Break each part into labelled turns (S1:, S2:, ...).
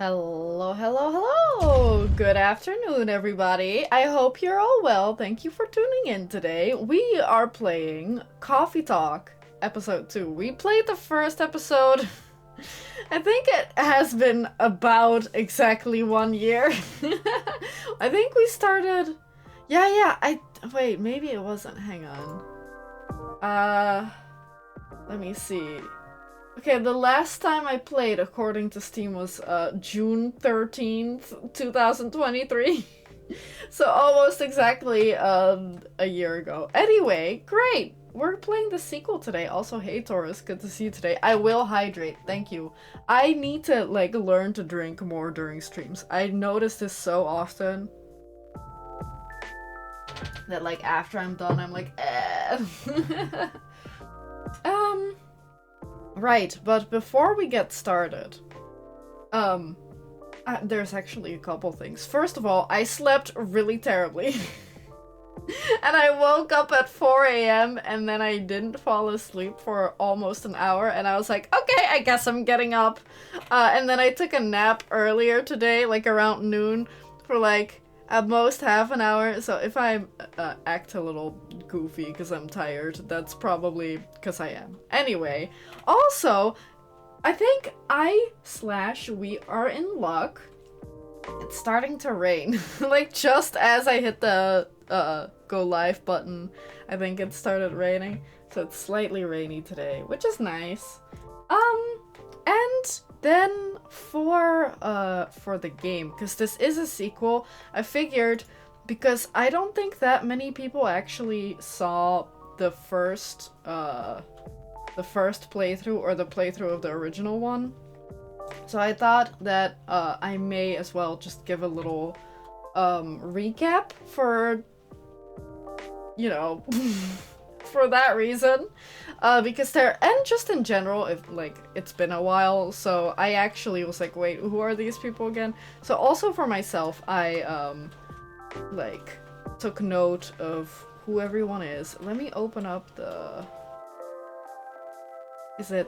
S1: Hello, hello, hello! Good afternoon, everybody. I hope you're all well. Thank you for tuning in today. We are playing Coffee Talk, episode 2. We played the first episode. I think it has been about exactly 1 year. I think we started... Wait, maybe it wasn't. Hang on. Let me see. Okay, the last time I played, according to Steam, was June 13th, 2023. So almost exactly a year ago. Anyway, great! We're playing the sequel today. Also, hey Taurus, good to see you today. I will hydrate, thank you. I need to, learn to drink more during streams. I notice this so often. That, after I'm done, I'm like, eh. Right, but before we get started, there's actually a couple things. First of all, I slept really terribly. And I woke up at 4 a.m. and then I didn't fall asleep for almost an hour, and I was like, okay, I guess I'm getting up. And then I took a nap earlier today, around noon, for at most half an hour. So if I act a little goofy because I'm tired, that's probably because I am. Anyway, also, I think we are in luck. It's starting to rain. Just as I hit the go live button, I think it started raining. So it's slightly rainy today, which is nice. And then for the game, because this is a sequel, I figured, because I don't think that many people actually saw the first playthrough or the playthrough of the original one. So I thought that I may as well just give a little recap for, for that reason. Because and just in general, it's been a while, so I actually was like, wait, who are these people again? So also for myself, I, took note of who everyone is. Let me open up the... Is it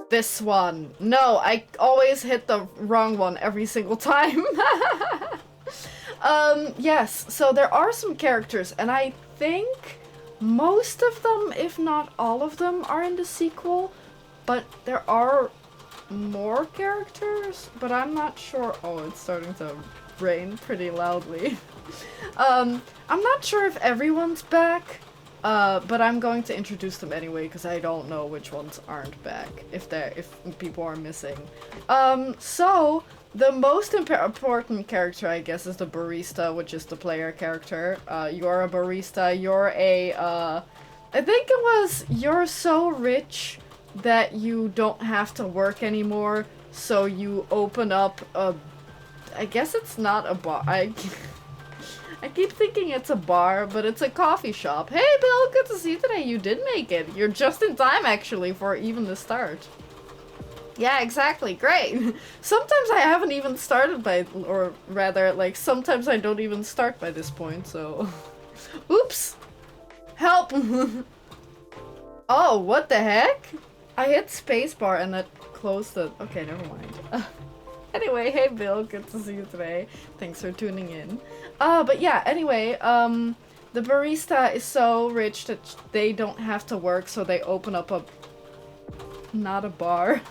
S1: this one? No, I always hit the wrong one every single time. Yes, so there are some characters, and I think most of them, if not all of them, are in the sequel, but there are more characters, but I'm not sure. Oh, it's starting to rain pretty loudly. I'm not sure if everyone's back, but I'm going to introduce them anyway, because I don't know which ones aren't back, if people are missing. So, the most important character, I guess, is the barista, which is the player character. You're a barista, you're a, I think it was, you're so rich that you don't have to work anymore, so you open up a, I guess it's not a bar, I keep thinking it's a bar, but it's a coffee shop. Hey Bill, good to see you today, you did make it. You're just in time, actually, for even the start. Yeah, exactly, great. Sometimes I haven't even started or rather, sometimes I don't even start by this point, so... Oops! Help! Oh, what the heck? I hit spacebar and that closed the... Okay, never mind. Anyway, hey Bill, good to see you today. Thanks for tuning in. But yeah, anyway, the barista is so rich that they don't have to work, so they open up a... Not a bar.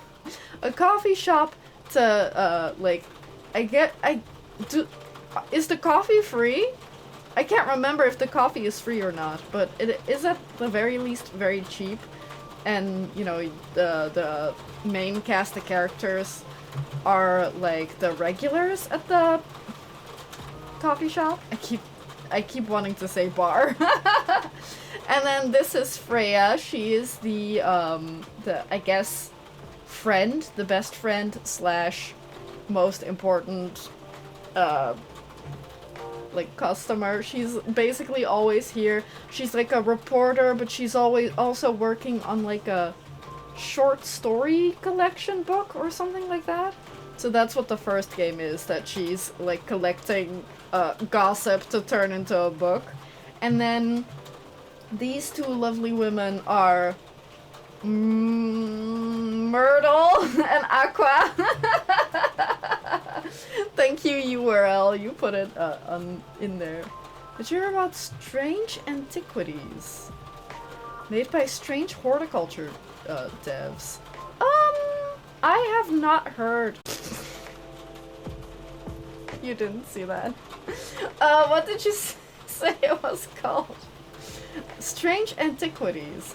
S1: A coffee shop to, is the coffee free? I can't remember if the coffee is free or not, but it is at the very least very cheap. And, the main cast of characters are, the regulars at the coffee shop. I keep wanting to say bar. And then this is Freya. She is the I guess, friend, the best friend slash most important customer. She's basically always here. She's like a reporter, but she's always also working on a short story collection book or something like that. So that's what the first game is, that she's collecting gossip to turn into a book. And then these two lovely women are Myrtle and Aqua. Thank you, URL. You put it in there. Did you hear about Strange Antiquities? Made by Strange Horticulture devs. I have not heard. You didn't see that. What did you say it was called? Strange Antiquities.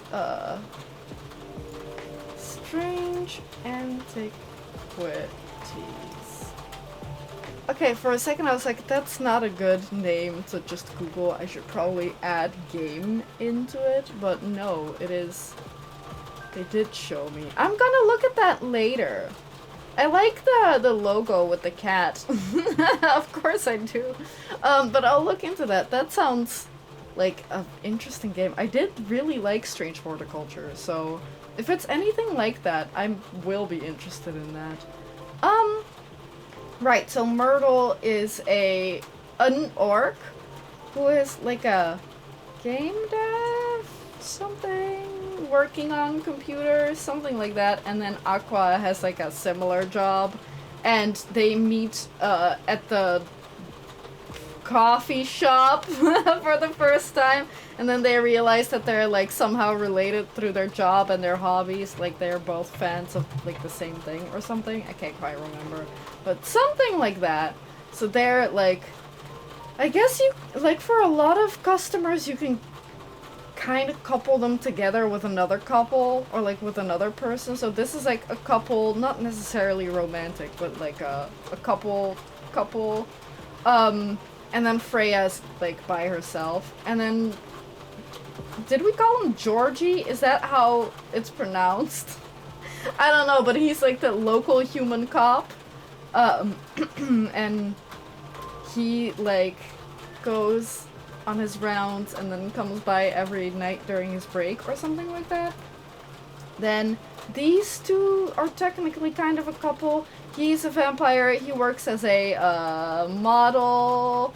S1: Strange Antiquities. Okay, for a second I was like, that's not a good name to just Google. I should probably add game into it, but no, it is. They did show me. I'm gonna look at that later. I like the logo with the cat. Of course I do. But I'll look into that. That sounds like an interesting game. I did really like Strange Horticulture, so if it's anything like that, I will be interested in that. Right, so Myrtle is an orc who is like a game dev, something, working on computers, something like that, and then Aqua has like a similar job, and they meet at the coffee shop for the first time, and then they realize that they're like somehow related through their job and their hobbies, like they're both fans of like the same thing or something. I can't quite remember, but something like that. So they're like, I guess you, like for a lot of customers you can kind of couple them together with another couple or like with another person. So this is like a couple, not necessarily romantic, but like a couple, and then Freya's like by herself. And then, did we call him Georgie? Is that how it's pronounced? I don't know, but he's like the local human cop. And he like goes on his rounds and then comes by every night during his break or something like that. Then these two are technically kind of a couple. He's a vampire. He works as a model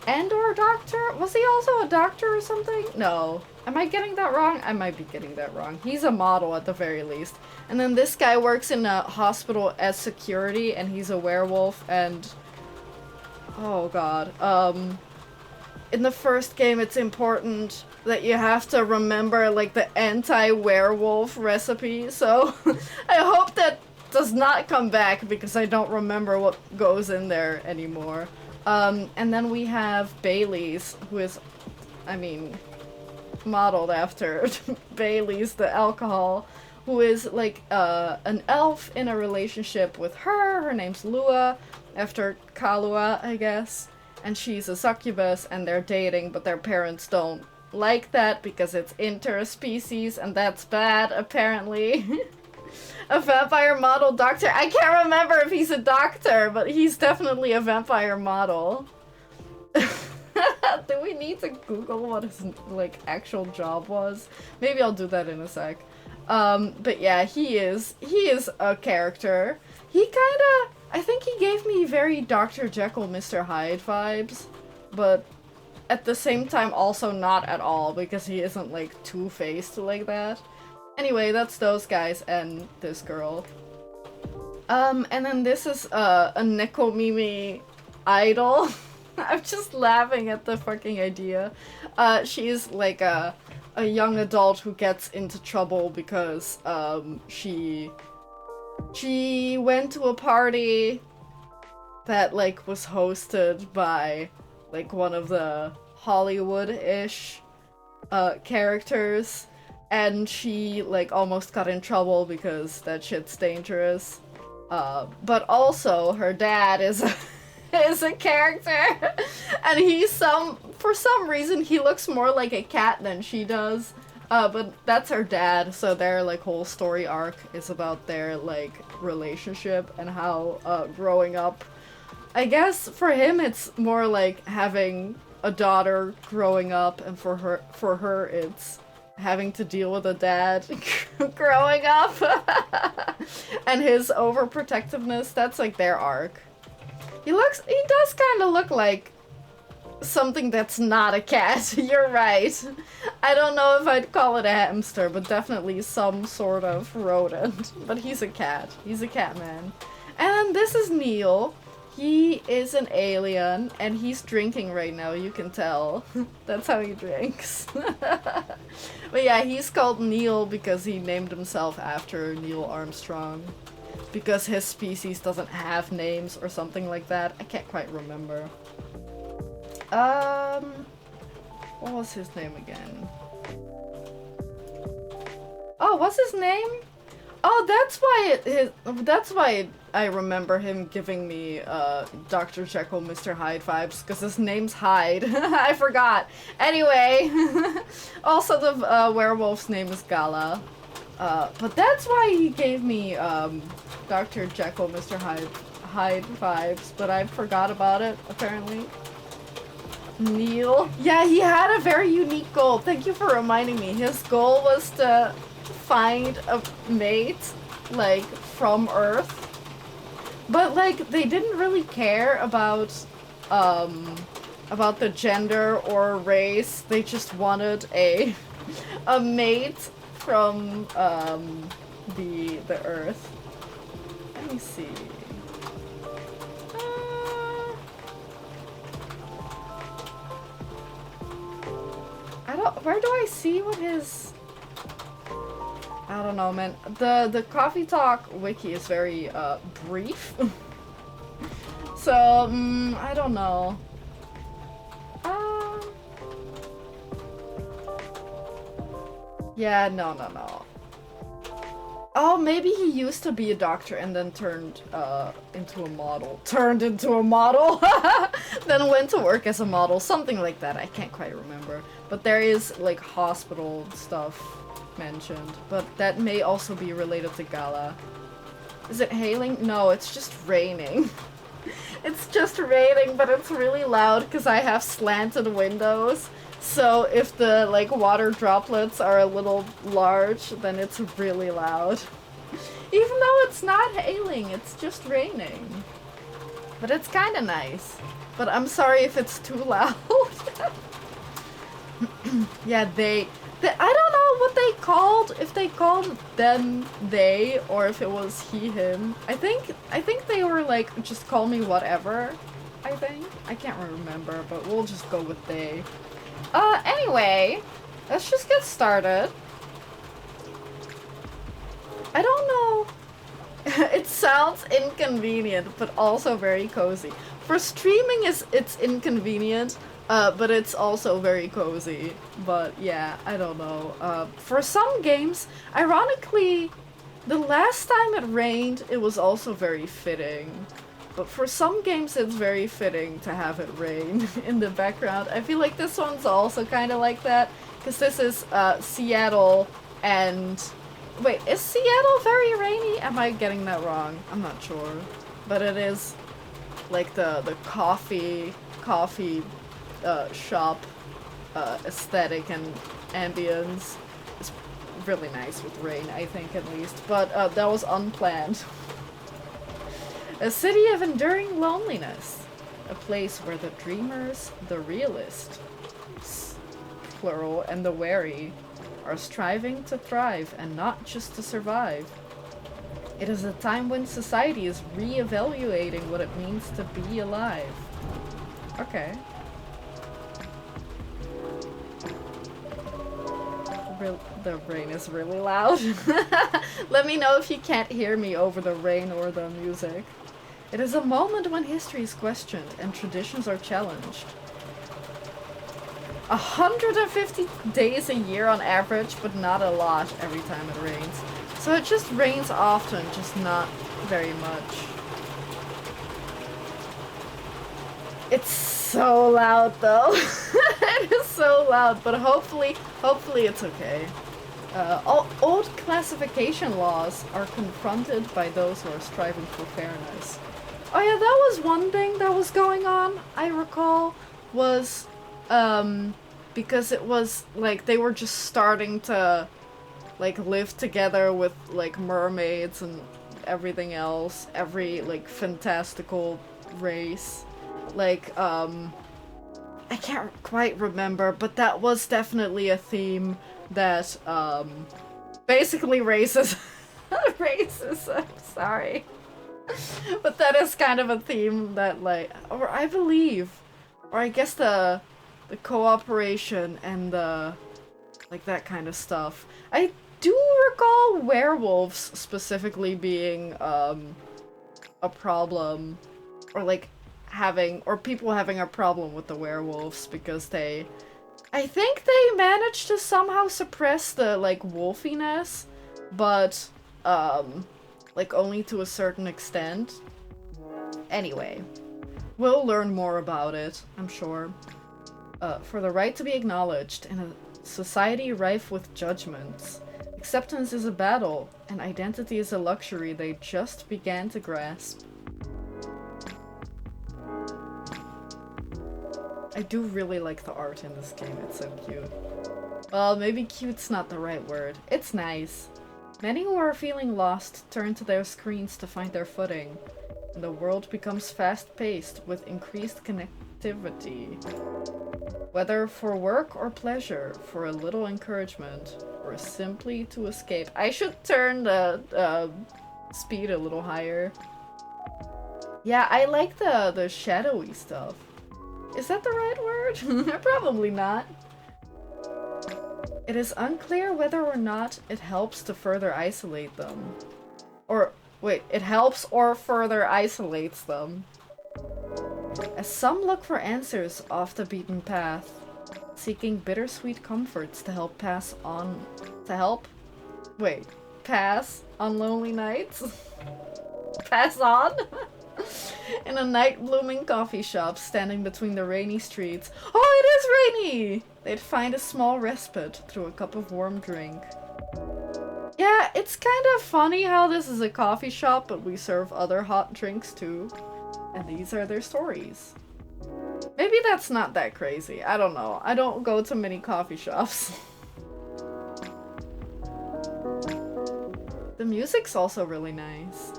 S1: and or doctor. Was he also a doctor or something? No. Am I getting that wrong? I might be getting that wrong. He's a model at the very least. And then this guy works in a hospital as security, and he's a werewolf, and oh god. In the first game it's important that you have to remember like the anti-werewolf recipe, so I hope that does not come back because I don't remember what goes in there anymore. And then we have Bailey's, who is, I mean, modeled after Bailey's the alcohol, who is like an elf in a relationship with her. Her name's Lua, after Kalua, I guess. And she's a succubus, and they're dating, but their parents don't like that because it's interspecies, and that's bad, apparently. A vampire model doctor. I can't remember if he's a doctor, but he's definitely a vampire model. Do we need to Google what his like actual job was? Maybe I'll do that in a sec. But yeah, he is a character. He kinda, I think he gave me very Dr. Jekyll, Mr. Hyde vibes, but at the same time also not at all, because he isn't like two-faced like that. Anyway, that's those guys and this girl. And then this is a Nekomimi idol. I'm just laughing at the fucking idea. She's like a young adult who gets into trouble because she went to a party that like was hosted by like one of the Hollywood-ish characters, and she like almost got in trouble because that shit's dangerous. But also her dad is a character, and for some reason he looks more like a cat than she does. But that's her dad, so their like whole story arc is about their like relationship and how growing up. I guess for him it's more like having a daughter growing up, and for her it's having to deal with a dad growing up. And his overprotectiveness, that's like their arc. He does kind of look like something that's not a cat. You're right. I don't know if I'd call it a hamster, but definitely some sort of rodent. But he's a cat. He's a cat man. And this is Neil. He is an alien, and he's drinking right now, you can tell. That's how he drinks. But yeah, he's called Neil because he named himself after Neil Armstrong. Because his species doesn't have names or something like that. I can't quite remember. What was his name again? Oh, what's his name? Oh, that's why I remember him giving me Dr. Jekyll, Mr. Hyde vibes, because his name's Hyde. I forgot. Anyway, also the werewolf's name is Gala. But that's why he gave me Dr. Jekyll, Mr. Hyde vibes, but I forgot about it, apparently. Neil? Yeah, he had a very unique goal. Thank you for reminding me. His goal was to find a mate, like, from Earth. But, like, they didn't really care about the gender or race. They just wanted a mate from, the Earth. Let me see. Where do I see what his... I don't know, man. The Coffee Talk wiki is very, brief. So, I don't know. Yeah, no. Oh, maybe he used to be a doctor and then turned, into a model. Turned into a model? Then went to work as a model. Something like that. I can't quite remember. But there is, like, hospital stuff mentioned. But that may also be related to Gala. Is it hailing? No, it's just raining. It's just raining, but it's really loud because I have slanted windows. So if the, like, water droplets are a little large, then it's really loud. Even though it's not hailing, it's just raining. But it's kind of nice. But I'm sorry if it's too loud. Yeah, I don't know what they called, if they called them they, or if it was he, him. I think they were like, just call me whatever, I think. I can't remember, but we'll just go with they. Anyway, let's just get started. I don't know. It sounds inconvenient, but also very cozy. For streaming, it's inconvenient, but it's also very cozy. But yeah, I don't know. For some games, ironically, the last time it rained, it was also very fitting. But for some games, it's very fitting to have it rain in the background. I feel like this one's also kind of like that, because this is Seattle, and... Wait, is Seattle very rainy? Am I getting that wrong? I'm not sure. But it is, like, the coffee shop aesthetic and ambience is really nice with rain, I think, at least. But that was unplanned. A city of enduring loneliness. A place where the dreamers, the realists, plural, and the wary are striving to thrive and not just to survive. It is a time when society is re-evaluating what it means to be alive. Okay. The rain is really loud. Let me know if you can't hear me over the rain or the music. It is a moment when history is questioned and traditions are challenged. 150 days a year on average, but not a lot every time it rains. So it just rains often, just not very much. It's so loud though. It is so loud, but hopefully it's okay. Old classification laws are confronted by those who are striving for fairness. Oh yeah, that was one thing that was going on, I recall, was, because it was, like, they were just starting to, like, live together with, like, mermaids and everything else, every, like, fantastical race. Like, I can't quite remember, but that was definitely a theme that, basically racism, sorry. But that is kind of a theme that, like, or I believe, or I guess the cooperation and the, like, that kind of stuff. I do recall werewolves specifically being, a problem, or like having, or people having a problem with the werewolves because they, I think they managed to somehow suppress the, like, wolfiness, but, like, only to a certain extent. Anyway, we'll learn more about it, I'm sure. For the right to be acknowledged in a society rife with judgments. Acceptance is a battle, and identity is a luxury they just began to grasp. I do really like the art in this game, it's so cute. Well, maybe cute's not the right word. It's nice. Many who are feeling lost turn to their screens to find their footing, and the world becomes fast-paced with increased connectivity. Whether for work or pleasure, for a little encouragement, or simply to escape. I should turn the speed a little higher. Yeah, I like the shadowy stuff. Is that the right word? Probably not. It is unclear whether or not it helps to further isolate them. Or, wait, it helps or further isolates them. As some look for answers off the beaten path, seeking bittersweet comforts to help pass on lonely nights? Pass on? In a night-blooming coffee shop standing between the rainy streets. Oh, it is rainy! They'd find a small respite through a cup of warm drink. Yeah, it's kind of funny how this is a coffee shop, but we serve other hot drinks too. And these are their stories. Maybe that's not that crazy. I don't know. I don't go to many coffee shops. The music's also really nice.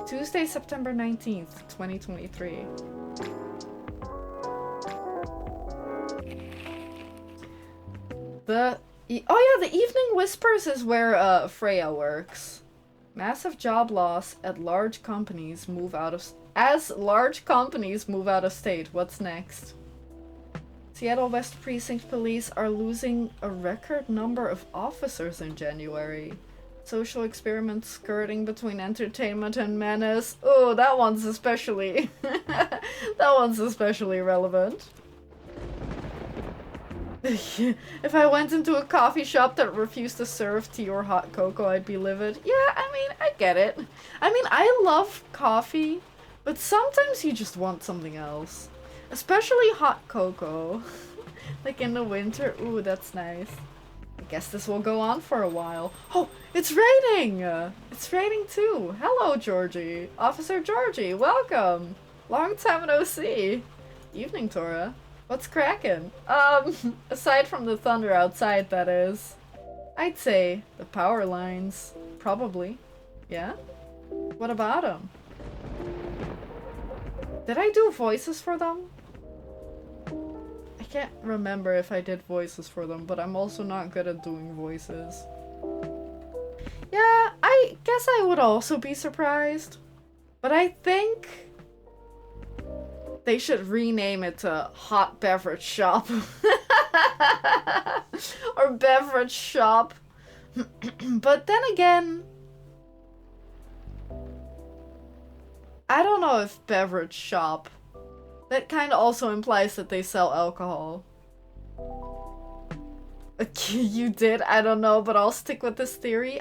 S1: Tuesday, September 19th, 2023. Oh yeah, the Evening Whispers is where Freya works. Massive job loss at large companies move out of as large companies move out of state. What's next? Seattle West Precinct Police are losing a record number of officers in January. Social experiments skirting between entertainment and menace. Oh, that one's especially that one's especially relevant. If I went into a coffee shop that refused to serve tea or hot cocoa, I'd be livid. Yeah, I mean, I get it. I mean, I love coffee, but sometimes you just want something else. Especially hot cocoa. Like in the winter. Ooh, that's nice. I guess this will go on for a while. Oh, it's raining! It's raining too. Hello, Georgie. Officer Georgie, welcome. Long time no see. Evening, Tora. What's crackin'? Aside from the thunder outside, that is. I'd say the power lines. Probably. Yeah? What about them? Did I do voices for them? I can't remember if I did voices for them, but I'm also not good at doing voices. Yeah, I guess I would also be surprised. But I think they should rename it to Hot Beverage Shop. Or Beverage Shop. But then again, I don't know if Beverage Shop. That kind of also implies that they sell alcohol. You did? I don't know, but I'll stick with this theory.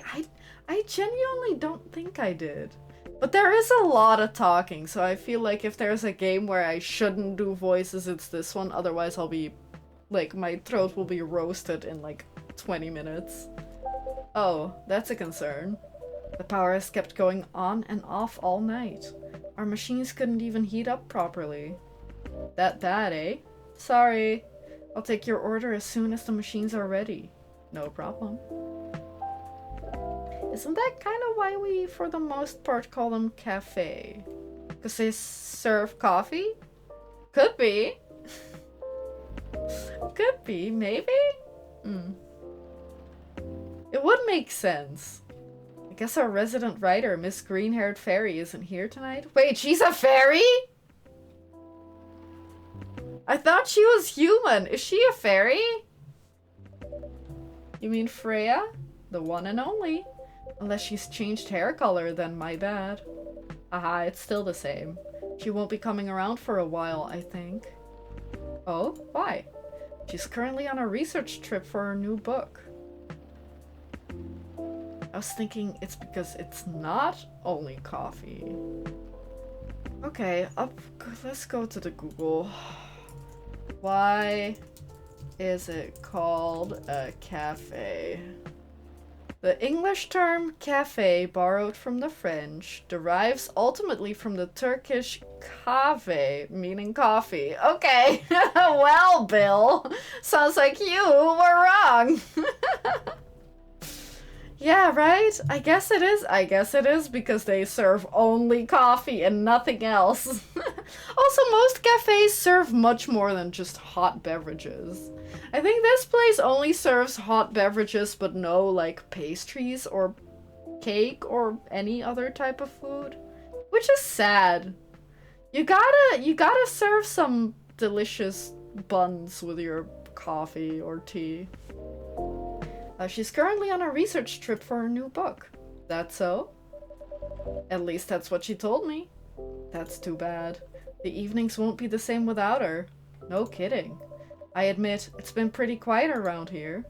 S1: I genuinely don't think I did. But there is a lot of talking, so I feel like if there's a game where I shouldn't do voices, it's this one. Otherwise, I'll be, like, my throat will be roasted in, like, 20 minutes. Oh, that's a concern. The power has kept going on and off all night. Our machines couldn't even heat up properly. That bad, eh? Sorry. I'll take your order as soon as the machines are ready. No problem. Isn't that kind of why we, for the most part, call them cafe? Because they serve coffee? Could be. Could be, maybe? It would make sense. guess our resident writer, Miss Green-Haired Fairy, isn't here tonight. Wait, she's a fairy? I thought she was human. Is she a fairy? You mean Freya? The one and only. Unless she's changed hair color, then my bad. Aha, it's still the same. She won't be coming around for a while, I think. Oh? Why? She's currently on a research trip for her new book. I was thinking it's because it's not only coffee. Okay, let's go to the Google. Why is it called a cafe? The English term cafe, borrowed from the French, derives ultimately from the Turkish kahve, meaning coffee. Okay, well, Bill, sounds like you were wrong. Yeah, right? I guess it is. I guess it is because they serve only coffee and nothing else. Also, most cafes serve much more than just hot beverages. I think this place only serves hot beverages but no, like, pastries or cake or any other type of food. Which is sad. You gotta serve some delicious buns with your coffee or tea. She's currently on a research trip for her new book. That so? At least that's what she told me. That's too bad. The evenings won't be the same without her. No kidding. I admit, it's been pretty quiet around here.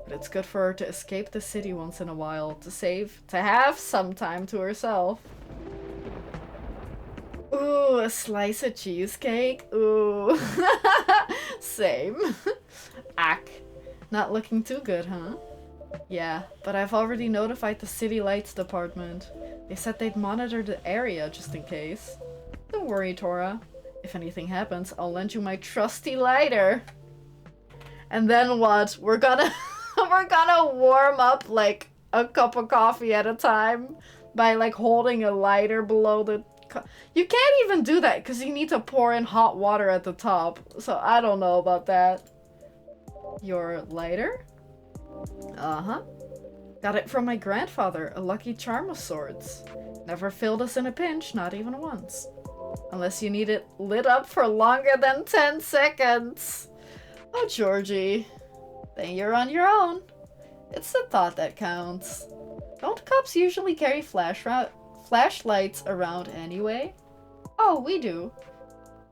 S1: But it's good for her to escape the city once in a while, to have some time to herself. Ooh, a slice of cheesecake? Ooh. Same. Ack. Not looking too good, huh? Yeah, but I've already notified the city lights department. They said they'd monitor the area just in case. Don't worry, Tora. If anything happens, I'll lend you my trusty lighter. And then what? We're gonna warm up like a cup of coffee at a time by like holding a lighter below the You can't even do that because you need to pour in hot water at the top. So I don't know about that. Your lighter? Uh-huh. Got it from my grandfather, a lucky charm of sorts. Never failed us in a pinch, not even once. Unless you need it lit up for longer than 10 seconds. Oh, Georgie. Then you're on your own. It's the thought that counts. Don't cops usually carry flashlights around anyway? Oh, we do.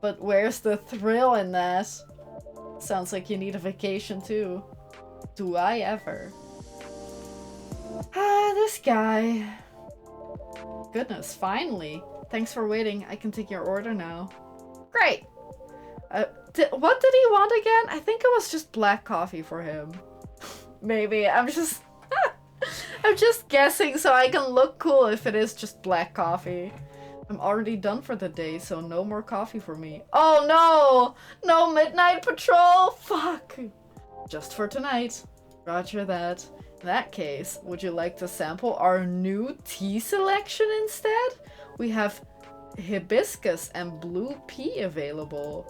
S1: But where's the thrill in that? Sounds like you need a vacation too. Do I ever? Ah, this guy. Goodness, finally. Thanks for waiting. I can take your order now. Great. What did he want again? I think it was just black coffee for him. Maybe. I'm just guessing so I can look cool if it is just black coffee. I'm already done for the day, so no more coffee for me. Oh no! No midnight patrol! Fuck! Just for tonight. Roger that. In that case, would you like to sample our new tea selection instead? We have hibiscus and blue pea available.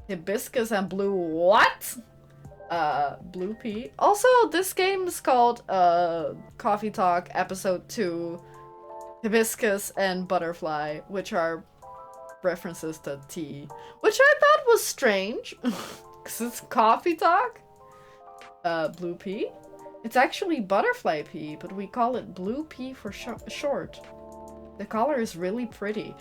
S1: Hibiscus and blue what? Blue pea. Also, this game is called Coffee Talk Episode 2. Hibiscus and butterfly, which are references to tea. Which I thought was strange. Because it's coffee talk. Blue pea? It's actually butterfly pea, but we call it blue pea for short. The color is really pretty.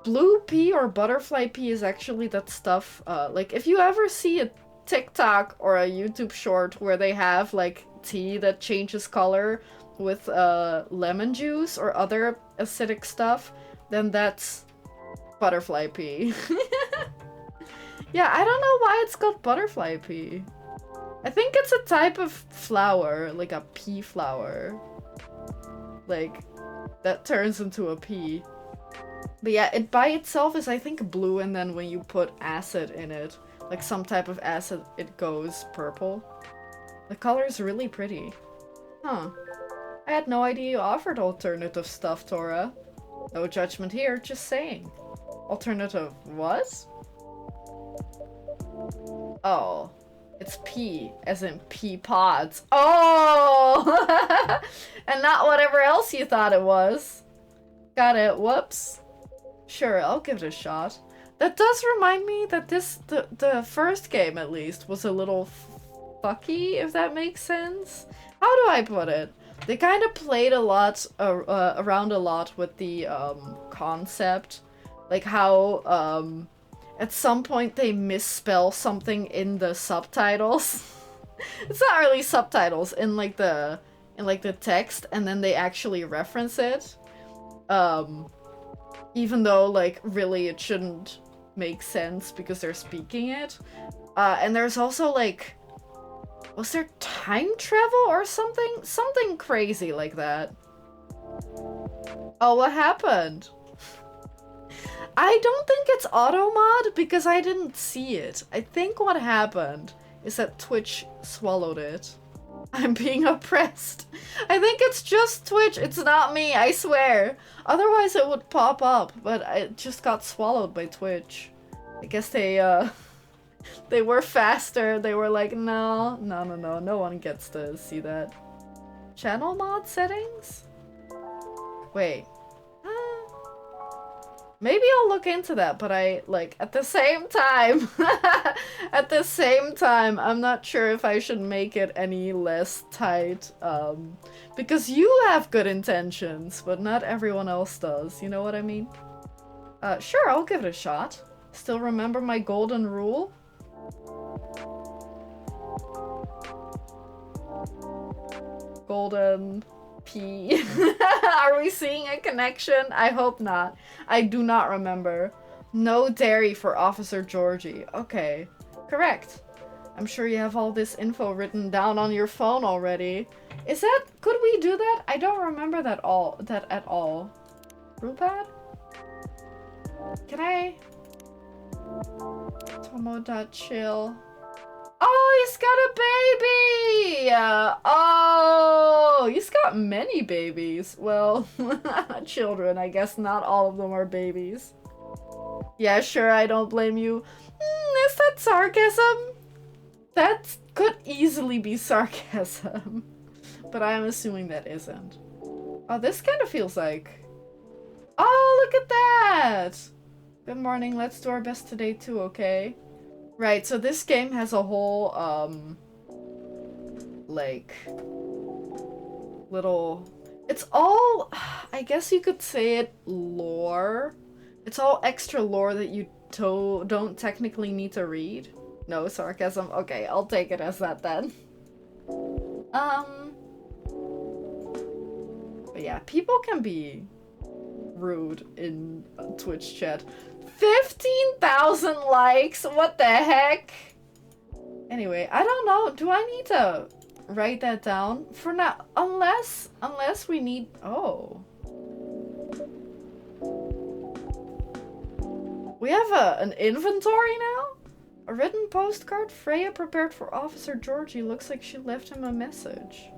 S1: Blue pea or butterfly pea is actually that stuff, like if you ever see a TikTok or a YouTube short where they have like tea that changes color with lemon juice or other acidic stuff, then that's butterfly pea. Yeah, I don't know why it's called butterfly pea. I think it's a type of flower, like a pea flower. Like, that turns into a pea. But yeah, it by itself is I think blue, and then when you put acid in it, like some type of acid, it goes purple. The color is really pretty. Huh. I had no idea you offered alternative stuff, Tora. No judgment here, just saying. Alternative what? Oh. It's pea, as in pea pods. Oh! And not whatever else you thought it was. Got it. Whoops. Sure, I'll give it a shot. That does remind me that the first game, at least, was a little fucky, if that makes sense. How do I put it? They kind of played a lot, around a lot with the, concept. Like how, at some point they misspell something in the subtitles. It's not really subtitles, in like the text, and then they actually reference it. Even though, like, really it shouldn't make sense because they're speaking it. And there's also, like, was there time travel or something? Something crazy like that. Oh, what happened? I don't think it's auto mod because I didn't see it. I think what happened is that Twitch swallowed it. I'm being oppressed. I think it's just Twitch. It's not me, I swear. Otherwise it would pop up, but it just got swallowed by Twitch. I guess they were faster. They were like, no one gets to see that. Channel mod settings? Wait. Maybe I'll look into that, but at the same time, I'm not sure if I should make it any less tight, because you have good intentions, but not everyone else does, you know what I mean? Sure, I'll give it a shot. Still remember my golden rule? Golden... P. Are we seeing a connection? I hope not. I do not remember. No dairy for Officer Georgie. Okay. Correct. I'm sure you have all this info written down on your phone already. Is that... Could we do that? I don't remember that at all. Rupad? Can I... Tomo.chill. Oh, he's got a baby! Oh, he's got many babies. Well, children, I guess not all of them are babies. Yeah, sure, I don't blame you. Is that sarcasm? That could easily be sarcasm. But I'm assuming that isn't. Oh, this kind of feels like... Oh, look at that! Good morning, let's do our best today too, okay? Right, so this game has a whole, like, little... It's all, I guess you could say it, lore. It's all extra lore that you don't technically need to read. No sarcasm? Okay, I'll take it as that then. But yeah, people can be rude in Twitch chat. 15,000 likes? What the heck? Anyway, I don't know. Do I need to write that down? For now, unless we need... Oh. We have an inventory now? A written postcard? Freya prepared for Officer Georgie. Looks like she left him a message.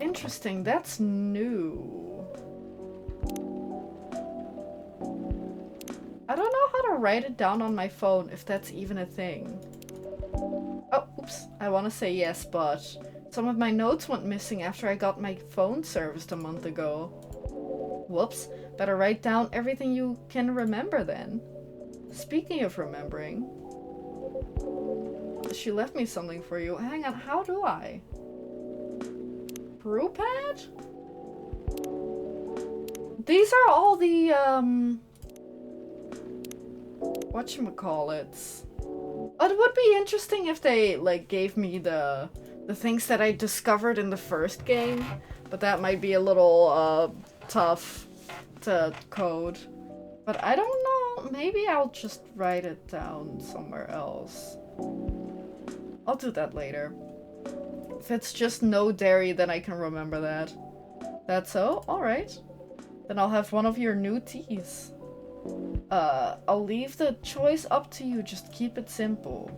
S1: Interesting. That's new. I don't know how to write it down on my phone, if that's even a thing. Oh, oops. I want to say yes, but some of my notes went missing after I got my phone serviced a month ago. Whoops. Better write down everything you can remember then. Speaking of remembering... She left me something for you. Hang on, how do I? Brewpad? These are all the, whatchamacallits. It would be interesting if they, like, gave me the things that I discovered in the first game, but that might be a little, tough to code. But I don't know, maybe I'll just write it down somewhere else. I'll do that later. If it's just no dairy, then I can remember that. That's so? Alright. Then I'll have one of your new teas. I'll leave the choice up to you, just keep it simple.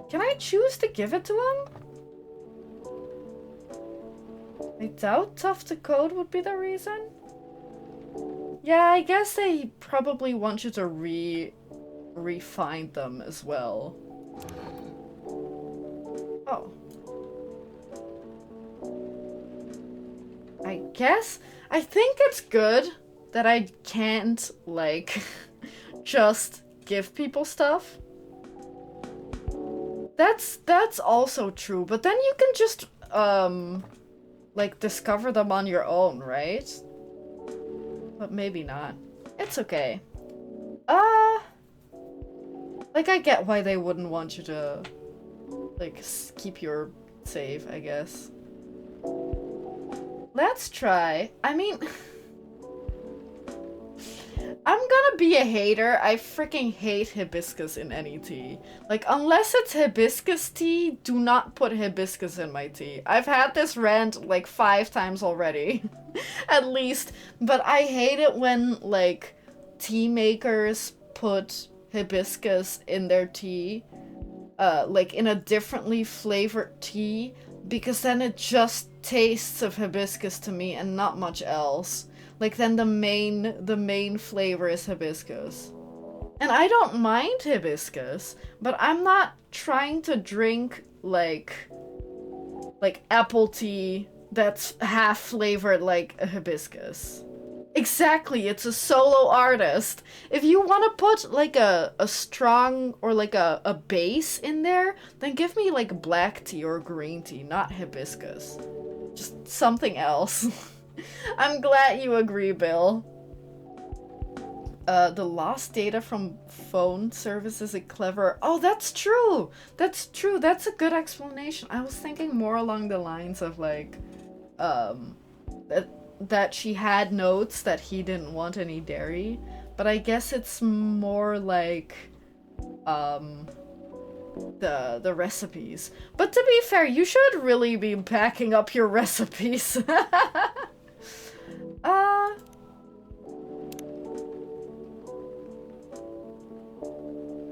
S1: Can I choose to give it to him? I doubt tough to code would be the reason. Yeah, I guess they probably want you to refine them as well. Oh. I think it's good that I can't, like, just give people stuff. That's also true, but then you can just, like, discover them on your own, right? But maybe not. It's okay. Like, I get why they wouldn't want you to, like, keep your save, I guess. Let's try. I mean... I'm gonna be a hater. I freaking hate hibiscus in any tea. Like, unless it's hibiscus tea, do not put hibiscus in my tea. I've had this rant like 5 times already. At least. But I hate it when, like, tea makers put hibiscus in their tea. Like, in a differently flavored tea. Because then it just tastes of hibiscus to me and not much else. Like, then the main flavor is hibiscus. And I don't mind hibiscus, but I'm not trying to drink, like apple tea that's half flavored like a hibiscus. Exactly, it's a solo artist. If you want to put, like, a strong or, like, a base in there, then give me, like, black tea or green tea, not hibiscus. Just something else. I'm glad you agree, Bill. The lost data from phone services is clever. Oh, that's true! That's true, that's a good explanation. I was thinking more along the lines of, like, that she had notes that he didn't want any dairy. But I guess it's more like, the recipes. But to be fair, you should really be backing up your recipes.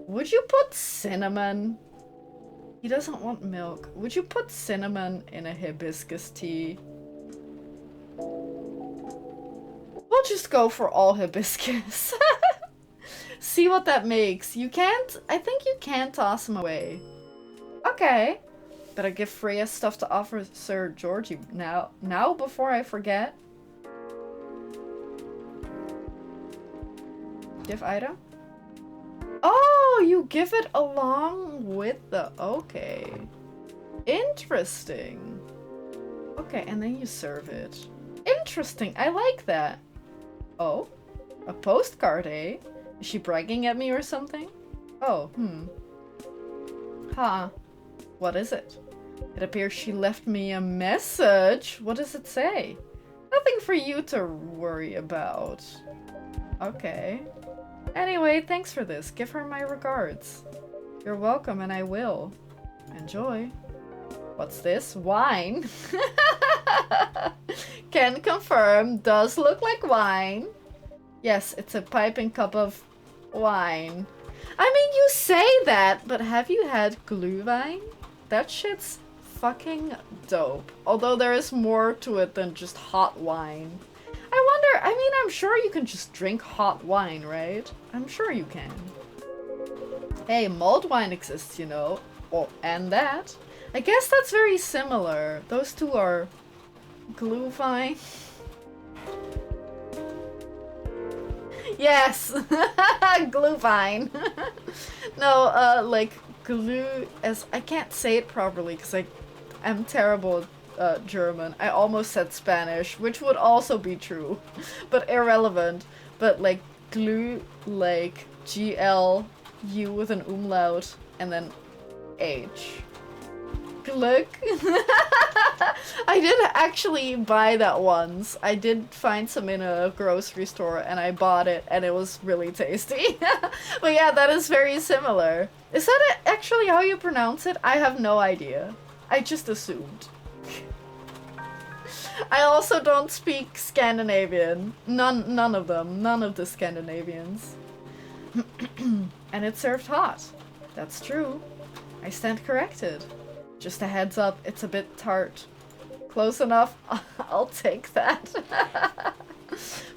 S1: Would you put cinnamon? He doesn't want milk. Would you put cinnamon in a hibiscus tea? We'll just go for all hibiscus. See what that makes. You can't... I think you can toss them away. Okay. Better give Freya stuff to offer Sir Georgie now before I forget. Give item? Oh, you give it along with the... Okay. Interesting. Okay, and then you serve it. Interesting, I like that. Oh, a postcard, eh? Is she bragging at me or something? Oh, Huh. What is it? It appears she left me a message. What does it say? Nothing for you to worry about. Okay. Anyway, thanks for this. Give her my regards. You're welcome, and I will. Enjoy. What's this? Wine? Can confirm. Does look like wine. Yes, it's a piping cup of wine. I mean, you say that, but have you had glühwein? That shit's fucking dope. Although there is more to it than just hot wine. I wonder, I mean, I'm sure you can just drink hot wine, right? I'm sure you can. Hey, mulled wine exists, you know. Oh, and that. I guess that's very similar. Those two are glühwein. Yes! Glühwein. No, like, glue as... I can't say it properly because I'm terrible at German. I almost said Spanish, which would also be true, but irrelevant. But, like, glue, like, G-L-U with an umlaut, and then H. Glück. I did actually buy that once. I did find some in a grocery store and I bought it and it was really tasty. But yeah, that is very similar. Is that actually how you pronounce it? I have no idea. I just assumed. I also don't speak Scandinavian. None of them. None of the Scandinavians. And it's served hot. That's true. I stand corrected. Just a heads up, it's a bit tart. Close enough? I'll take that.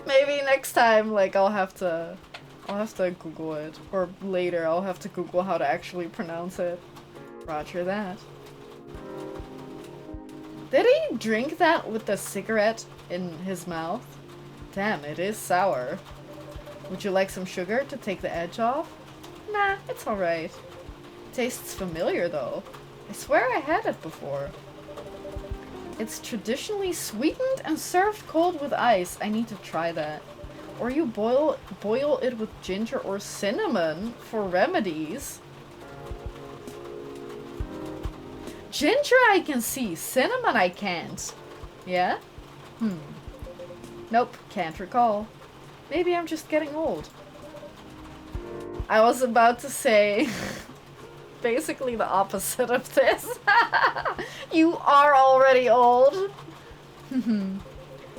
S1: Maybe next time, like, I'll have to Google it. Or later, I'll have to Google how to actually pronounce it. Roger that. Did he drink that with the cigarette in his mouth? Damn, it is sour. Would you like some sugar to take the edge off? Nah, it's alright. Tastes familiar though. I swear I had it before. It's traditionally sweetened and served cold with ice. I need to try that. Or you boil it with ginger or cinnamon for remedies. Ginger I can see, cinnamon I can't. Yeah? Nope, can't recall. Maybe I'm just getting old. I was about to say basically the opposite of this. You are already old.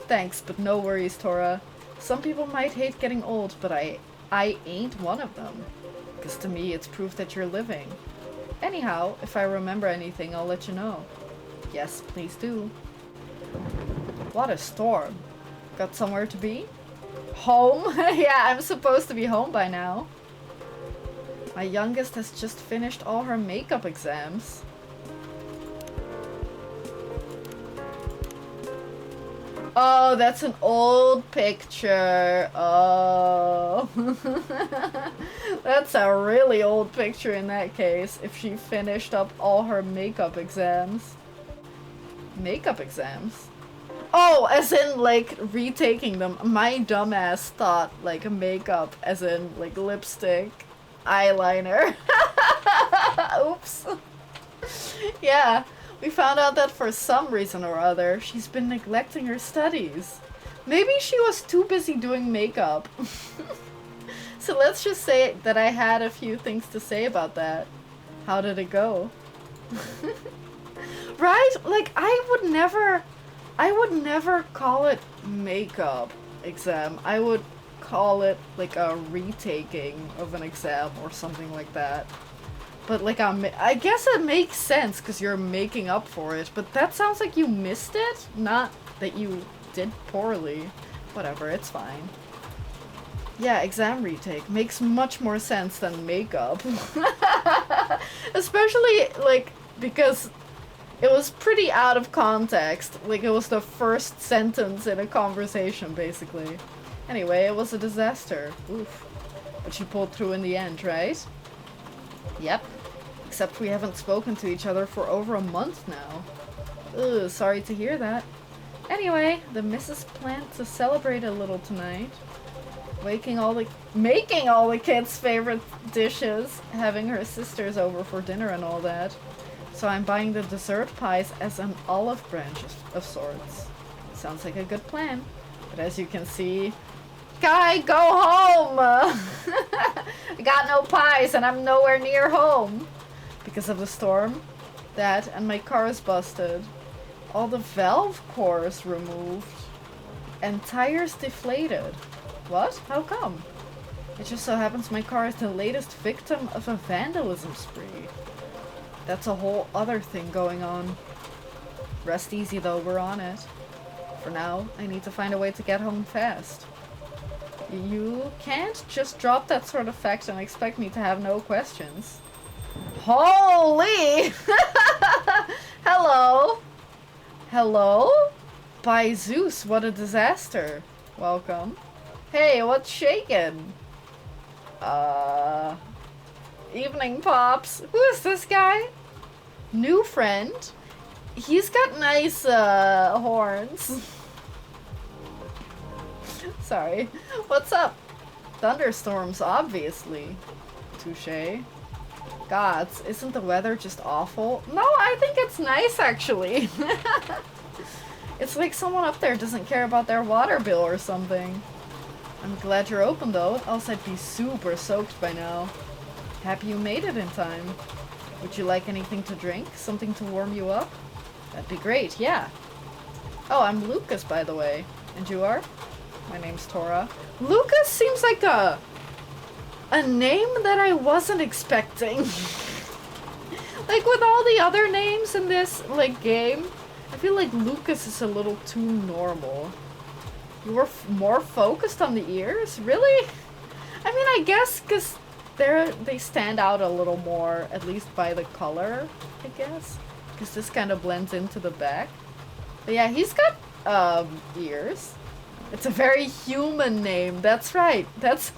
S1: Thanks, but no worries, Tora. Some people might hate getting old, but I ain't one of them. Because to me, it's proof that you're living. Anyhow, if I remember anything, I'll let you know. Yes, please do. What a storm. Got somewhere to be? Home? Yeah, I'm supposed to be home by now. My youngest has just finished all her makeup exams. Oh, that's an old picture. Oh. That's a really old picture in that case, if she finished up all her makeup exams. Makeup exams? Oh, as in, like, retaking them. My dumbass thought, like, makeup as in, like, lipstick, eyeliner. Oops. Yeah. We found out that for some reason or other, she's been neglecting her studies. Maybe she was too busy doing makeup. So let's just say that I had a few things to say about that. How did it go? Right? Like, I would never call it makeup exam. I would call it like a retaking of an exam or something like that. But like, I guess it makes sense because you're making up for it, but that sounds like you missed it, not that you did poorly. Whatever, it's fine. Yeah, exam retake makes much more sense than makeup. Especially, like, because it was pretty out of context. Like, it was the first sentence in a conversation, basically. Anyway, it was a disaster. Oof. But she pulled through in the end, right? Yep. Except we haven't spoken to each other for over a month now. Ugh, sorry to hear that. Anyway, the missus planned to celebrate a little tonight. Making all the kids' favorite dishes, having her sisters over for dinner and all that. So I'm buying the dessert pies as an olive branch of sorts. Sounds like a good plan. But as you can see, Guy, go home! I got no pies and I'm nowhere near home. Because of the storm. That and my car is busted. All the valve cores removed. And tires deflated. What? How come? It just so happens my car is the latest victim of a vandalism spree. That's a whole other thing going on. Rest easy though, we're on it. For now, I need to find a way to get home fast. You can't just drop that sort of fact and expect me to have no questions. Holy! Hello? Hello? By Zeus, what a disaster. Welcome. Hey, what's shaking? Evening, Pops. Who is this guy? New friend? He's got nice, horns. Sorry. What's up? Thunderstorms, obviously. Touché. Gods, isn't the weather just awful? No, I think it's nice, actually. It's like someone up there doesn't care about their water bill or something. I'm glad you're open, though, else I'd be super soaked by now. Happy you made it in time. Would you like anything to drink? Something to warm you up? That'd be great, yeah. Oh, I'm Lucas, by the way. And you are? My name's Tora. Lucas seems like a name that I wasn't expecting. Like, with all the other names in this, like, game, I feel like Lucas is a little too normal. You were more focused on the ears? Really? I mean, I guess because they stand out a little more, at least by the color, I guess. Because this kind of blends into the back. But yeah, he's got ears. It's a very human name. That's right. That's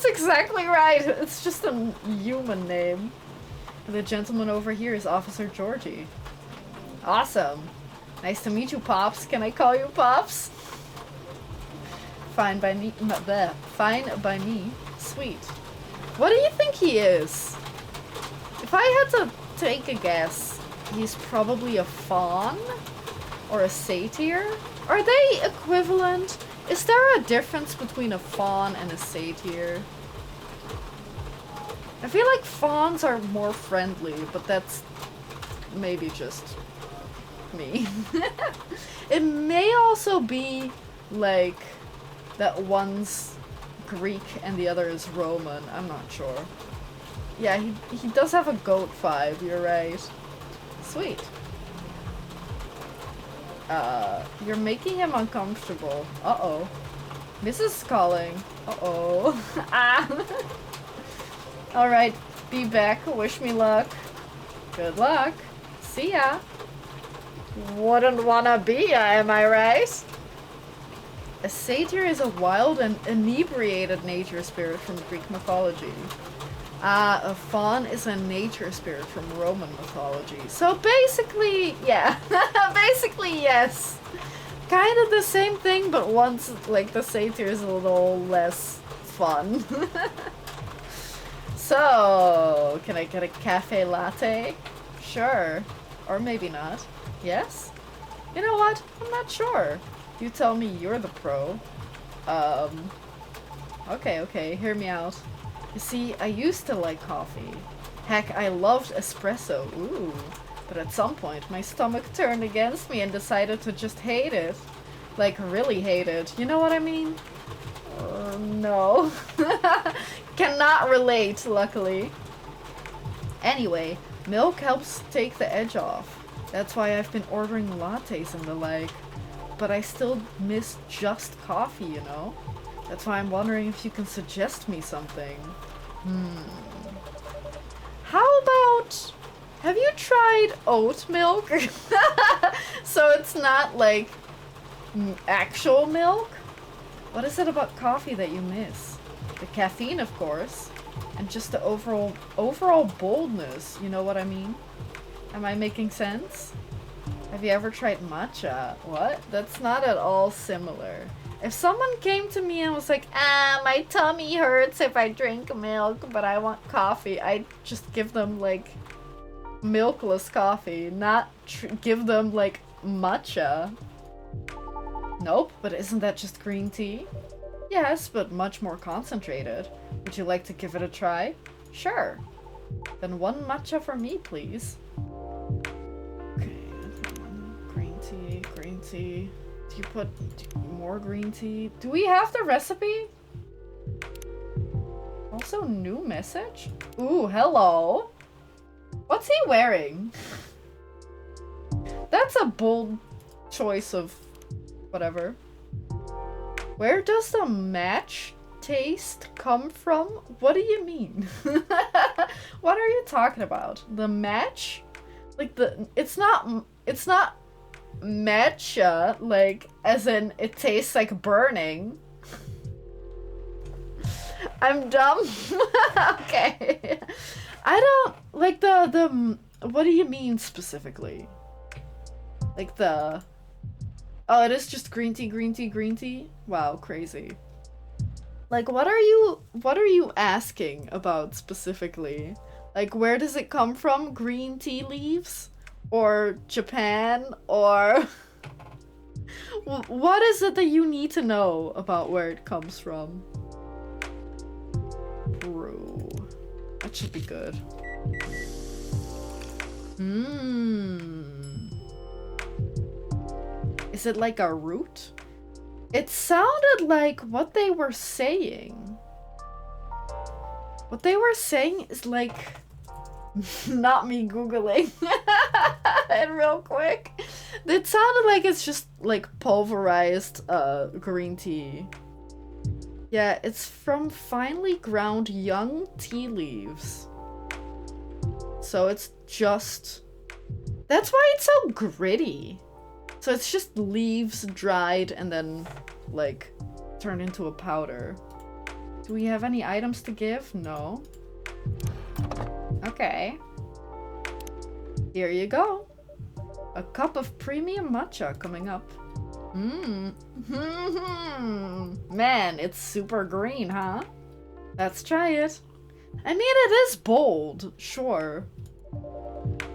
S1: exactly right. It's just a human name. The gentleman over here is Officer Georgie. Awesome. Nice to meet you, Pops. Can I call you Pops? Fine by me. Fine by me. Sweet. What do you think he is? If I had to take a guess, he's probably a fawn or a satyr. Are they equivalent? Is there a difference between a fawn and a satyr? I feel like fawns are more friendly, but that's maybe just me. It may also be like that one's Greek and the other is Roman. I'm not sure. Yeah, he does have a goat vibe, you're right. Sweet. You're making him uncomfortable. Uh-oh. Mrs. calling. Uh-oh. Ah. Alright, be back. Wish me luck. Good luck. See ya. Wouldn't wanna be ya, am I right? A satyr is a wild and inebriated nature spirit from Greek mythology. A faun is a nature spirit from Roman mythology. So basically, yeah. Basically, yes. Kind of the same thing, but one's, like, the satyr is a little less fun. So, can I get a cafe latte? Sure. Or maybe not. Yes? You know what? I'm not sure. You tell me, you're the pro. Okay, hear me out. You see, I used to like coffee. Heck, I loved espresso. Ooh. But at some point, my stomach turned against me and decided to just hate it. Like, really hate it. You know what I mean? No. Cannot relate, luckily. Anyway, milk helps take the edge off. That's why I've been ordering lattes and the like. But I still miss just coffee, you know? That's why I'm wondering if you can suggest me something. How about... Have you tried oat milk? So it's not like actual milk? What is it about coffee that you miss? The caffeine, of course. And just the overall boldness, you know what I mean? Am I making sense? Have you ever tried matcha? What? That's not at all similar. If someone came to me and was like, my tummy hurts if I drink milk, but I want coffee, I'd just give them, like, milkless coffee, not give them, like, matcha. Nope, but isn't that just green tea? Yes, but much more concentrated. Would you like to give it a try? Sure. Then one matcha for me, please. Okay, green tea. Do you put more green tea? Do we have the recipe? Also, new message? Ooh, hello. What's he wearing? That's a bold choice of whatever. Where does the match taste come from? What do you mean? What are you talking about? The match? Like it's not matcha, like, as in it tastes like burning. I'm dumb. Okay. I don't like the what do you mean specifically? Like the oh, it is just green tea. Wow, crazy. Like what are you asking about specifically? Like where does it come from? Green tea leaves? Or Japan? Or what is it that you need to know about where it comes from? Brew. That should be good. Is it like a root? It sounded like what they were saying. What they were saying is like... Not me Googling it real quick. It sounded like it's just like pulverized green tea. Yeah, it's from finely ground young tea leaves. So it's just... That's why it's so gritty. So it's just leaves dried and then, like, turned into a powder. Do we have any items to give? No. Okay. Here you go. A cup of premium matcha coming up. Man, it's super green, huh? Let's try it. I mean, it is bold, sure.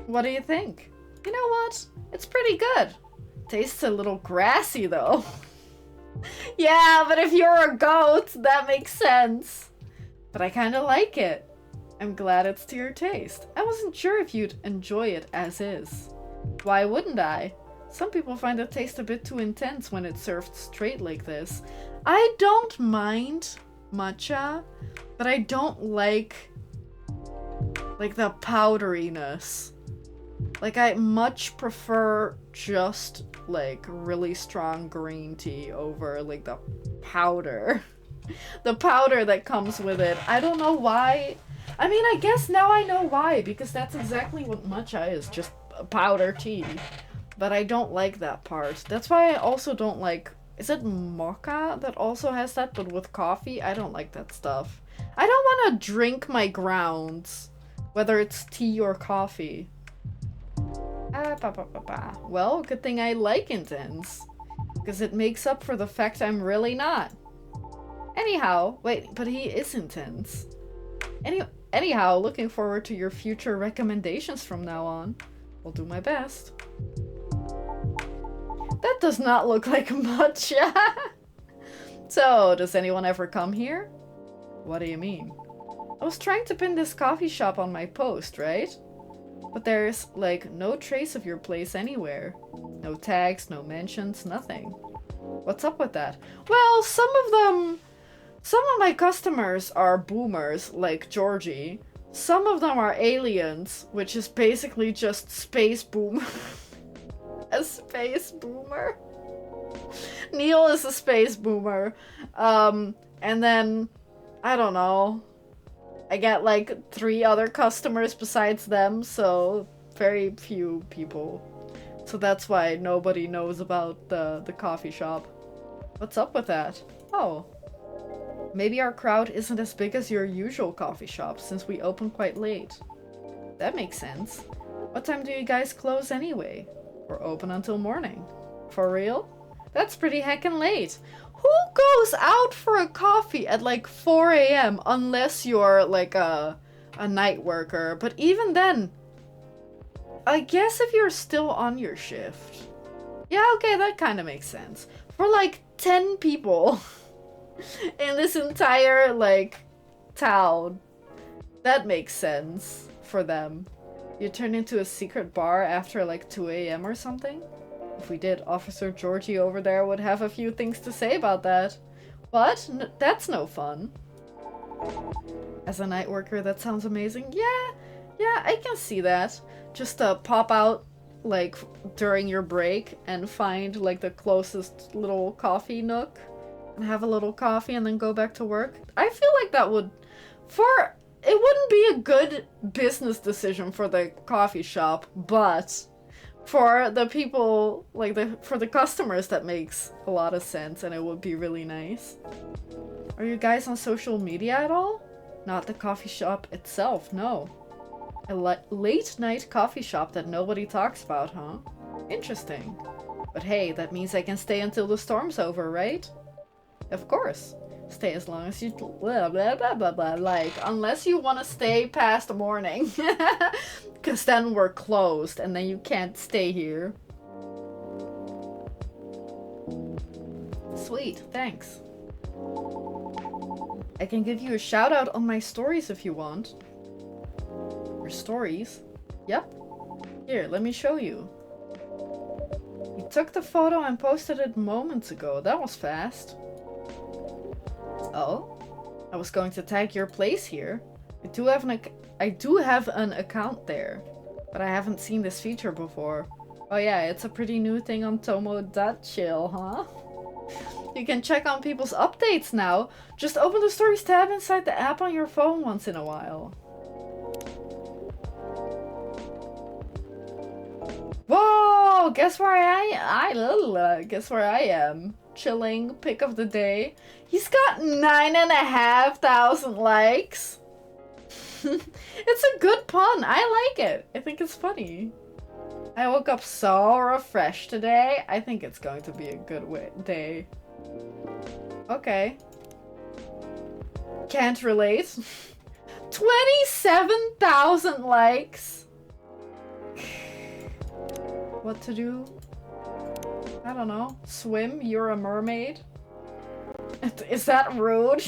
S1: What do you think? You know what? It's pretty good. Tastes a little grassy, though. Yeah, but if you're a goat, that makes sense. But I kind of like it. I'm glad it's to your taste. I wasn't sure if you'd enjoy it as is. Why wouldn't I? Some people find the taste a bit too intense when it's served straight like this. I don't mind matcha, but I don't like the powderiness. Like, I much prefer just, like, really strong green tea over, like, the powder. The powder that comes with it. I don't know why. I mean, I guess now I know why, because that's exactly what matcha is, just powder tea. But I don't like that part. That's why I also don't like... Is it mocha that also has that, but with coffee? I don't like that stuff. I don't want to drink my grounds, whether it's tea or coffee. Well, good thing I like intense, because it makes up for the fact I'm really not. Anyhow, wait, but he is intense. Anyhow, looking forward to your future recommendations from now on. I'll do my best. That does not look like much. So, does anyone ever come here? What do you mean? I was trying to pin this coffee shop on my post, right? But there's, like, no trace of your place anywhere. No tags, no mentions, nothing. What's up with that? Well, some of my customers are boomers, like Georgie. Some of them are aliens, which is basically just space boom. A space boomer? Neil is a space boomer. And then, I don't know. I get like 3 other customers besides them, so very few people. So that's why nobody knows about the coffee shop. What's up with that? Oh. Maybe our crowd isn't as big as your usual coffee shop, since we open quite late. That makes sense. What time do you guys close anyway? We're open until morning. For real? That's pretty heckin' late. Who goes out for a coffee at like 4 AM unless you're like a night worker? But even then, I guess if you're still on your shift. Yeah, okay, that kind of makes sense. For like 10 people in this entire like town, that makes sense for them. You turn into a secret bar after like 2 AM or something? If we did, Officer Georgie over there would have a few things to say about that. What? That's no fun. As a night worker, that sounds amazing. Yeah, I can see that. Just pop out, like, during your break and find, like, the closest little coffee nook and have a little coffee and then go back to work. I feel like that would... It wouldn't be a good business decision for the coffee shop, but... for the people, like, for the customers, that makes a lot of sense, and it would be really nice. Are you guys on social media at all? Not the coffee shop itself, no. A late night coffee shop that nobody talks about, huh? Interesting. But hey, that means I can stay until the storm's over, right? Of course. Stay as long as you blah blah blah blah blah, like, unless you want to stay past the morning. Because then we're closed and then you can't stay here. Sweet, thanks. I can give you a shout out on my stories if you want. Your stories? Yep. Here, let me show you. You took the photo and posted it moments ago. That was fast. Oh? I was going to tag your place here. I do have an account there, but I haven't seen this feature before. Oh yeah, it's a pretty new thing on Tomo.chill, huh? You can check on people's updates now. Just open the stories tab inside the app on your phone once in a while. Whoa! Guess where guess where I am. Chilling, pick of the day. He's got 9,500 likes. It's a good pun. I like it. I think it's funny. I woke up so refreshed today. I think it's going to be a good day. Okay. Can't relate. 27,000 likes. What to do? I don't know. Swim? You're a mermaid? Is that rude?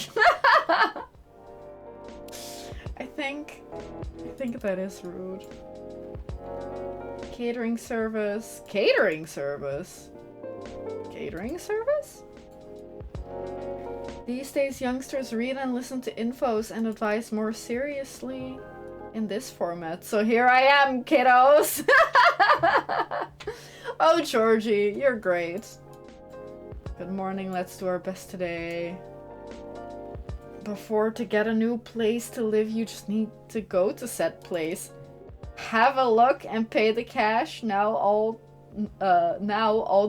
S1: I think that is rude. Catering service. Catering service? Catering service? These days, youngsters read and listen to infos and advise more seriously in this format. So here I am, kiddos! Oh, Georgie, you're great. Good morning, let's do our best today. Before to get a new place to live, you just need to go to said place. Have a look and pay the cash. Now all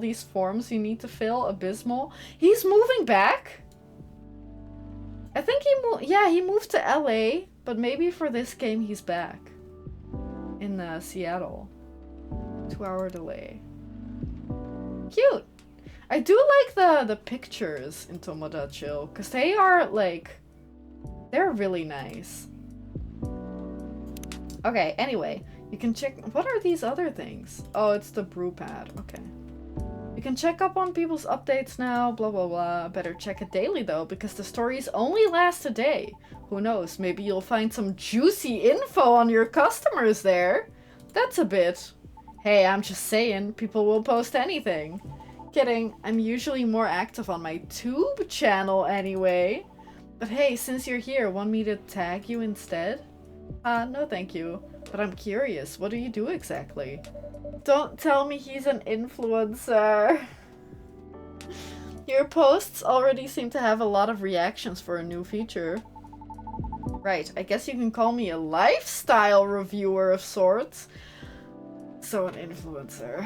S1: these forms you need to fill, abysmal. He's moving back? I think he moved to LA, but maybe for this game he's back. In Seattle. 2-hour delay. Cute! I do like the pictures in Tomodachi, because they are like... They're really nice. Okay, anyway, you can check... What are these other things? Oh, it's the brew pad. Okay. You can check up on people's updates now, blah blah blah. Better check it daily though, because the stories only last a day. Who knows, maybe you'll find some juicy info on your customers there. That's a bit... Hey, I'm just saying, people will post anything. Kidding, I'm usually more active on my tube channel anyway. But hey, since you're here, want me to tag you instead? No thank you. But I'm curious, what do you do exactly? Don't tell me he's an influencer. Your posts already seem to have a lot of reactions for a new feature. Right, I guess you can call me a lifestyle reviewer of sorts. So an influencer.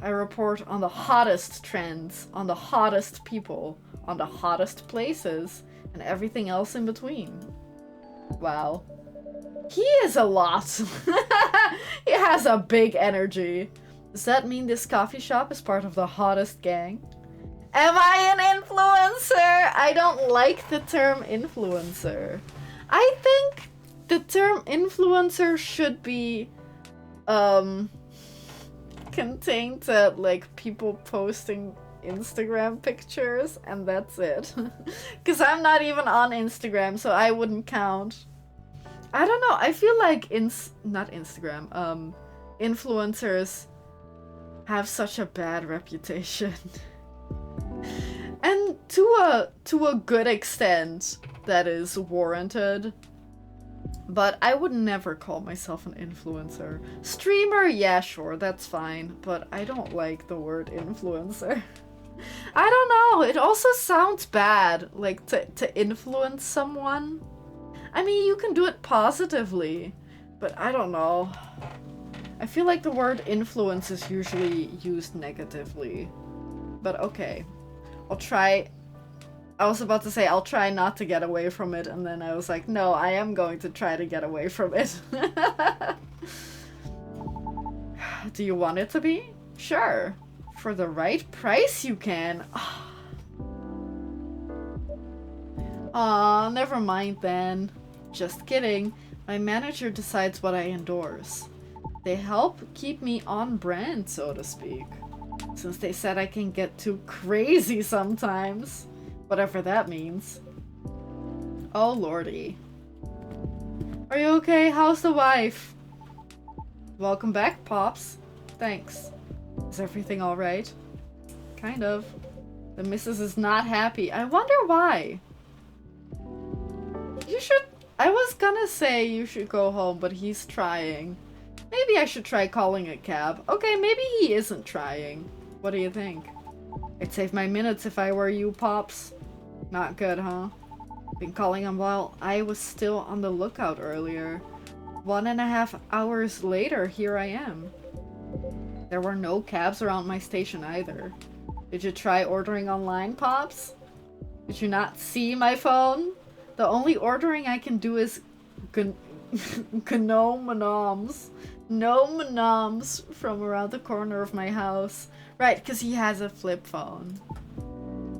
S1: I report on the hottest trends, on the hottest people, on the hottest places, and everything else in between. Wow. He is a lot. He has a big energy. Does that mean this coffee shop is part of the hottest gang? Am I an influencer? I don't like the term influencer. I think the term influencer should be contained to like people posting Instagram pictures and that's it. Because I'm not even on Instagram, so I wouldn't count. I don't know, I feel like not Instagram, influencers have such a bad reputation. And to a good extent that is warranted. But I would never call myself an influencer. Streamer, yeah, sure, that's fine, but I don't like the word influencer. I don't know, it also sounds bad, like to influence someone. I mean, you can do it positively, but I don't know. I feel like the word influence is usually used negatively. But okay. I'll try... I was about to say I'll try not to get away from it, and then I was like, no, I am going to try to get away from it. Do you want it to be? Sure. For the right price you can. Aw, never mind then. Just kidding. My manager decides what I endorse. They help keep me on brand, so to speak. Since they said I can get too crazy sometimes. Whatever that means. Oh lordy. Are you okay? How's the wife? Welcome back, Pops. Thanks. Is everything alright? Kind of. The missus is not happy. I wonder why. You should... I was gonna say you should go home, but he's trying. Maybe I should try calling a cab. Okay, maybe he isn't trying. What do you think? I'd save my minutes if I were you, Pops. Not good, huh? Been calling him while I was still on the lookout earlier. 1.5 hours later, here I am. There were no cabs around my station either. Did you try ordering online, Pops? Did you not see my phone? The only ordering I can do is Gnomenoms. Gnomenoms from around the corner of my house. Right, because he has a flip phone.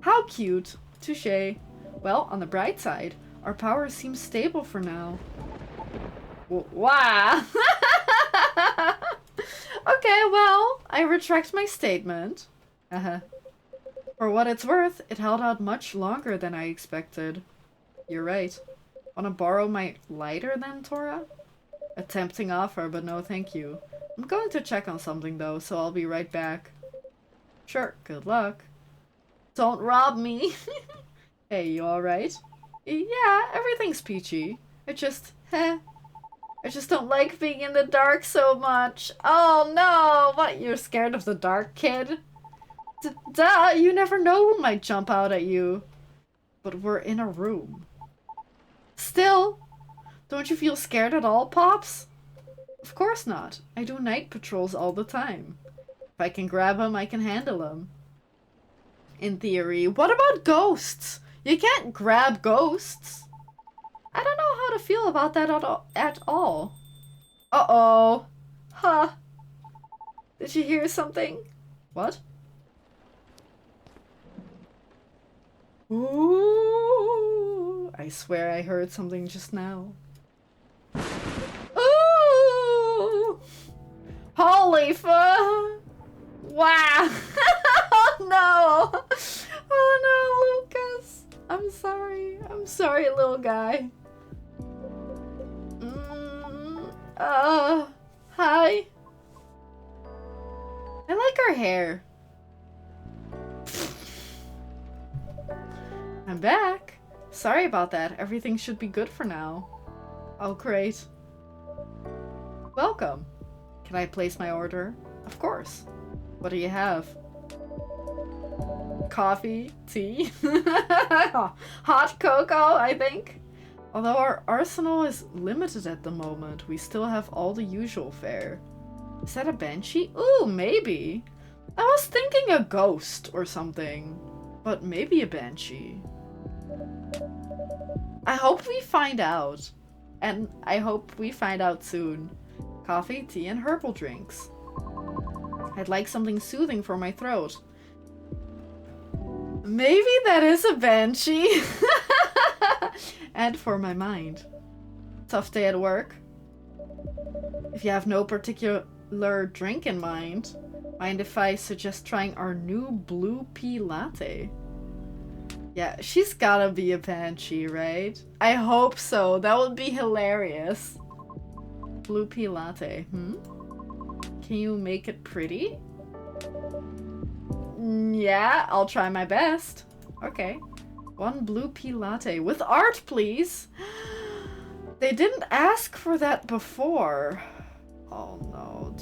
S1: How cute. Touché. Well, on the bright side, our power seems stable for now. Wow. Okay, well, I retract my statement. For what it's worth, it held out much longer than I expected. You're right. Wanna borrow my lighter then, Tora? A tempting offer, but no thank you. I'm going to check on something though, so I'll be right back. Sure, good luck. Don't rob me. Hey, you alright? Yeah, everything's peachy. I just don't like being in the dark so much. Oh no! What, you're scared of the dark, kid? Duh, you never know who might jump out at you. But we're in a room. Still, don't you feel scared at all, Pops? Of course not. I do night patrols all the time. If I can grab him, I can handle him. In theory. What about ghosts? You can't grab ghosts. I don't know how to feel about that at all. Uh-oh. Huh. Did you hear something? What? Ooh. I swear I heard something just now. Ooh. Holy fuck. Wow. Oh no. Oh no, Lucas. I'm sorry. I'm sorry, little guy. Hi. I like her hair. I'm back. Sorry about that. Everything should be good for now. Oh, great. Welcome. Can I place my order? Of course. What do you have? Coffee? Tea? Hot cocoa, I think? Although our arsenal is limited at the moment, we still have all the usual fare. Is that a banshee? Ooh, maybe. I was thinking a ghost or something. But maybe a banshee. I hope we find out. And I hope we find out soon. Coffee, tea, and herbal drinks. I'd like something soothing for my throat. Maybe that is a banshee. And for my mind. Tough day at work. If you have no particular drink in mind if I suggest trying our new blue pea latte? Yeah, she's gotta be a banshee, right? I hope so. That would be hilarious. Blue pea latte. Can you make it pretty? Yeah, I'll try my best. Okay. 1 blue pea latte. With art, please! They didn't ask for that before. Oh no.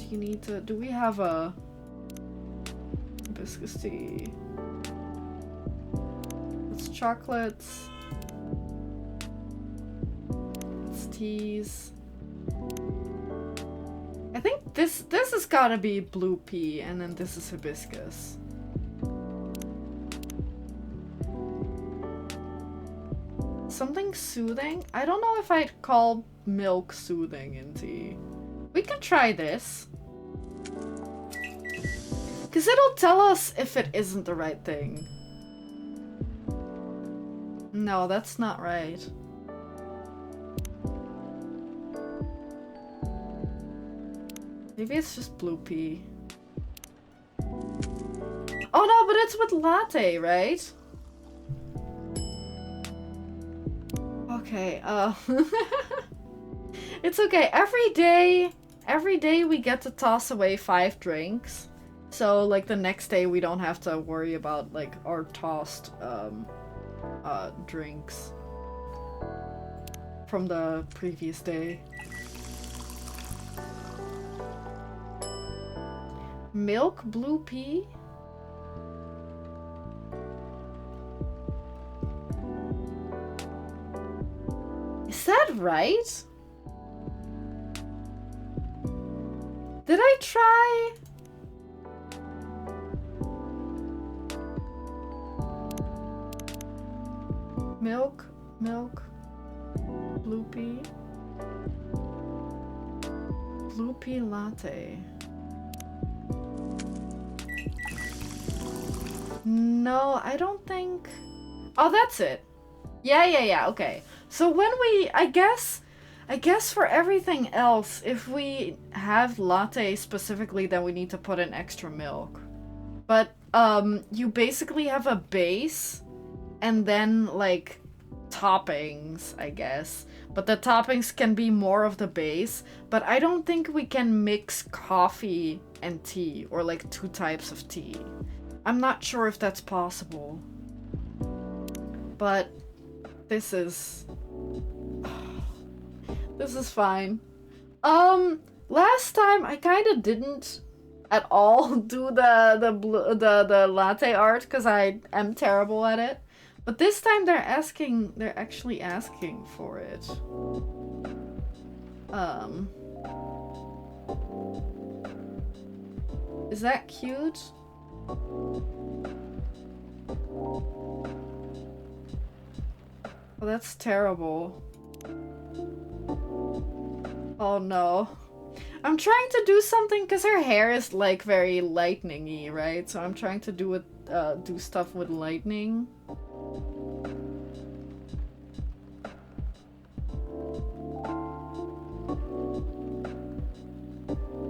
S1: Do we have a hibiscus tea? It's chocolates. It's teas. I think this has gotta be blue pea, and then this is hibiscus. Something soothing? I don't know if I'd call milk soothing in tea. We can try this. Because it'll tell us if it isn't the right thing. No, that's not right. Maybe it's just blue pea. Oh no, but it's with latte, right? Okay, it's okay. Every day we get to toss away 5 drinks. So, like, the next day we don't have to worry about, like, our tossed, drinks from the previous day. Milk blue pea? Is that right? Did I try? Milk, blue pea. Blue pea latte. No, I don't think... Oh, that's it. Yeah, okay. So when we... I guess for everything else, if we have latte specifically, then we need to put in extra milk. But, you basically have a base, and then, like, toppings, I guess. But the toppings can be more of the base, but I don't think we can mix coffee and tea, or like 2 types of tea. I'm not sure if that's possible. But this is... this is fine. Last time I kind of didn't at all do the latte art because I am terrible at it. But this time they're actually asking for it. Is that cute? Oh, that's terrible. Oh no. I'm trying to do something because her hair is like very lightning-y, right? So I'm trying to do stuff with lightning.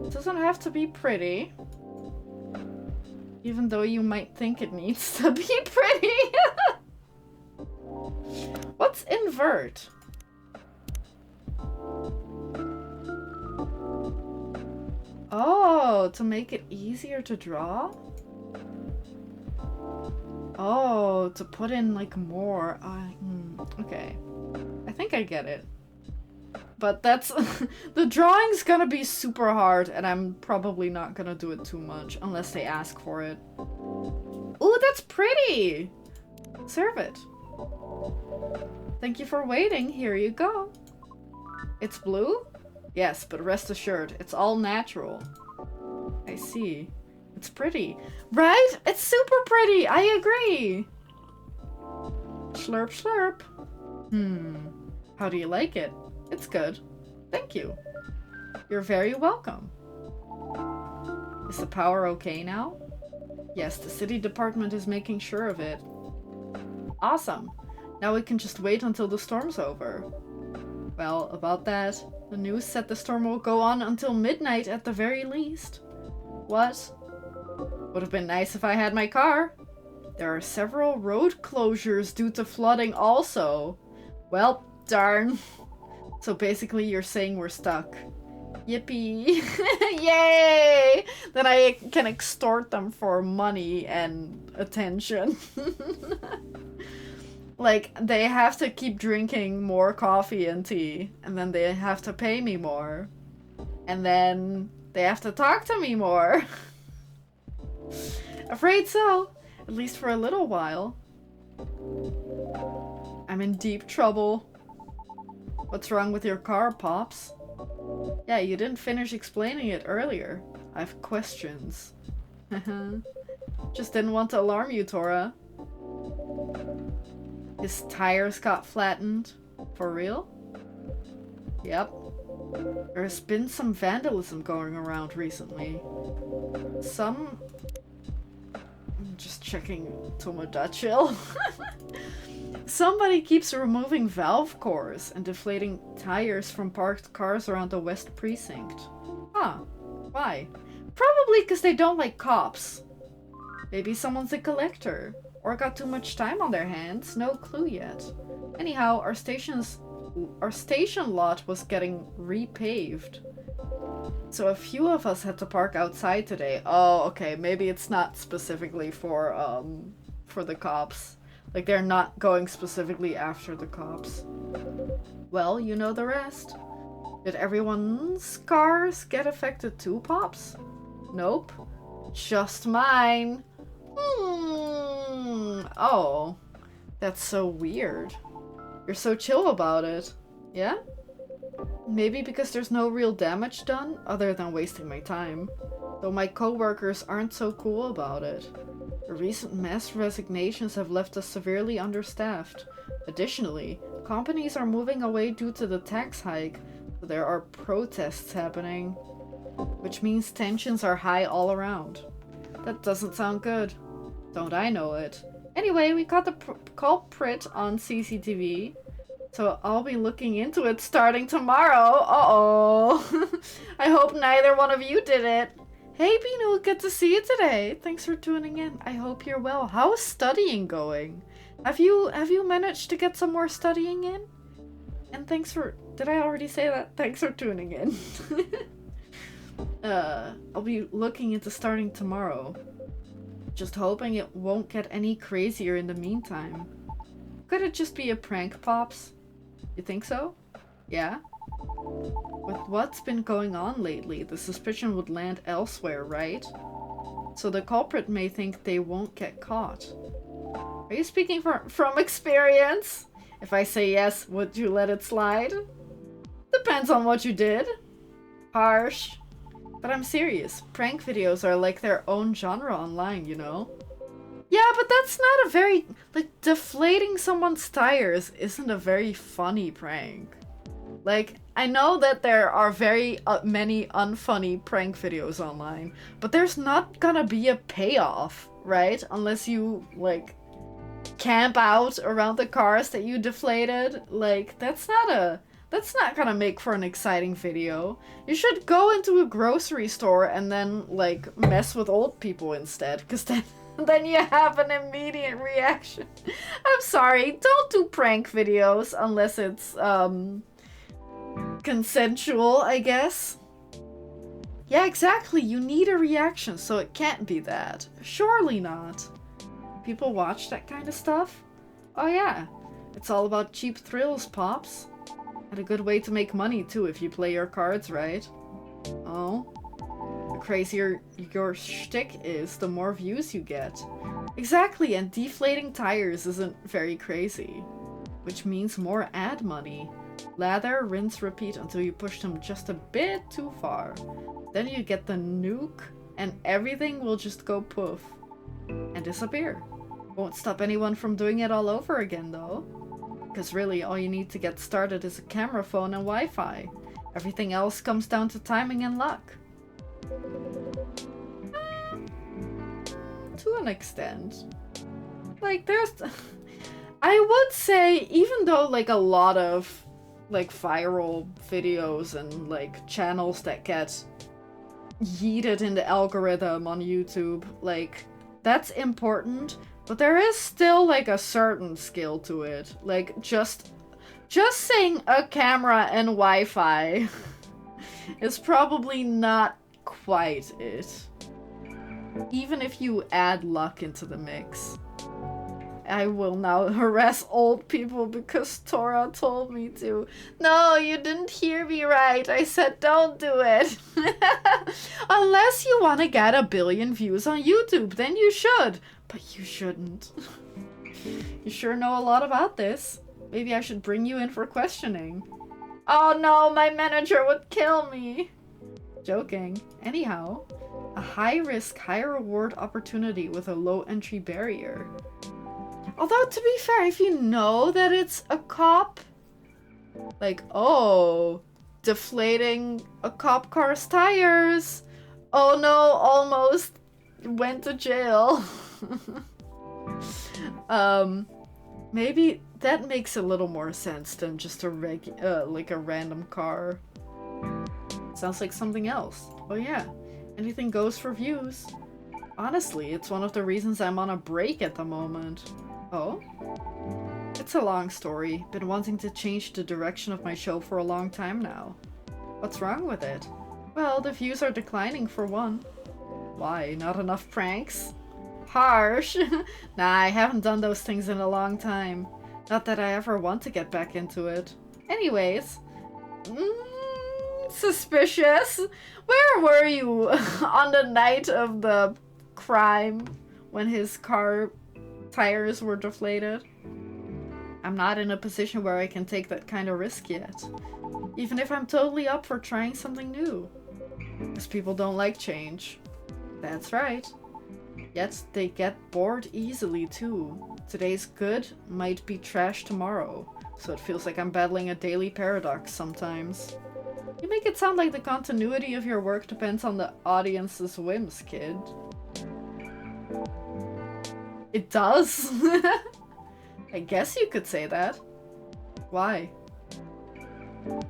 S1: It doesn't have to be pretty. Even though you might think it needs to be pretty. What's invert? Oh, to make it easier to draw? Oh, to put in like more. Okay. I think I get it. But that's... the drawing's gonna be super hard, and I'm probably not gonna do it too much unless they ask for it. Ooh, that's pretty! Serve it. Thank you for waiting. Here you go. It's blue? Yes, but rest assured, it's all natural. I see. It's pretty. Right? It's super pretty! I agree! Slurp, slurp. How do you like it? It's good. Thank you. You're very welcome. Is the power okay now? Yes, the city department is making sure of it. Awesome. Now we can just wait until the storm's over. Well, about that, the news said the storm will go on until midnight at the very least. What? Would have been nice if I had my car. There are several road closures due to flooding also. Well, darn. So basically you're saying we're stuck. Yippee! Yay! Then I can extort them for money and attention. Like, they have to keep drinking more coffee and tea, and then they have to pay me more. And then they have to talk to me more. Afraid so, at least for a little while. I'm in deep trouble. What's wrong with your car, Pops? Yeah, you didn't finish explaining it earlier. I have questions. Just didn't want to alarm you, Tora. His tires got flattened. For real? Yep. There's been some vandalism going around recently. I'm just checking Tomodachi. Somebody keeps removing valve cores and deflating tires from parked cars around the West Precinct. Huh. Why? Probably because they don't like cops. Maybe someone's a collector. Or got too much time on their hands. No clue yet. Anyhow, our station lot was getting repaved. So a few of us had to park outside today. Oh, okay. Maybe it's not specifically for the cops. Like, they're not going specifically after the cops. Well, you know the rest. Did everyone's cars get affected too, Pops? Nope. Just mine. Oh, that's so weird. You're so chill about it. Yeah? Maybe because there's no real damage done, other than wasting my time. Though my coworkers aren't so cool about it. The recent mass resignations have left us severely understaffed. Additionally, companies are moving away due to the tax hike, so there are protests happening. Which means tensions are high all around. That doesn't sound good. Don't I know it. Anyway, we caught the culprit on CCTV. So I'll be looking into it starting tomorrow. Uh-oh. I hope neither one of you did it. Hey Binu, good to see you today. Thanks for tuning in. I hope you're well. How is studying going? Have you managed to get some more studying in? And thanks for... Did I already say that? Thanks for tuning in. I'll be looking into starting tomorrow. Just hoping it won't get any crazier in the meantime. Could it just be a prank, Pops? You think so? Yeah? With what's been going on lately, the suspicion would land elsewhere, right? So the culprit may think they won't get caught. Are you speaking from experience? If I say yes, would you let it slide? Depends on what you did. Harsh. But I'm serious. Prank videos are like their own genre online, you know? Yeah, but that's not a very... Like, deflating someone's tires isn't a very funny prank. Like, I know that there are very many unfunny prank videos online, but there's not gonna be a payoff, right? Unless you, like, camp out around the cars that you deflated. Like, that's not gonna make for an exciting video. You should go into a grocery store and then, like, mess with old people instead, because then you have an immediate reaction. I'm sorry, don't do prank videos unless it's, consensual, I guess. Yeah, exactly, you need a reaction, so it can't be that. Surely not. People watch that kind of stuff? Oh yeah, it's all about cheap thrills, Pops. And a good way to make money, too, if you play your cards right. Oh. The crazier your shtick is, the more views you get. Exactly, and deflating tires isn't very crazy. Which means more ad money. Lather, rinse, repeat until you push them just a bit too far. Then you get the nuke, and everything will just go poof. And disappear. Won't stop anyone from doing it all over again, though. Because really, all you need to get started is a camera phone and Wi-Fi. Everything else comes down to timing and luck. To an extent. Like, there's... I would say, even though, like, a lot of, like, viral videos and, like, channels that get yeeted in the algorithm on YouTube, like, that's important. But there is still, like, a certain skill to it. Like, just saying a camera and Wi-Fi is probably not quite it. Even if you add luck into the mix. I will now harass old people because Tora told me to. No, you didn't hear me right. I said don't do it. Unless you want to get 1 billion views on YouTube, then you should. But you shouldn't. You sure know a lot about this. Maybe I should bring you in for questioning. Oh no, my manager would kill me. Joking. Anyhow, a high-risk, high-reward opportunity with a low entry barrier. Although, to be fair, if you know that it's a cop, like, oh, deflating a cop car's tires. Oh no, almost went to jail. Maybe that makes a little more sense than just a like a random car. Sounds like something else. Oh yeah, anything goes for views. Honestly, it's one of the reasons I'm on a break at the moment. Oh? It's a long story. Been wanting to change the direction of my show for a long time now. What's wrong with it? Well, the views are declining for one. Why? Not enough pranks? Harsh! Nah, I haven't done those things in a long time. Not that I ever want to get back into it. Anyways, Suspicious. Where were you on the night of the crime when his car tires were deflated? I'm not in a position where I can take that kind of risk yet. Even if I'm totally up for trying something new. Because people don't like change. That's right. Yet they get bored easily too. Today's good might be trash tomorrow. So it feels like I'm battling a daily paradox sometimes. You make it sound like the continuity of your work depends on the audience's whims, kid. It does? I guess you could say that. Why?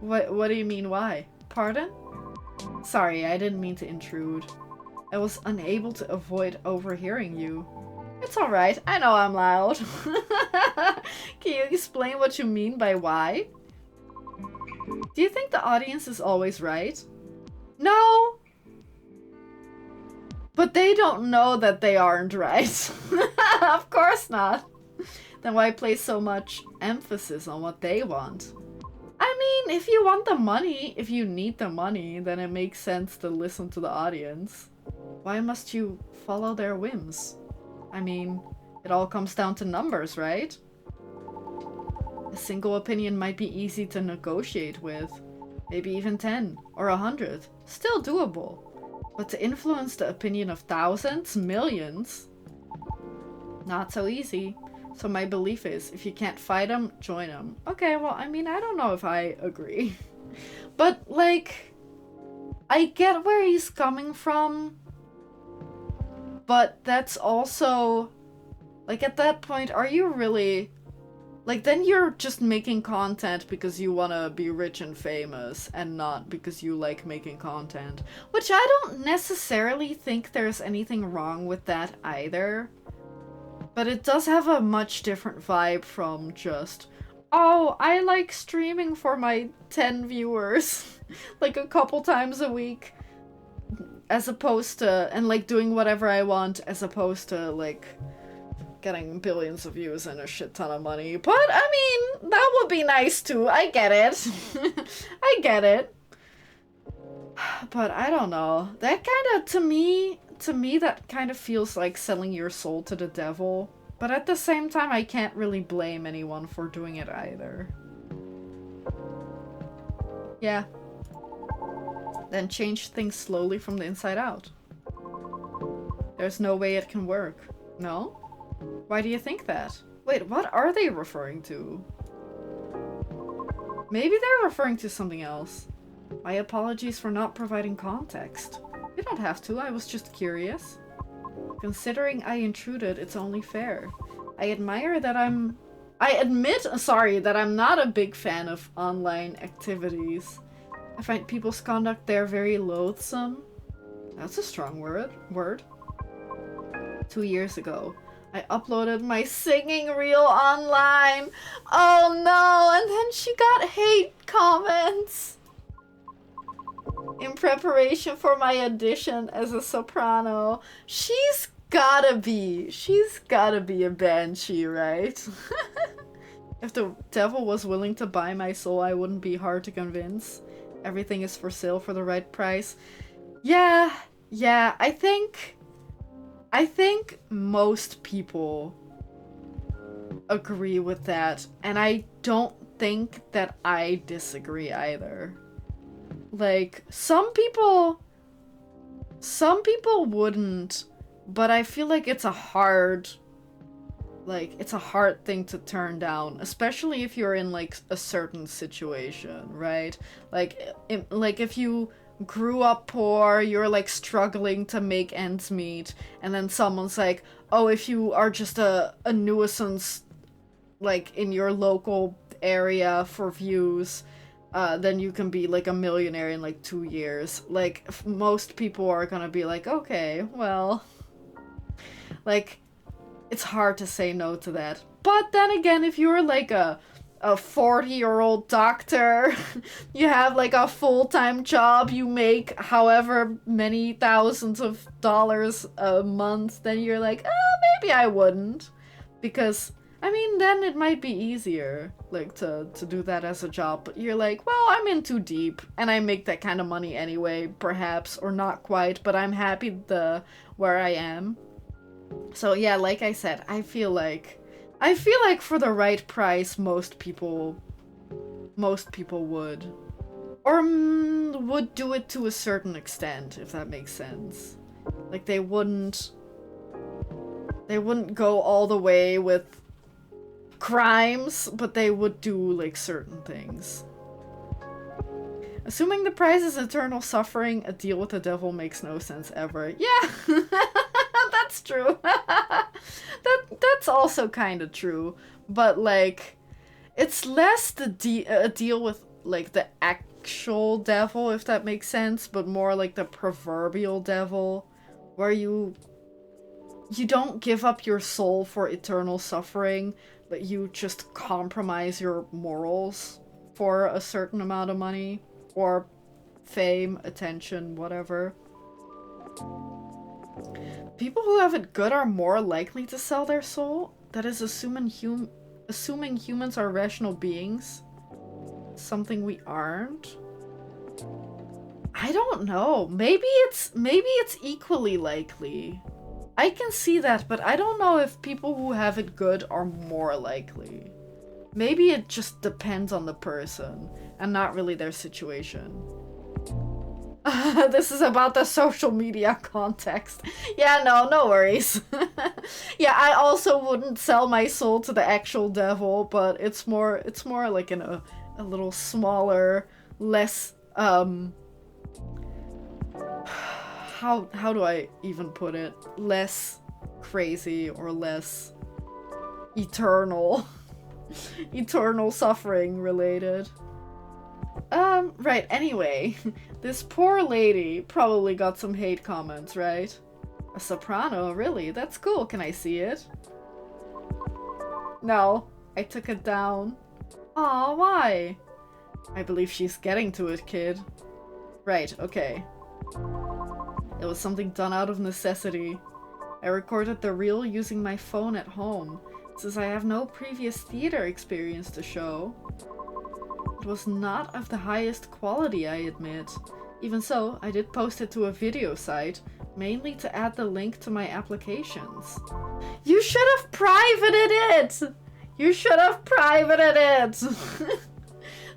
S1: What do you mean why? Pardon? Sorry, I didn't mean to intrude. I was unable to avoid overhearing you. It's alright, I know I'm loud. Can you explain what you mean by why? Do you think the audience is always right? No! But they don't know that they aren't right. Of course not. Then why place so much emphasis on what they want? I mean, if you want the money, if you need the money, then it makes sense to listen to the audience. Why must you follow their whims? I mean, it all comes down to numbers, right? A single opinion might be easy to negotiate with. Maybe even 10 or 100. Still doable. But to influence the opinion of thousands, millions? Not so easy. So my belief is, if you can't fight them, join them. Okay, well, I mean, I don't know if I agree. But, like, I get where he's coming from. But that's also, like, at that point, are you really... Like, then you're just making content because you want to be rich and famous, and not because you like making content. Which I don't necessarily think there's anything wrong with that either. But it does have a much different vibe from just, oh, I like streaming for my 10 viewers, like a couple times a week, as opposed to, and like doing whatever I want, as opposed to like getting billions of views and a shit ton of money. But I mean, that would be nice too. I get it. I get it. But I don't know. That kind of, to me, that kind of feels like selling your soul to the devil. But at the same time, I can't really blame anyone for doing it either. Yeah. Then change things slowly from the inside out. There's no way it can work. No? Why do you think that? Wait, what are they referring to? Maybe they're referring to something else. My apologies for not providing context. You don't have to, I was just curious. Considering I intruded, it's only fair. I admit that I'm not a big fan of online activities. I find people's conduct there very loathsome. That's a strong word. 2 years ago, I uploaded my singing reel online. Oh no, and then she got hate comments. In preparation for my audition as a soprano. She's gotta be a banshee, right? If the devil was willing to buy my soul, I wouldn't be hard to convince. Everything is for sale for the right price. Yeah, I think most people agree with that, and I don't think that I disagree either. Like, some people wouldn't, but I feel like it's a hard thing to turn down, especially if you're in like a certain situation, right? Like if you grew up poor, you're like struggling to make ends meet, and then someone's like, oh, if you are just a nuisance like in your local area for views, then you can be like a millionaire in like 2 years. Like, most people are gonna be like, okay, well, like, it's hard to say no to that. But then again, if you're like a 40-year-old doctor, you have like a full-time job, you make however many thousands of dollars a month, then you're like, maybe I wouldn't. Because I mean, then it might be easier, like, to do that as a job, but you're like, well, I'm in too deep, and I make that kind of money anyway, perhaps, or not quite, but I'm happy where I am. So yeah, like I said, I feel like for the right price, most people would. Or would do it to a certain extent, if that makes sense. Like, they wouldn't go all the way with crimes, but they would do, like, certain things. Assuming the prize is eternal suffering, a deal with the devil makes no sense ever. Yeah, that's true. That's also kind of true. But, like, it's less a deal with, like, the actual devil, if that makes sense, but more like the proverbial devil, where you don't give up your soul for eternal suffering, but you just compromise your morals for a certain amount of money, or fame, attention, whatever. People who have it good are more likely to sell their soul? That is assuming humans are rational beings? Something we aren't? I don't know. Maybe it's equally likely. I can see that, but I don't know if people who have it good are more likely. Maybe it just depends on the person, and not really their situation. This is about the social media context. Yeah, no worries. Yeah, I also wouldn't sell my soul to the actual devil, but it's more like in a little smaller, less, how do I even put it? Less crazy or less eternal suffering related. Right, anyway, this poor lady probably got some hate comments, right? A soprano, really? That's cool, can I see it? No, I took it down. Aw, why? I believe she's getting to it, kid. Right, okay. It was something done out of necessity. I recorded the reel using my phone at home, since I have no previous theater experience to show. It was not of the highest quality, I admit. Even so, I did post it to a video site, mainly to add the link to my applications. You should have privated it! You should have privated it!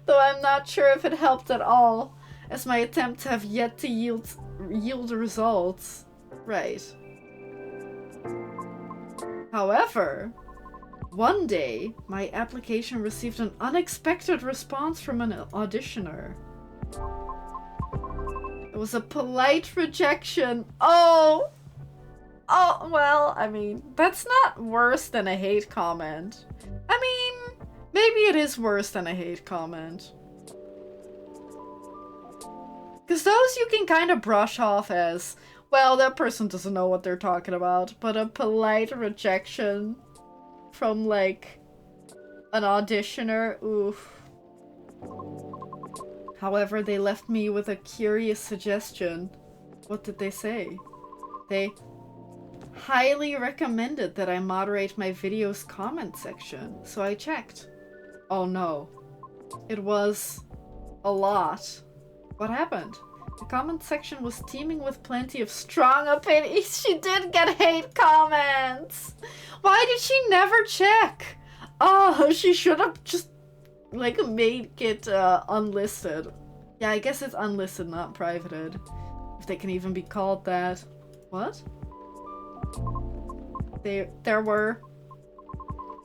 S1: Though I'm not sure if it helped at all, as my attempts have yet to yield results. Right. However, one day, my application received an unexpected response from an auditioner. It was a polite rejection. Oh, well, I mean, that's not worse than a hate comment. I mean, maybe it is worse than a hate comment. Because those you can kind of brush off as, well, that person doesn't know what they're talking about, but a polite rejection from, like, an auditioner, oof. However, they left me with a curious suggestion. What did they say? They highly recommended that I moderate my video's comment section, so I checked. Oh no. It was a lot. What happened? The comment section was teeming with plenty of strong opinions. She did get hate comments! Why did she never check? Oh, she should have just, like, made it unlisted. Yeah, I guess it's unlisted, not privated. If they can even be called that. What? There were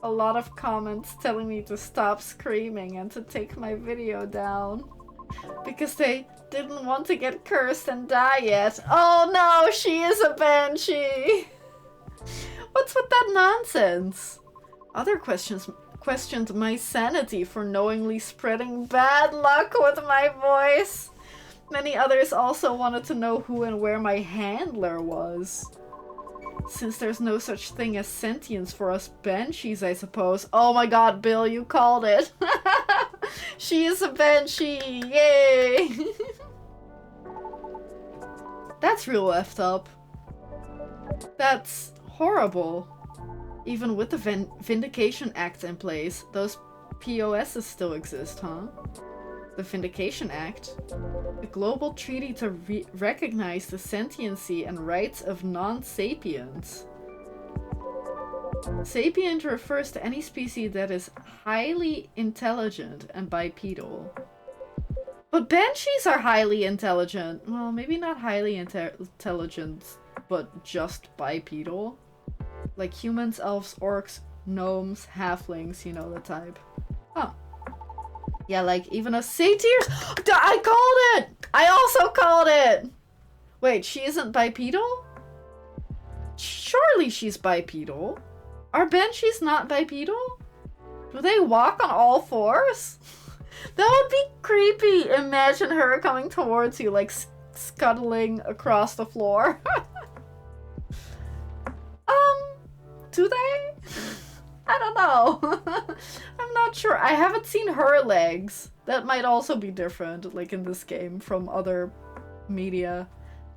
S1: a lot of comments telling me to stop screaming and to take my video down. Because they didn't want to get cursed and die yet. Oh no, she is a banshee! What's with that nonsense? Other questioned my sanity for knowingly spreading bad luck with my voice. Many others also wanted to know who and where my handler was. Since there's no such thing as sentience for us banshees, I suppose. Oh my god, Bill, you called it! She is a banshee! Yay! That's real effed up. That's horrible. Even with the Vindication Act in place, those POSs still exist, huh? The Vindication Act? A global treaty to recognize the sentiency and rights of non-sapients. Sapient refers to any species that is highly intelligent and bipedal. But banshees are highly intelligent. Well, maybe not highly intelligent, but just bipedal. Like humans, elves, orcs, gnomes, halflings, you know the type. Huh. Yeah, like even a satyr. I called it! I also called it! Wait, she isn't bipedal? Surely she's bipedal. Are banshees not bipedal? Do they walk on all fours? That would be creepy. Imagine her coming towards you, like scuttling across the floor. Do they? I don't know. I'm not sure. I haven't seen her legs. That might also be different, like in this game, from other media.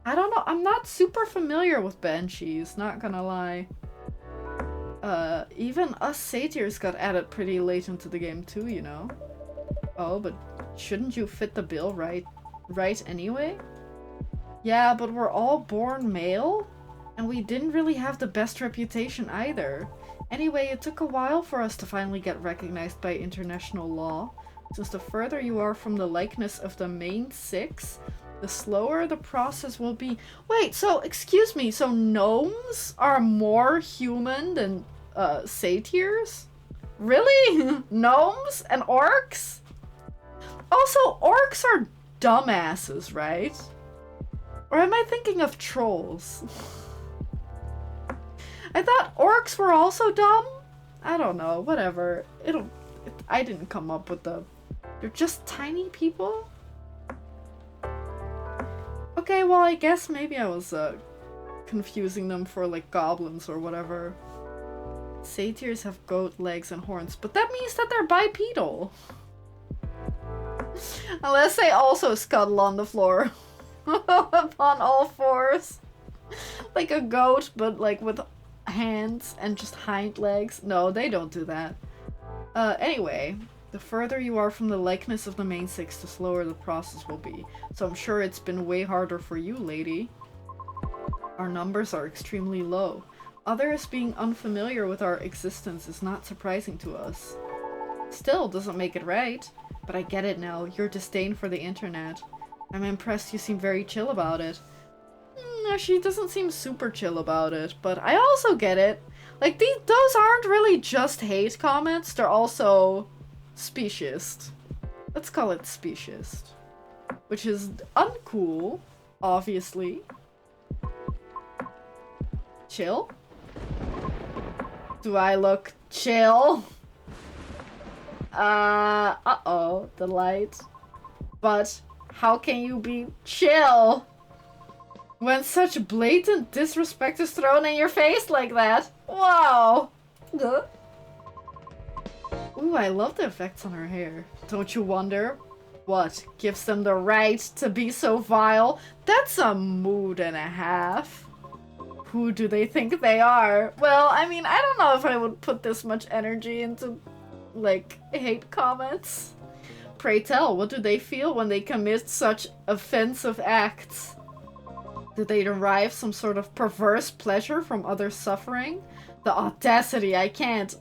S1: I don't know. I'm not super familiar with banshees, not gonna lie. Even us satyrs got added pretty late into the game too, you know? Oh, but shouldn't you fit the bill right anyway? Yeah, but we're all born male, and we didn't really have the best reputation either. Anyway, it took a while for us to finally get recognized by international law. Since the further you are from the likeness of the main six, the slower the process will be. Wait, so, excuse me, so gnomes are more human than, satyrs? Really? Gnomes and orcs? Also, orcs are dumbasses, right? Or am I thinking of trolls? I thought orcs were also dumb? I don't know, whatever. I didn't come up with the... They're just tiny people? Okay, well, I guess maybe I was, confusing them for, like, goblins or whatever. Satyrs have goat legs and horns, but that means that they're bipedal. Unless they also scuttle on the floor. Upon all fours. Like a goat, but, like, with hands and just hind legs. No, they don't do that. Anyway, the further you are from the likeness of the main six, the slower the process will be. So I'm sure it's been way harder for you, lady. Our numbers are extremely low. Others being unfamiliar with our existence is not surprising to us. Still doesn't make it right. But I get it now, your disdain for the internet. I'm impressed you seem very chill about it. She doesn't seem super chill about it, but I also get it. Like, those aren't really just hate comments, they're also speciest. Let's call it speciest. Which is uncool, obviously. Chill? Do I look chill? Uh-oh, the light. But how can you be chill when such blatant disrespect is thrown in your face like that? Wow! Ooh, I love the effects on her hair. Don't you wonder? What gives them the right to be so vile? That's a mood and a half. Who do they think they are? Well, I mean, I don't know if I would put this much energy into, like, hate comments. Pray tell, what do they feel when they commit such offensive acts? Do they derive some sort of perverse pleasure from others' suffering? The audacity, I can't.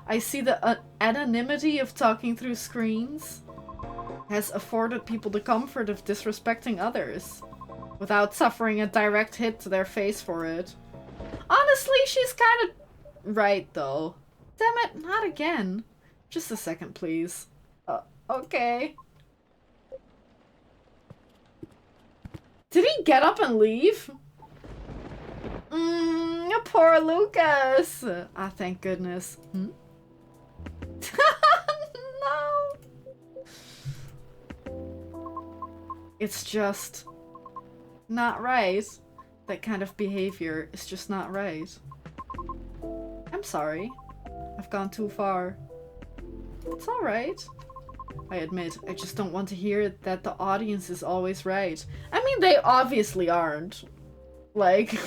S1: I see the anonymity of talking through screens has afforded people the comfort of disrespecting others without suffering a direct hit to their face for it. Honestly, she's kind of right, though. Damn it, not again. Just a second, please. Okay. Did he get up and leave? Poor Lucas. Ah, thank goodness. No. It's just not right. That kind of behavior is just not right. I'm sorry. I've gone too far. It's alright. I admit, I just don't want to hear that the audience is always right. I mean, they obviously aren't. Like,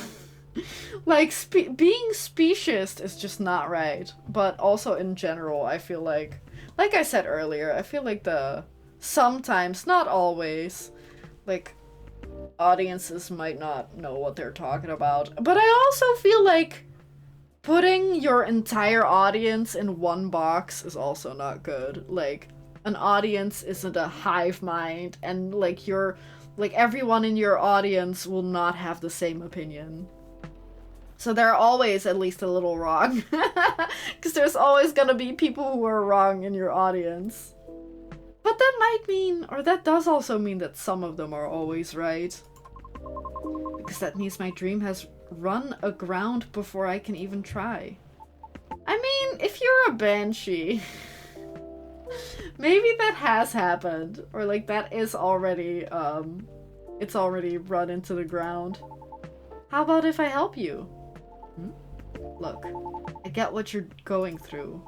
S1: Like, being specious is just not right. But also in general, I feel like I said earlier, I feel like sometimes, not always, like, audiences might not know what they're talking about. But I also feel like putting your entire audience in one box is also not good. Like, an audience isn't a hive mind, and like everyone in your audience will not have the same opinion. So they're always at least a little wrong. Because there's always gonna be people who are wrong in your audience. But that might mean, or that does also mean that some of them are always right. Because that means my dream has run aground before I can even try. I mean, if you're a banshee, maybe that has happened. Or like that is already, it's already run into the ground. How about if I help you? Look, I get what you're going through.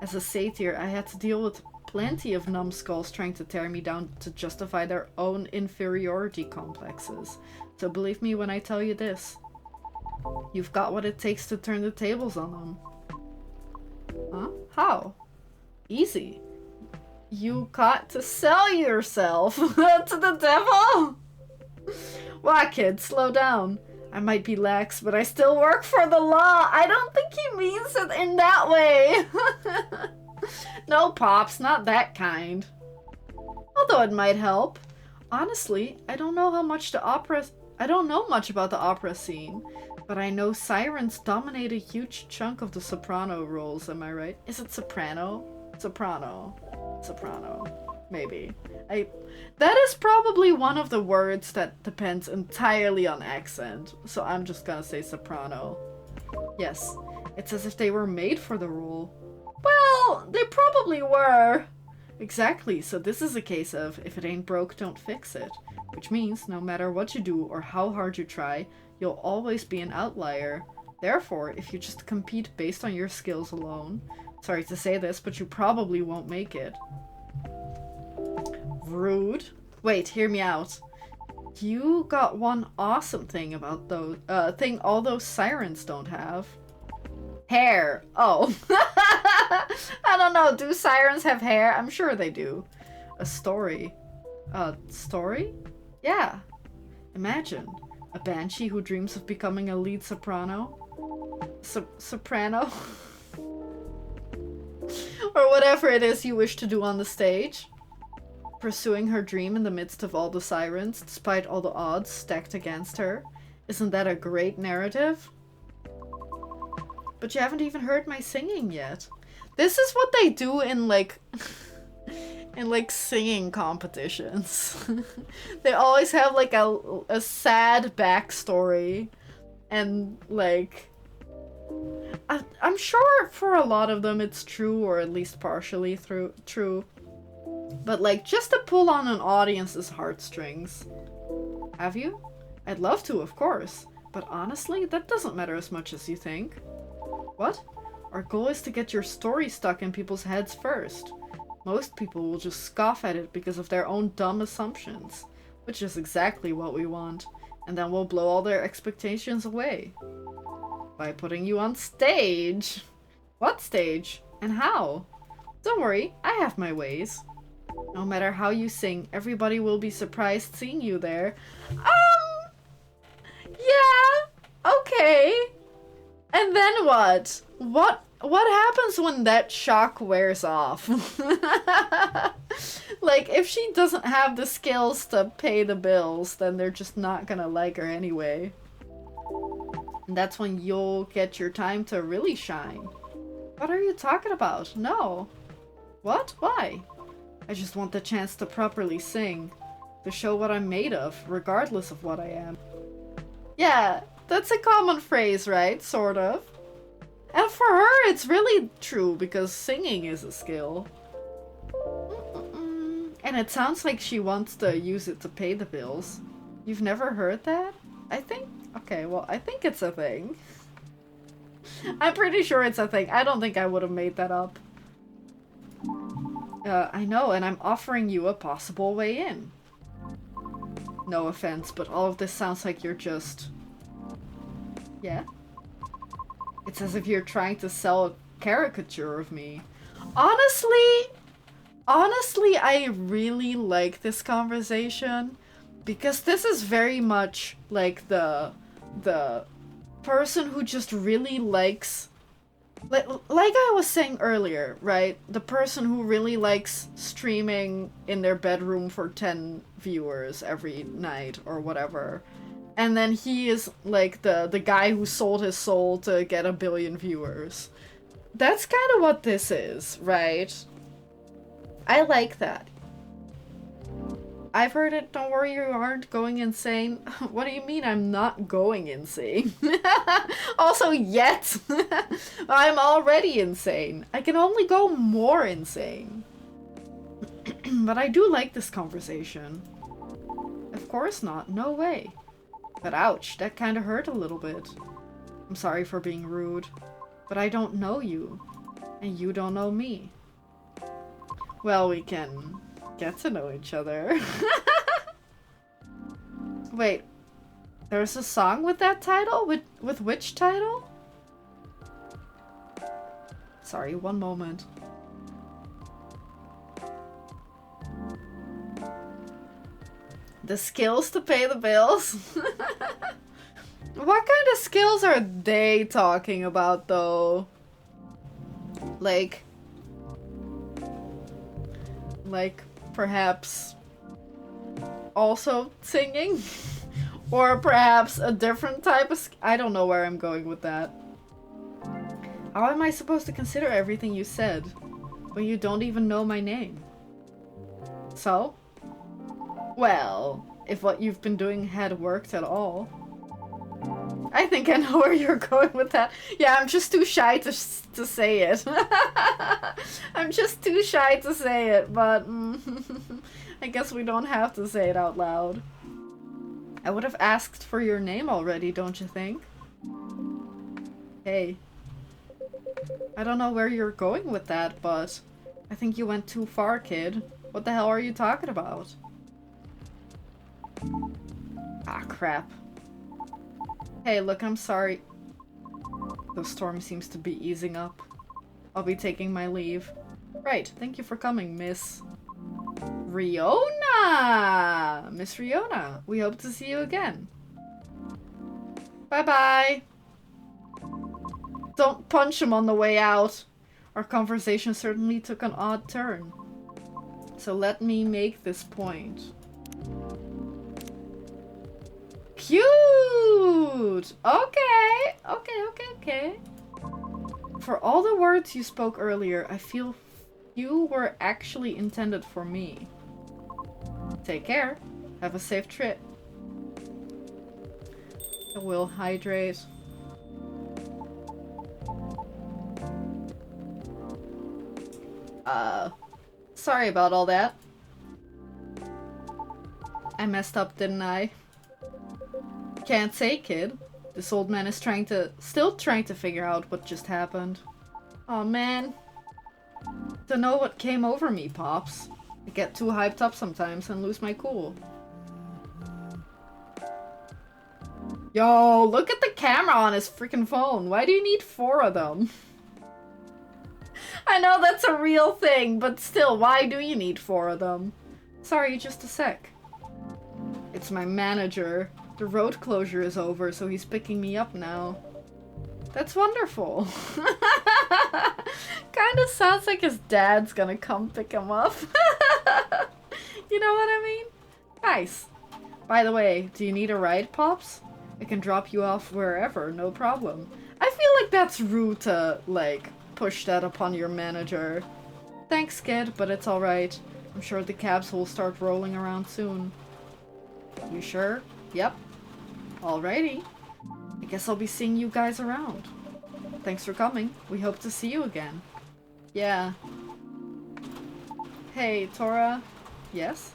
S1: As a satyr, I had to deal with plenty of numbskulls trying to tear me down to justify their own inferiority complexes. So believe me when I tell you this. You've got what it takes to turn the tables on them. Huh? How? Easy. You got to sell yourself to the devil? Why, kid, slow down. I might be lax, but I still work for the law. I don't think he means it in that way. No, Pops, not that kind. Although it might help. Honestly, I don't know much about the opera scene, but I know sirens dominate a huge chunk of the soprano roles, am I right? Is it soprano? Soprano. Maybe. That is probably one of the words that depends entirely on accent, so I'm just gonna say soprano. Yes, it's as if they were made for the role. Well, they probably were. Exactly, so this is a case of, if it ain't broke, don't fix it. Which means, no matter what you do or how hard you try, you'll always be an outlier. Therefore, if you just compete based on your skills alone, sorry to say this, but you probably won't make it. Rude. Wait, hear me out. You got one awesome thing about those, all those sirens don't have. Hair. Oh. I don't know, do sirens have hair? I'm sure they do. A story. A story? Yeah. Imagine. A banshee who dreams of becoming a lead soprano. Soprano? Or whatever it is you wish to do on the stage. Pursuing her dream in the midst of all the sirens, despite all the odds stacked against her. Isn't that a great narrative? But you haven't even heard my singing yet. This is what they do in, like, singing competitions. They always have, like, a sad backstory. And, like, I'm sure for a lot of them it's true, or at least partially true. But, like, just to pull on an audience's heartstrings. Have you? I'd love to, of course. But honestly, that doesn't matter as much as you think. What? Our goal is to get your story stuck in people's heads first. Most people will just scoff at it because of their own dumb assumptions. Which is exactly what we want. And then we'll blow all their expectations away. By putting you on stage. What stage? And how? Don't worry, I have my ways. No matter how you sing, everybody will be surprised seeing you there. Yeah, okay. And then what? What happens when that shock wears off? Like, if she doesn't have the skills to pay the bills, then they're just not gonna like her anyway. And that's when you'll get your time to really shine. What are you talking about? No. What? Why? I just want the chance to properly sing. To show what I'm made of, regardless of what I am. Yeah, that's a common phrase, right? Sort of. And for her, it's really true, because singing is a skill. And it sounds like she wants to use it to pay the bills. You've never heard that? I think... Okay, well, I think it's a thing. I'm pretty sure it's a thing. I don't think I would have made that up. I know, and I'm offering you a possible way in. No offense, but all of this sounds like you're just... Yeah? It's as if you're trying to sell a caricature of me. Honestly, I really like this conversation because this is very much like the person who just really likes like I was saying earlier, right? The person who really likes streaming in their bedroom for 10 viewers every night or whatever. And then he is like the guy who sold his soul to get 1 billion viewers. That's kind of what this is, right? I like that. I've heard it, don't worry, you aren't going insane. What do you mean I'm not going insane? Also, yet! I'm already insane. I can only go more insane. But I do like this conversation. Of course not, no way. But ouch, that kinda hurt a little bit. I'm sorry for being rude. But I don't know you. And you don't know me. Well, we can get to know each other. Wait, there's a song with that title? With which title? Sorry, one moment. The skills to pay the bills? What kind of skills are they talking about, though? Like, perhaps also singing? Or perhaps a different type of I don't know where I'm going with that. How am I supposed to consider everything you said when you don't even know my name? So? Well, if what you've been doing had worked at all. I think I know where you're going with that. Yeah, I'm just too shy to say it. I'm just too shy to say it, but I guess we don't have to say it out loud. I would have asked for your name already, don't you think? Hey. I don't know where you're going with that, but I think you went too far, kid. What the hell are you talking about? Ah, crap. Hey, look, I'm sorry. The storm seems to be easing up. I'll be taking my leave. Right, thank you for coming, Miss Riona! Miss Riona, we hope to see you again. Bye-bye! Don't punch him on the way out. Our conversation certainly took an odd turn. So let me make this point. Cute! Okay! Okay. For all the words you spoke earlier, I feel you were actually intended for me. Take care. Have a safe trip. I will hydrate. Sorry about all that. I messed up, didn't I? Can't say, kid. This old man is still trying to figure out what just happened. Aw, man. Don't know what came over me, Pops. I get too hyped up sometimes and lose my cool. Yo, look at the camera on his freaking phone. Why do you need 4 of them? I know that's a real thing, but still, why do you need 4 of them? Sorry, just a sec. It's my manager. The road closure is over, so he's picking me up now. That's wonderful. Kinda sounds like his dad's gonna come pick him up. You know what I mean? Nice. By the way, do you need a ride, Pops? I can drop you off wherever, no problem. I feel like that's rude to, like, push that upon your manager. Thanks, kid, but it's alright. I'm sure the cabs will start rolling around soon. You sure? Yep. Alrighty. I guess I'll be seeing you guys around. Thanks for coming. We hope to see you again. Yeah. Hey, Tora. Yes?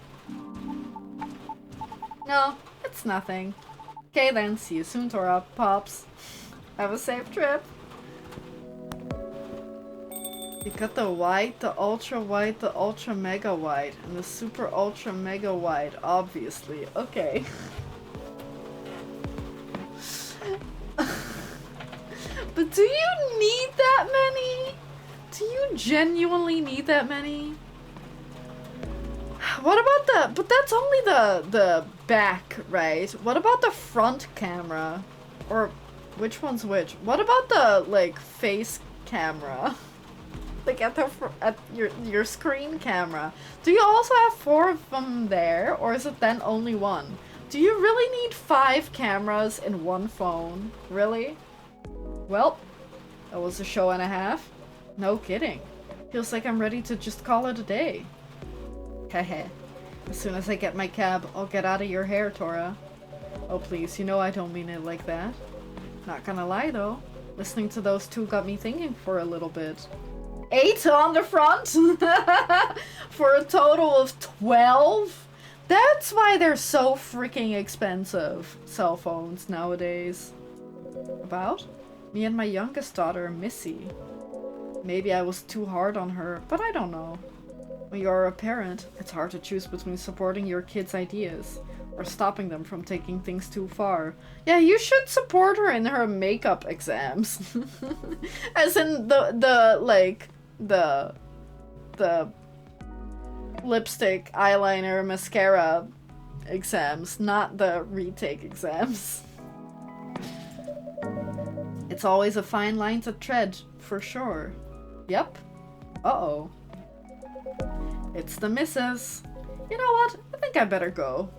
S1: No, it's nothing. Okay then, see you soon, Tora. Pops. Have a safe trip. You got the wide, the ultra wide, the ultra mega wide, and the super ultra mega wide, obviously. Okay. Do you need that many? Do you genuinely need that many? What about the... But that's only the back, right? What about the front camera? Or which one's which? What about the, like, face camera? Like at your screen camera. Do you also have 4 of them there? Or is it then only 1? Do you really need 5 cameras in one phone? Really? Well, that was a show and a half. No kidding. Feels like I'm ready to just call it a day. Hehe. As soon as I get my cab, I'll get out of your hair, Tora. Oh please, you know I don't mean it like that. Not gonna lie though. Listening to those two got me thinking for a little bit. 8 on the front? For a total of 12? That's why they're so freaking expensive, cell phones nowadays. About? Me and my youngest daughter, Missy. Maybe I was too hard on her, but I don't know. When you're a parent, it's hard to choose between supporting your kids' ideas or stopping them from taking things too far. Yeah, you should support her in her makeup exams. As in the lipstick, eyeliner, mascara exams, not the retake exams. It's always a fine line to tread, for sure. Yep. Uh-oh. It's the missus. You know what? I think I better go.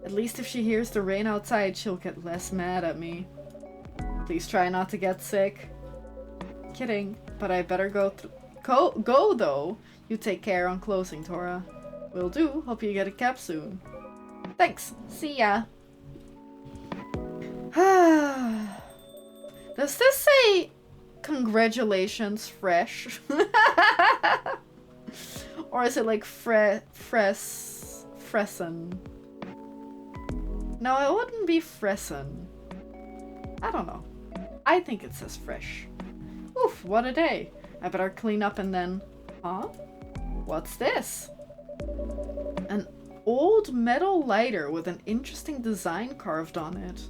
S1: At least if she hears the rain outside, she'll get less mad at me. Please try not to get sick. Kidding, but I better go though. You take care on closing, Tora. Will do. Hope you get a cab soon. Thanks. See ya. Does this say congratulations fresh? Or is it like Fressen? No, it wouldn't be Fressen. I don't know. I think it says fresh. Oof, what a day. I better clean up and then... Huh? What's this? An old metal lighter with an interesting design carved on it.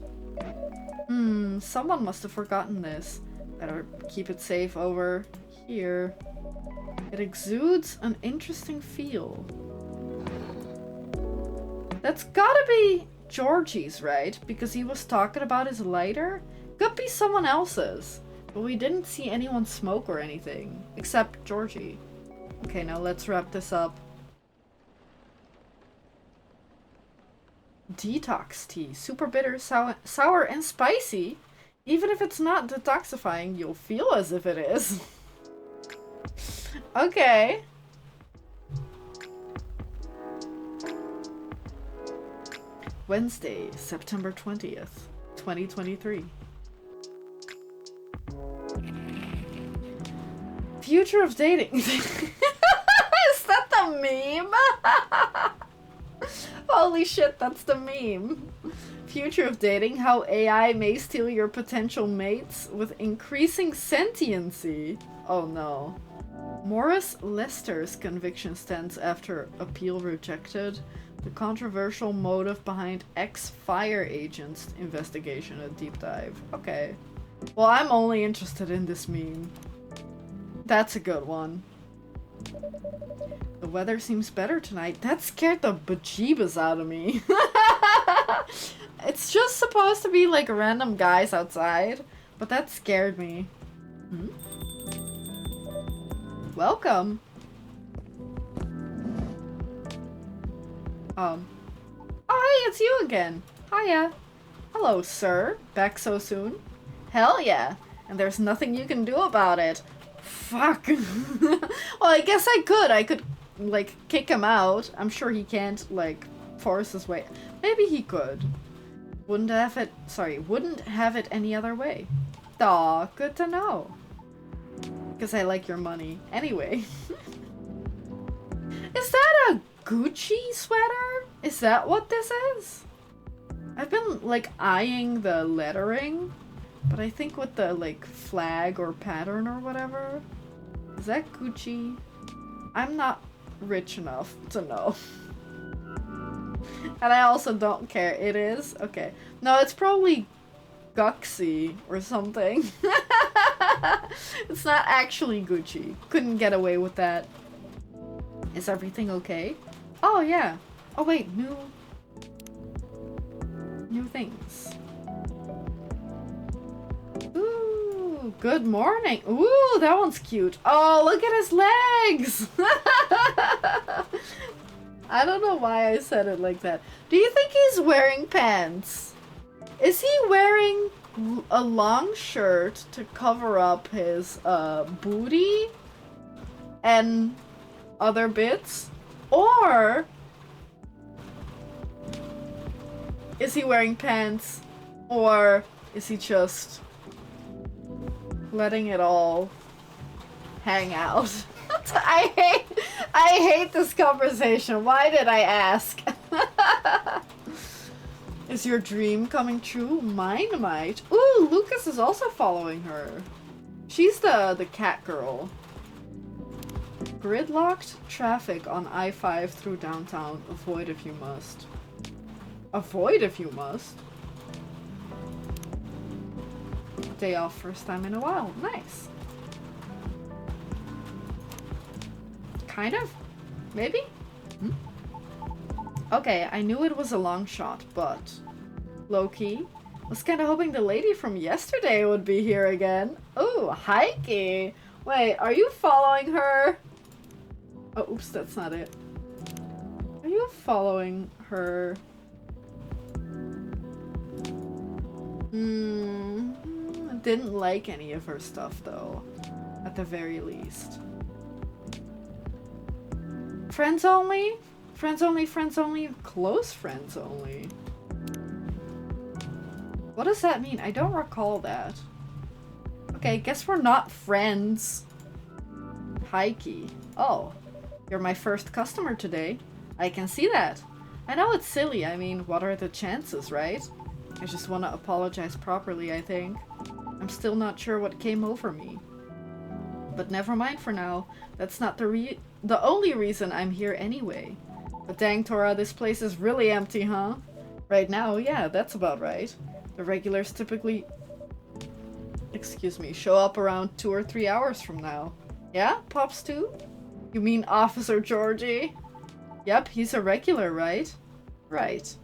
S1: Someone must have forgotten this. Better keep it safe over here. It exudes an interesting feel. That's gotta be Georgie's, right? Because he was talking about his lighter? Could be someone else's. But we didn't see anyone smoke or anything. Except Georgie. Okay, now let's wrap this up. Detox tea. Super bitter, sour and spicy. Even if it's not detoxifying, you'll feel as if it is. Okay. Wednesday, September 20th, 2023. Future of dating. Is that the meme? Holy shit, that's the meme. Future of dating, how AI may steal your potential mates with increasing sentiency. Oh no. Morris Lester's conviction stands after appeal rejected. The controversial motive behind ex-fire agent's investigation, a deep dive. Okay. Well, I'm only interested in this meme. That's a good one. The weather seems better tonight. That scared the bejeebus out of me. It's just supposed to be like random guys outside, but that scared me. Welcome. Oh, hey, it's you again. Hiya. Hello, sir. Back so soon? Hell yeah. And there's nothing you can do about it. Fuck. Well, I guess I could, like, kick him out. I'm sure he can't, like, force his way. Maybe he could. Wouldn't have it any other way. Aw, good to know. Because I like your money. Anyway. Is that a Gucci sweater? Is that what this is? I've been, like, eyeing the lettering, but I think with the, like, flag or pattern or whatever. Is that Gucci? I'm not rich enough to know. And I also don't care. It is? Okay. No, it's probably Guxy or something. It's not actually Gucci. Couldn't get away with that. Is everything okay? Oh, yeah. Oh, wait. New things. Ooh, good morning. Ooh, that one's cute. Oh, look at his legs. I don't know why I said it like that. Do you think he's wearing pants? Is he wearing a long shirt to cover up his booty and other bits? Or is he wearing pants? Or is he just letting it all hang out? I hate this conversation. Why did I ask? Is your dream coming true? Mine might. Ooh, Lucas is also following her. She's the cat girl. Gridlocked traffic on I-5 through downtown. Avoid if you must. Avoid if you must? Day off first time in a while. Nice. Kind of? Maybe? Okay, I knew it was a long shot, but low-key, was kinda hoping the lady from yesterday would be here again. Ooh, Heike! Wait, are you following her? Oh, oops, that's not it. Are you following her? Didn't like any of her stuff, though. At the very least. Friends only? Friends only, friends only, close friends only. What does that mean? I don't recall that. Okay, guess we're not friends. Heike. Oh, you're my first customer today. I can see that. I know it's silly. I mean, what are the chances, right? I just want to apologize properly, I think. I'm still not sure what came over me. But never mind for now. That's not the only reason I'm here anyway. But dang, Tora, this place is really empty, huh? Right now, yeah, that's about right. The regulars typically, excuse me, show up around 2 or 3 hours from now. Yeah, Pops too? You mean Officer Georgie? Yep, he's a regular, right? Right.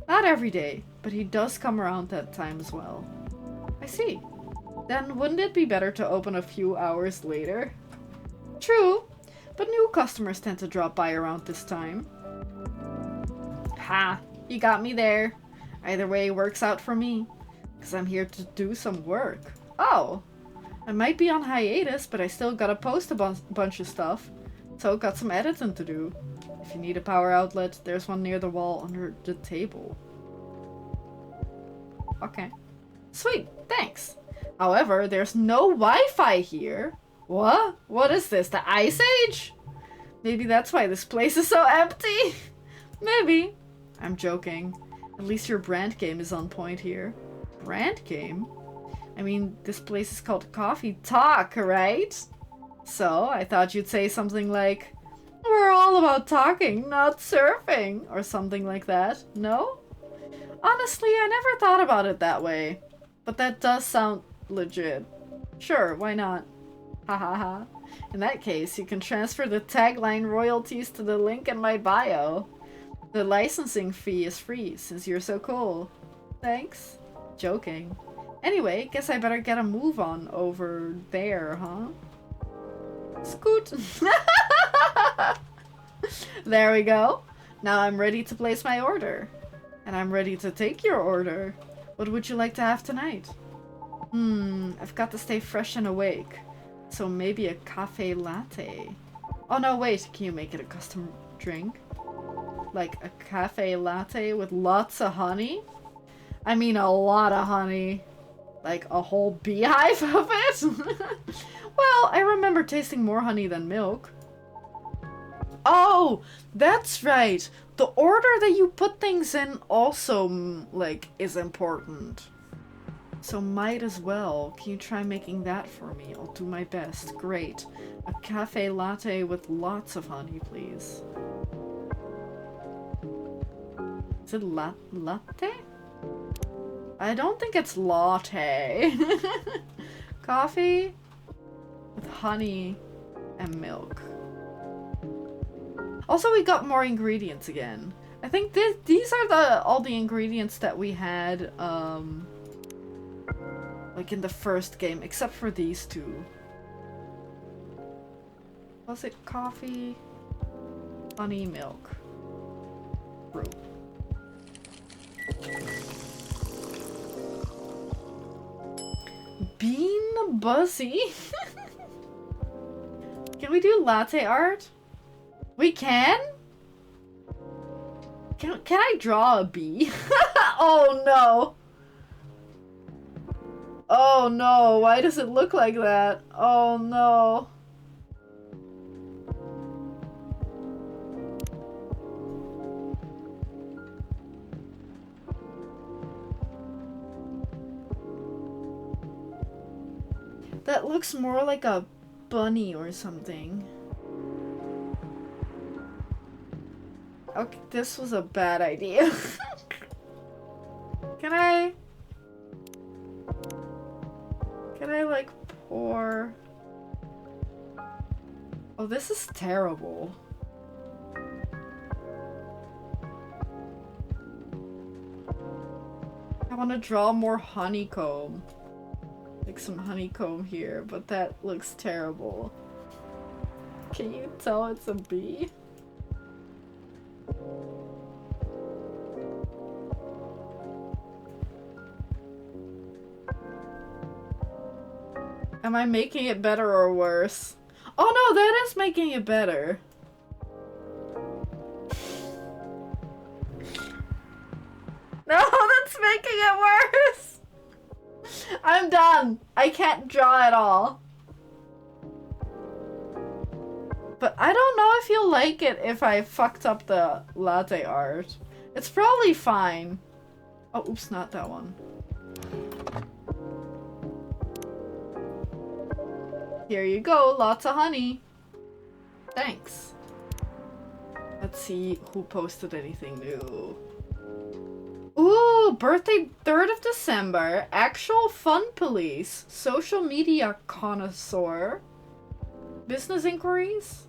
S1: Not every day, but he does come around that time as well. I see. Then wouldn't it be better to open a few hours later? True, but new customers tend to drop by around this time. Ha! You got me there. Either way works out for me, because I'm here to do some work. Oh! I might be on hiatus, but I still gotta post a bunch of stuff, so got some editing to do. If you need a power outlet, there's one near the wall under the table. Okay. Sweet, thanks. However, there's no Wi-Fi here. What? What is this, the Ice Age? Maybe that's why this place is so empty? Maybe. I'm joking. At least your brand game is on point here. Brand game? I mean, this place is called Coffee Talk, right? So, I thought you'd say something like, we're all about talking, not surfing, or something like that. No? Honestly, I never thought about it that way. But that does sound legit. Sure, why not? Ha ha ha. In that case, you can transfer the tagline royalties to the link in my bio. The licensing fee is free, since you're so cool. Thanks. Joking. Anyway, guess I better get a move on over there, huh? Scoot. There we go. Now I'm ready to place my order. And I'm ready to take your order. What would you like to have tonight? I've got to stay fresh and awake. So maybe a cafe latte. Oh no, wait, can you make it a custom drink? Like a cafe latte with lots of honey? I mean a lot of honey. Like a whole beehive of it? Well, I remember tasting more honey than milk. Oh, that's right. The order that you put things in also, like, is important. So might as well. Can you try making that for me? I'll do my best. Great. A cafe latte with lots of honey, please. Is it latte? I don't think it's latte. Coffee with honey and milk. Also, we got more ingredients again. I think these are all the ingredients that we had, like in the first game, except for these two. Was it coffee, honey, milk, brew? Bean Buzzy? Can we do latte art? We can? Can I draw a bee? Oh no! Oh no, why does it look like that? Oh no. That looks more like a bunny or something. Okay, this was a bad idea. Can I like pour? Oh, this is terrible. I want to draw more honeycomb. Like some honeycomb here, but that looks terrible. Can you tell it's a bee? Am I making it better or worse? Oh no, that is making it better. No, that's making it worse. I'm done. I can't draw at all. But I don't know if you'll like it if I fucked up the latte art. It's probably fine. Oh, oops, not that one. Here you go, lots of honey. Thanks. Let's see who posted anything new. Ooh, birthday 3rd of December. Actual fun police. Social media connoisseur. Business inquiries.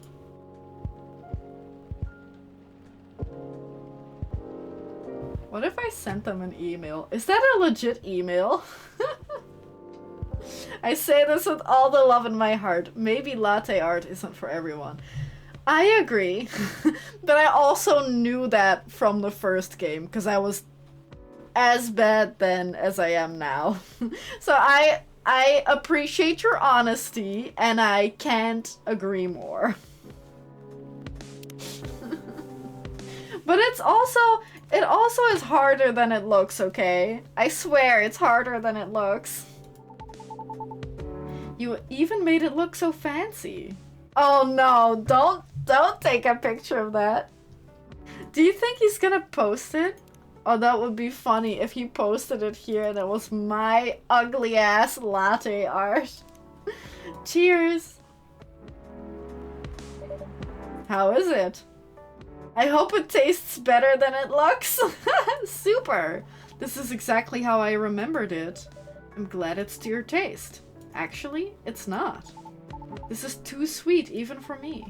S1: What if I sent them an email? Is that a legit email? I say this with all the love in my heart. Maybe latte art isn't for everyone. I agree. But I also knew that from the first game, because I was as bad then as I am now. So I appreciate your honesty, and I can't agree more. But it also is harder than it looks, okay? I swear it's harder than it looks. You even made it look so fancy. Oh no, don't take a picture of that. Do you think he's gonna post it? Oh, that would be funny if he posted it here and it was my ugly ass latte art. Cheers. How is it? I hope it tastes better than it looks. Super. This is exactly how I remembered it. I'm glad it's to your taste. Actually, it's not. This is too sweet even for me.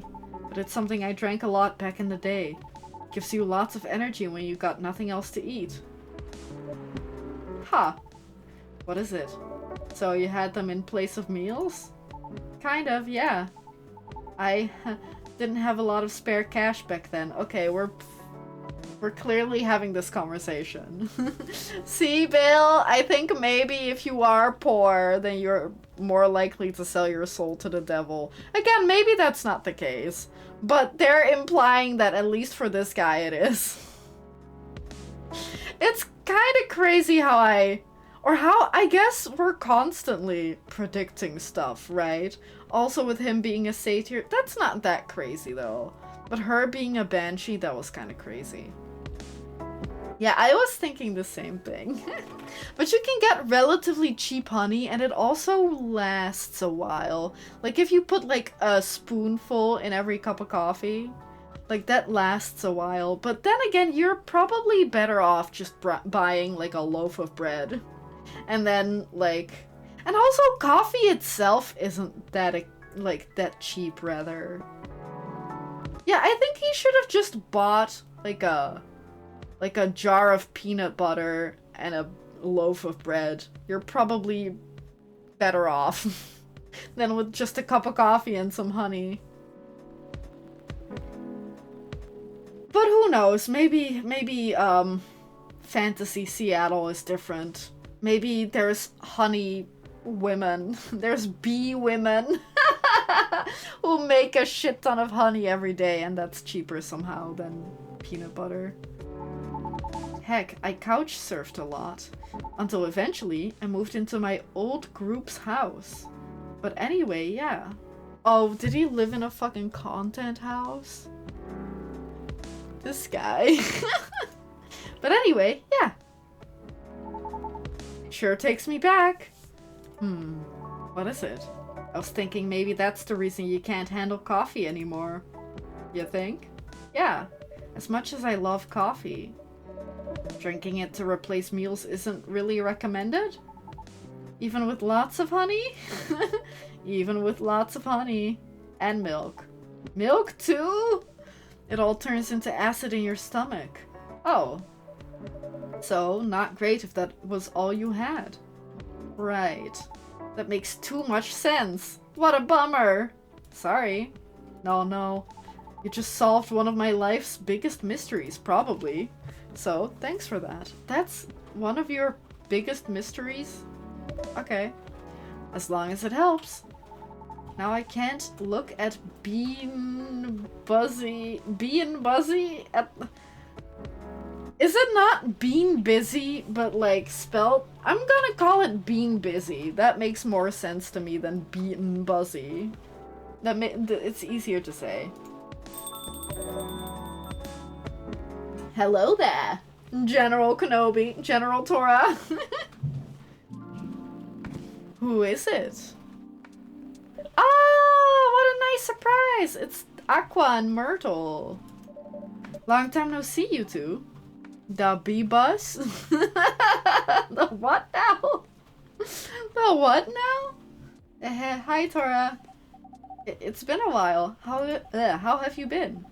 S1: But it's something I drank a lot back in the day. Gives you lots of energy when you got nothing else to eat. Huh. What is it? So you had them in place of meals? Kind of, yeah. I didn't have a lot of spare cash back then. Okay, we're clearly having this conversation. See, Bill, I think maybe if you are poor, then you're more likely to sell your soul to the devil. Again, maybe that's not the case. But they're implying that at least for this guy it is. It's kind of crazy how I guess we're constantly predicting stuff, right? Also with him being a satyr, that's not that crazy though. But her being a banshee, that was kind of crazy. Yeah, I was thinking the same thing. But you can get relatively cheap honey and it also lasts a while. Like if you put like a spoonful in every cup of coffee, like that lasts a while. But then again, you're probably better off just buying like a loaf of bread. And then like, And also, coffee itself isn't that, like, that cheap, rather. Yeah, I think he should have just bought, like a jar of peanut butter and a loaf of bread. You're probably better off than with just a cup of coffee and some honey. But who knows? Maybe, Fantasy Seattle is different. Maybe there's honey women. There's bee women who make a shit ton of honey every day, and that's cheaper somehow than peanut butter. Heck, I couch surfed a lot. Until eventually, I moved into my old group's house. But anyway, yeah. Oh, did he live in a fucking content house? This guy. But anyway, yeah. Sure takes me back. What is it? I was thinking maybe that's the reason you can't handle coffee anymore. You think? Yeah. As much as I love coffee, drinking it to replace meals isn't really recommended? Even with lots of honey? Even with lots of honey. And milk. Milk too? It all turns into acid in your stomach. Oh. So, not great if that was all you had. Right. That makes too much sense. What a bummer. Sorry. No. You just solved one of my life's biggest mysteries, probably. So, thanks for that. That's one of your biggest mysteries? Okay. As long as it helps. Now I can't look at Bean Buzzy at... Is it not Bean Busy, but like spelled? I'm gonna call it Bean Busy. That makes more sense to me than Bean Buzzy. It's easier to say. Hello there, General Kenobi, General Tora. Who is it? Oh, what a nice surprise! It's Aqua and Myrtle. Long time no see, you two. The bee-bus? The what now? The what now? Hi, Tora. It's been a while. How have you been?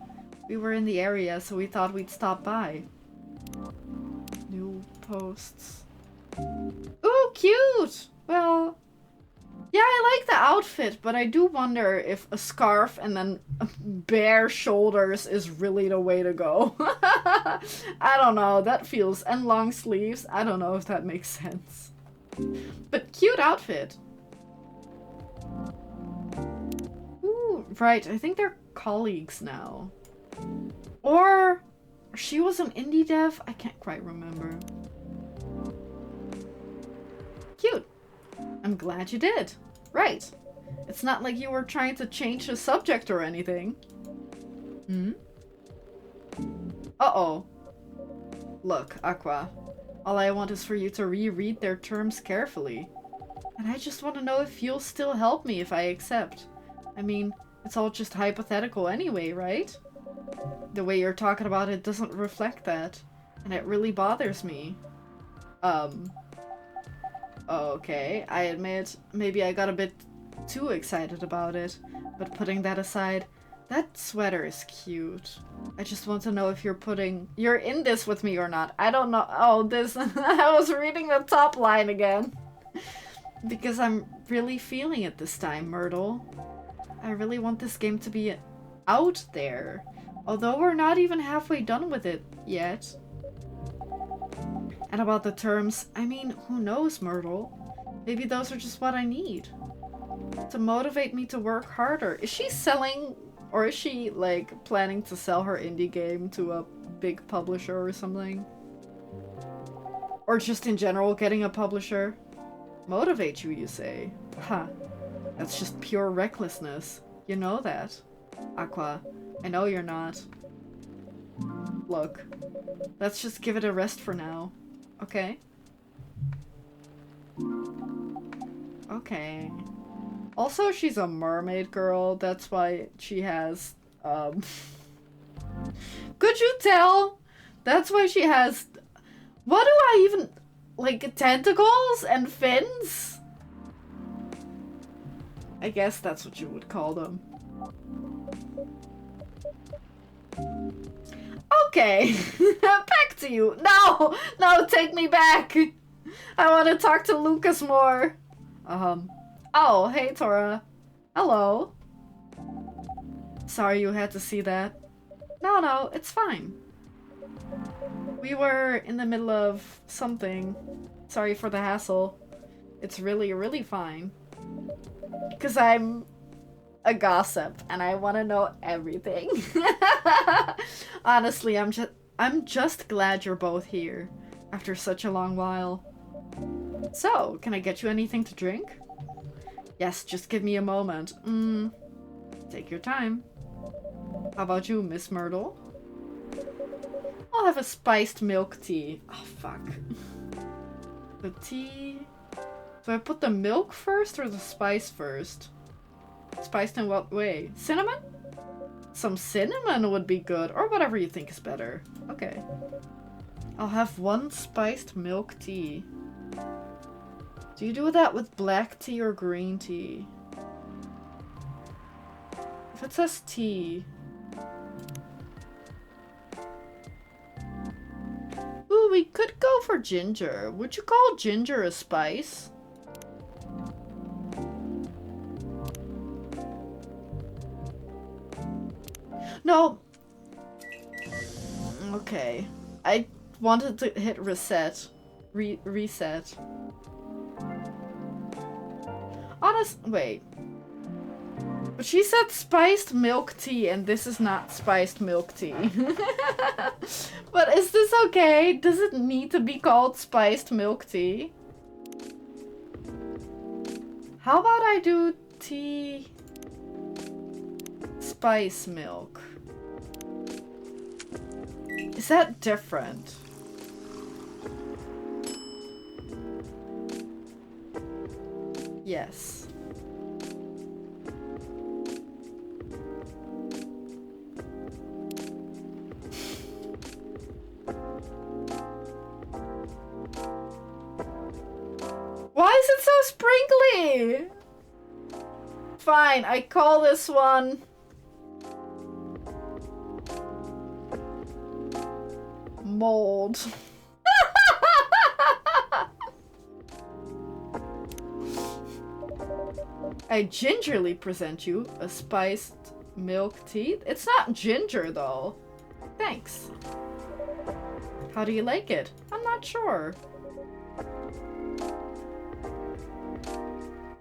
S1: We were in the area, so we thought we'd stop by. New posts. Ooh, cute! Well, yeah, I like the outfit, but I do wonder if a scarf and then bare shoulders is really the way to go. I don't know, that feels... and long sleeves, I don't know if that makes sense. But cute outfit. Ooh, right, I think they're colleagues now. Or she was an indie dev? I can't quite remember. Cute. I'm glad you did. Right. It's not like you were trying to change the subject or anything. Uh-oh. Look, Aqua. All I want is for you to reread their terms carefully. And I just want to know if you'll still help me if I accept. I mean, it's all just hypothetical anyway, right? The way you're talking about it doesn't reflect that. And it really bothers me. Okay, I admit, maybe I got a bit too excited about it, but putting that aside, that sweater is cute. I just want to know if you're in this with me or not. I don't know. Oh, this, I was reading the top line again. Because I'm really feeling it this time, Myrtle. I really want this game to be out there, although we're not even halfway done with it yet. And about the terms, I mean, who knows, Myrtle? Maybe those are just what I need. To motivate me to work harder. Is she selling, or is she, like, planning to sell her indie game to a big publisher or something? Or just in general getting a publisher? Motivate you, you say? Huh. That's just pure recklessness. You know that. Aqua, I know you're not. Look, let's just give it a rest for now. Okay? Okay. Also, she's a mermaid girl. That's why she has, Could you tell? That's why she has... What do I even... Like, tentacles and fins? I guess that's what you would call them. Okay, back to you. No, no, take me back. I want to talk to Lucas more. Oh, hey, Tora. Hello. Sorry you had to see that. No, it's fine. We were in the middle of something. Sorry for the hassle. It's really, really fine. Because I'm a gossip and I want to know everything. Honestly, I'm just glad you're both here after such a long while. So, can I get you anything to drink? Yes, just give me a moment. Take your time. How about you, Miss Myrtle? I'll have a spiced milk tea. Oh, fuck. The tea... Do I put the milk first or the spice first? Spiced in what way? Cinnamon? Some cinnamon would be good, or whatever you think is better. Okay. I'll have one spiced milk tea. Do you do that with black tea or green tea? If it says tea... Ooh, we could go for ginger. Would you call ginger a spice? No. Okay. I wanted to hit reset. Reset. Wait. But she said spiced milk tea, and this is not spiced milk tea. But is this okay? Does it need to be called spiced milk tea? How about I do tea... spice milk? Is that different? Yes. Why is it so sprinkly? Fine, I call this one... mold. I gingerly present you a spiced milk tea. It's not ginger though. Thanks. How do you like it? I'm not sure.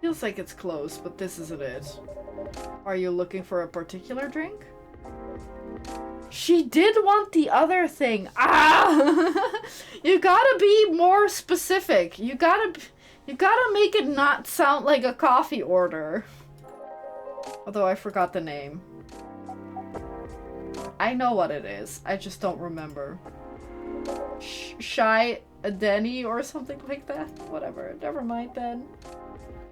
S1: Feels like it's close, but this isn't it. Are you looking for a particular drink? She did want the other thing. Ah! You gotta be more specific. You gotta make it not sound like a coffee order. Although I forgot the name. I know what it is. I just don't remember. Shy Adeni or something like that? Whatever. Never mind then.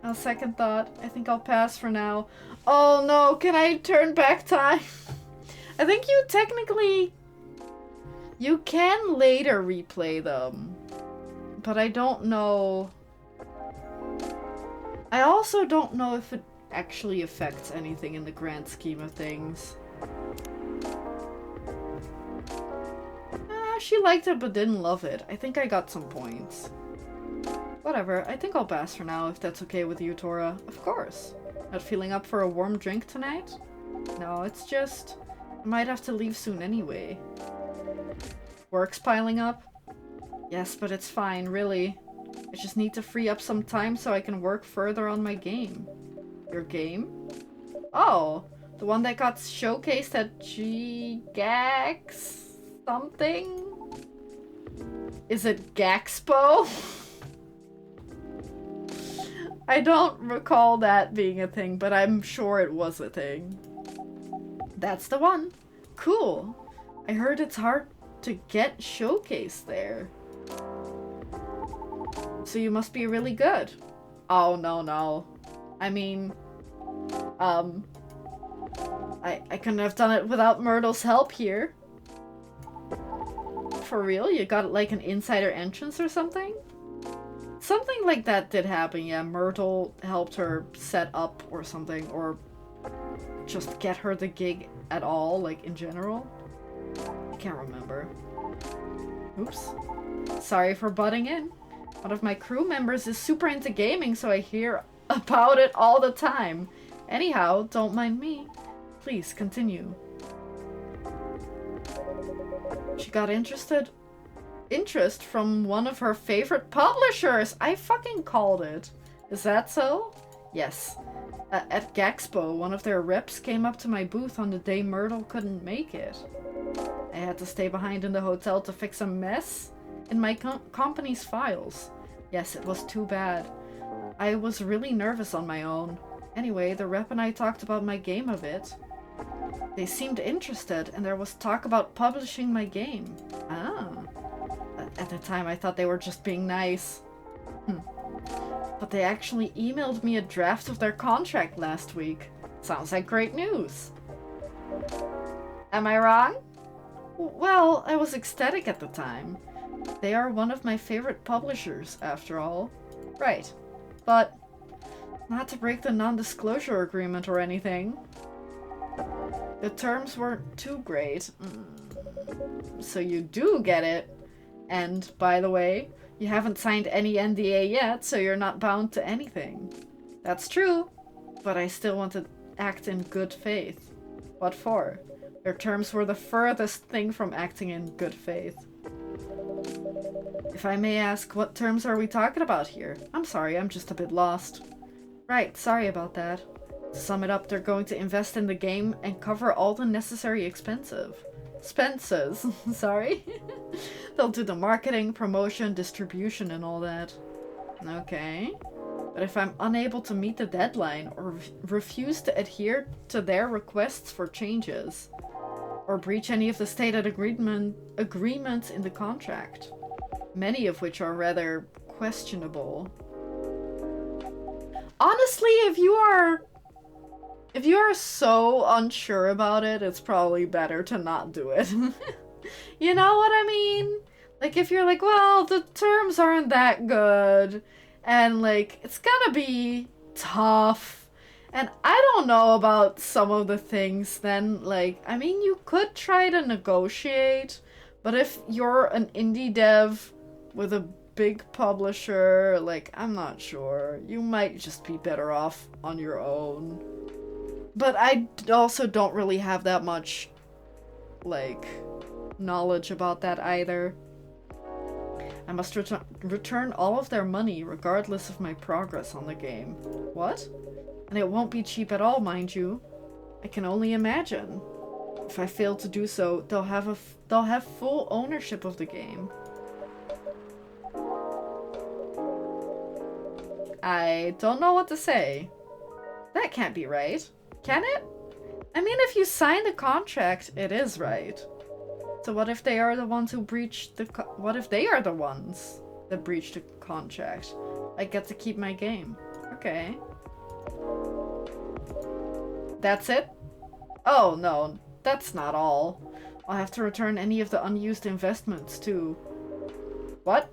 S1: On second thought, I think I'll pass for now. Oh no, can I turn back time? I think you technically... You can later replay them. But I don't know... I also don't know if it actually affects anything in the grand scheme of things. She liked it but didn't love it. I think I got some points. Whatever, I think I'll pass for now if that's okay with you, Tora. Of course. Not feeling up for a warm drink tonight? No, it's just... I might have to leave soon anyway. Work's piling up? Yes, but it's fine, really. I just need to free up some time so I can work further on my game. Your game? Oh, the one that got showcased at Gax something? Is it Gaxpo? I don't recall that being a thing, but I'm sure it was a thing. That's the one. Cool. I heard it's hard to get showcased there. So you must be really good. Oh, no. I mean, I couldn't have done it without Myrtle's help here. For real? You got like an insider entrance or something? Something like that did happen, yeah. Myrtle helped her set up or something, or just get her the gig at all, like in general. I can't remember. Oops. Sorry for butting in. One of my crew members is super into gaming, so I hear about it all the time. Anyhow, don't mind me. Please, continue. She got interest from one of her favorite publishers. I fucking called it. Is that so? Yes. At Gaxpo, one of their reps came up to my booth on the day Myrtle couldn't make it. I had to stay behind in the hotel to fix a mess in my company's files. Yes, it was too bad. I was really nervous on my own. Anyway, the rep and I talked about my game a bit. They seemed interested, and there was talk about publishing my game. Ah. At the time, I thought they were just being nice. But they actually emailed me a draft of their contract last week. Sounds like great news. Am I wrong? Well, I was ecstatic at the time. They are one of my favorite publishers, after all. Right. But not to break the non-disclosure agreement or anything. The terms weren't too great. So you do get it. And, by the way, you haven't signed any NDA yet, so you're not bound to anything. That's true, but I still want to act in good faith. What for? Their terms were the furthest thing from acting in good faith. If I may ask, what terms are we talking about here? I'm sorry, I'm just a bit lost. Right, sorry about that. To sum it up, they're going to invest in the game and cover all the necessary expenses. Sorry. They'll do the marketing, promotion, distribution, and all that. Okay. But if I'm unable to meet the deadline or refuse to adhere to their requests for changes, or breach any of the stated agreements in the contract, many of which are rather questionable. Honestly, if you are so unsure about it, it's probably better to not do it. You know what I mean? Like, if you're like, well, the terms aren't that good, and, like, it's gonna be tough, and I don't know about some of the things, then, like, I mean, you could try to negotiate, but if you're an indie dev with a big publisher, like, I'm not sure. You might just be better off on your own. But I also don't really have that much, like, knowledge about that either. I must return all of their money regardless of my progress on the game. What? And it won't be cheap at all, mind you. I can only imagine. If I fail to do so, they'll have full ownership of the game. I don't know what to say. That can't be right. Can it? I mean, if you sign the contract, it is right. So what if they are the ones who breached the what if they are the ones that breached the contract? I get to keep my game. Okay. That's it? Oh, no. That's not all. I'll have to return any of the unused investments, too. What?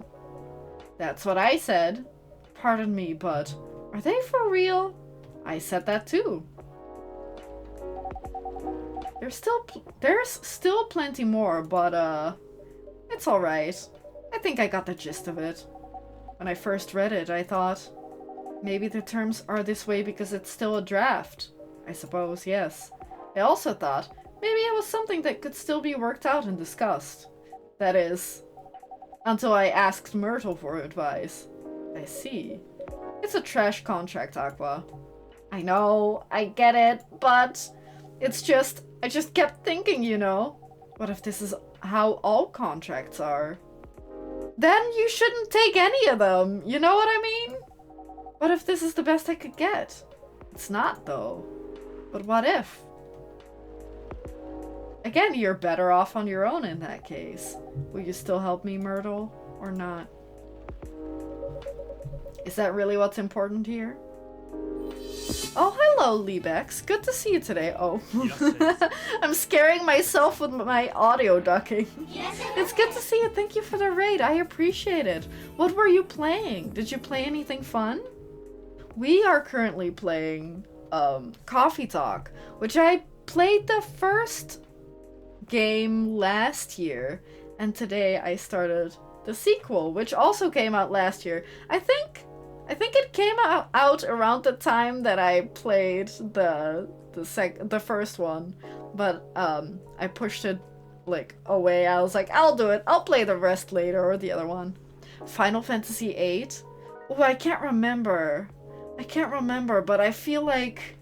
S1: That's what I said. Pardon me, but are they for real? I said that, too. There's still plenty more, but it's alright. I think I got the gist of it. When I first read it, I thought, maybe the terms are this way because it's still a draft. I suppose, yes. I also thought, maybe it was something that could still be worked out and discussed. That is, until I asked Myrtle for advice. I see. It's a trash contract, Aqua. I know, I get it, but it's just, I just kept thinking, you know, what if this is how all contracts are? Then you shouldn't take any of them, you know what I mean? What if this is the best I could get? It's not, though. But what if? Again, you're better off on your own in that case. Will you still help me, Myrtle, or not? Is that really what's important here? Oh, hello, Liebex. Good to see you today. Oh.
S2: Yes,
S1: I'm scaring myself with my audio ducking.
S3: Yes,
S1: It's good to see you. Thank you for the raid. I appreciate it. What were you playing? Did you play anything fun? We are currently playing Coffee Talk, which I played the first game last year, and today I started the sequel, which also came out last year. I think it came out around the time that I played the first one, but I pushed it like away. I was like, I'll do it. I'll play the rest later, or the other one. Final Fantasy VIII. Oh, I can't remember, but I feel like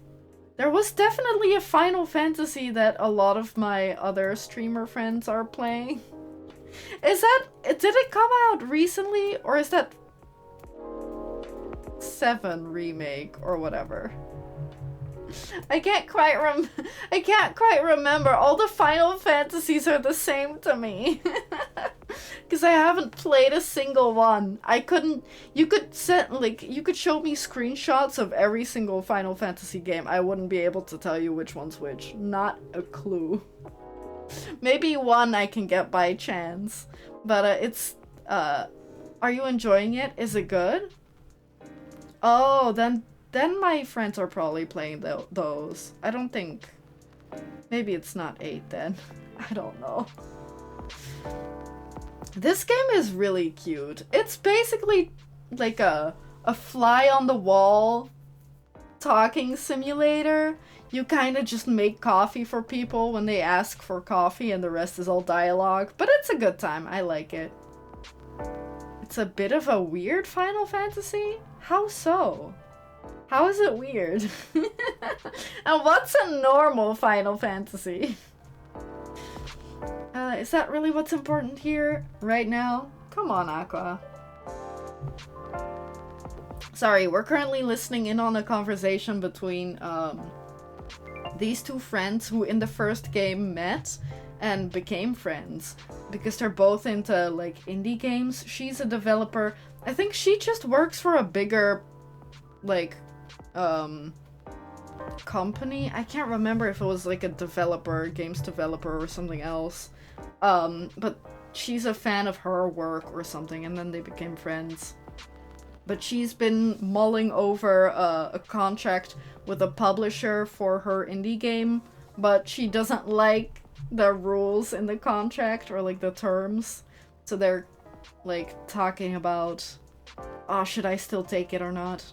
S1: there was definitely a Final Fantasy that a lot of my other streamer friends are playing. Did it come out recently, or is that 7 remake or whatever? I can't quite remember. All the Final Fantasies are the same to me. Because I haven't played a single one. You could show me screenshots of every single Final Fantasy game. I wouldn't be able to tell you which one's which. Not a clue. Maybe one I can get by chance. But are you enjoying it? Is it good? Oh, then my friends are probably playing those. I don't think... Maybe it's not 8 then. I don't know. This game is really cute. It's basically like a fly on the wall talking simulator. You kind of just make coffee for people when they ask for coffee, and the rest is all dialogue. But it's a good time. I like it. It's a bit of a weird Final Fantasy? How so? How is it weird? And what's a normal Final Fantasy? Is that really what's important here right now? Come on, Aqua. Sorry, we're currently listening in on a conversation between these two friends who in the first game met and became friends because they're both into like indie games. She's a developer. I think she just works for a bigger like company. I can't remember if it was like a games developer or something else. But she's a fan of her work or something, and then they became friends. But she's been mulling over a contract with a publisher for her indie game, but she doesn't like the rules in the contract or like the terms. So they're like talking about, oh, should I still take it or not?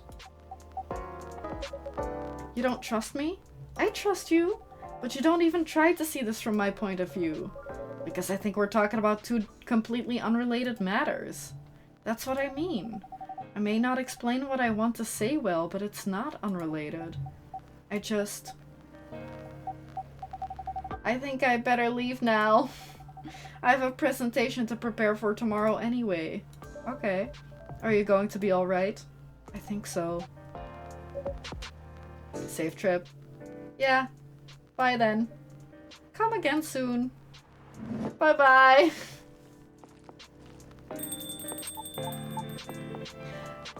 S1: You don't trust me? I trust you, but you don't even try to see this from my point of view. Because I think we're talking about two completely unrelated matters. That's what I mean. I may not explain what I want to say well, but it's not unrelated. I think I better leave now. I have a presentation to prepare for tomorrow anyway. Okay. Are you going to be alright? I think so. Safe trip. Yeah. Bye then. Come again soon. Bye-bye.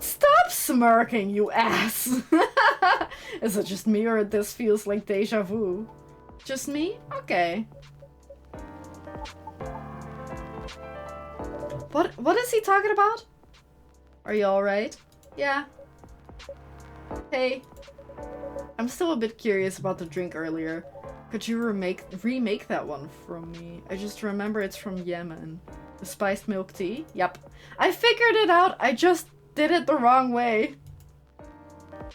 S1: Stop smirking, you ass! Is it just me, or this feels like deja vu? Just me? Okay. What is he talking about? Are you alright? Yeah. Hey. I'm still a bit curious about the drink earlier. Could you remake that one from me? I just remember it's from Yemen. The spiced milk tea? Yep. I figured it out, I just did it the wrong way.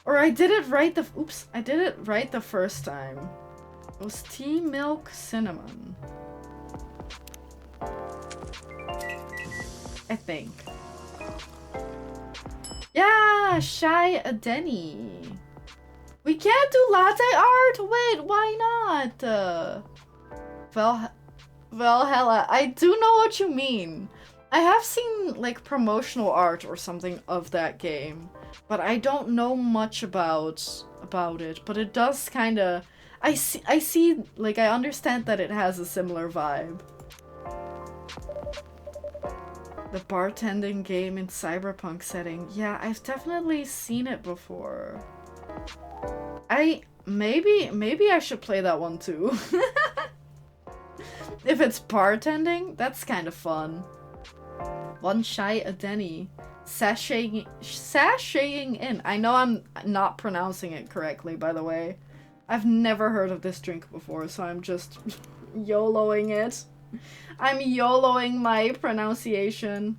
S1: Or I did it right I did it right the first time. It was tea, milk, cinnamon. I think. Yeah, Shy Adeni. We can't do latte art? Wait, why not? Valhalla, I do know what you mean. I have seen like promotional art or something of that game, but I don't know much about it. But it does kind of. I see. Like I understand that it has a similar vibe. The bartending game in cyberpunk setting. Yeah, I've definitely seen it before. Maybe I should play that one too. If it's bartending, that's kind of fun. One shy Adeni. Sashaying in. I know I'm not pronouncing it correctly, by the way. I've never heard of this drink before, so I'm just YOLOing it. I'm YOLOing my pronunciation.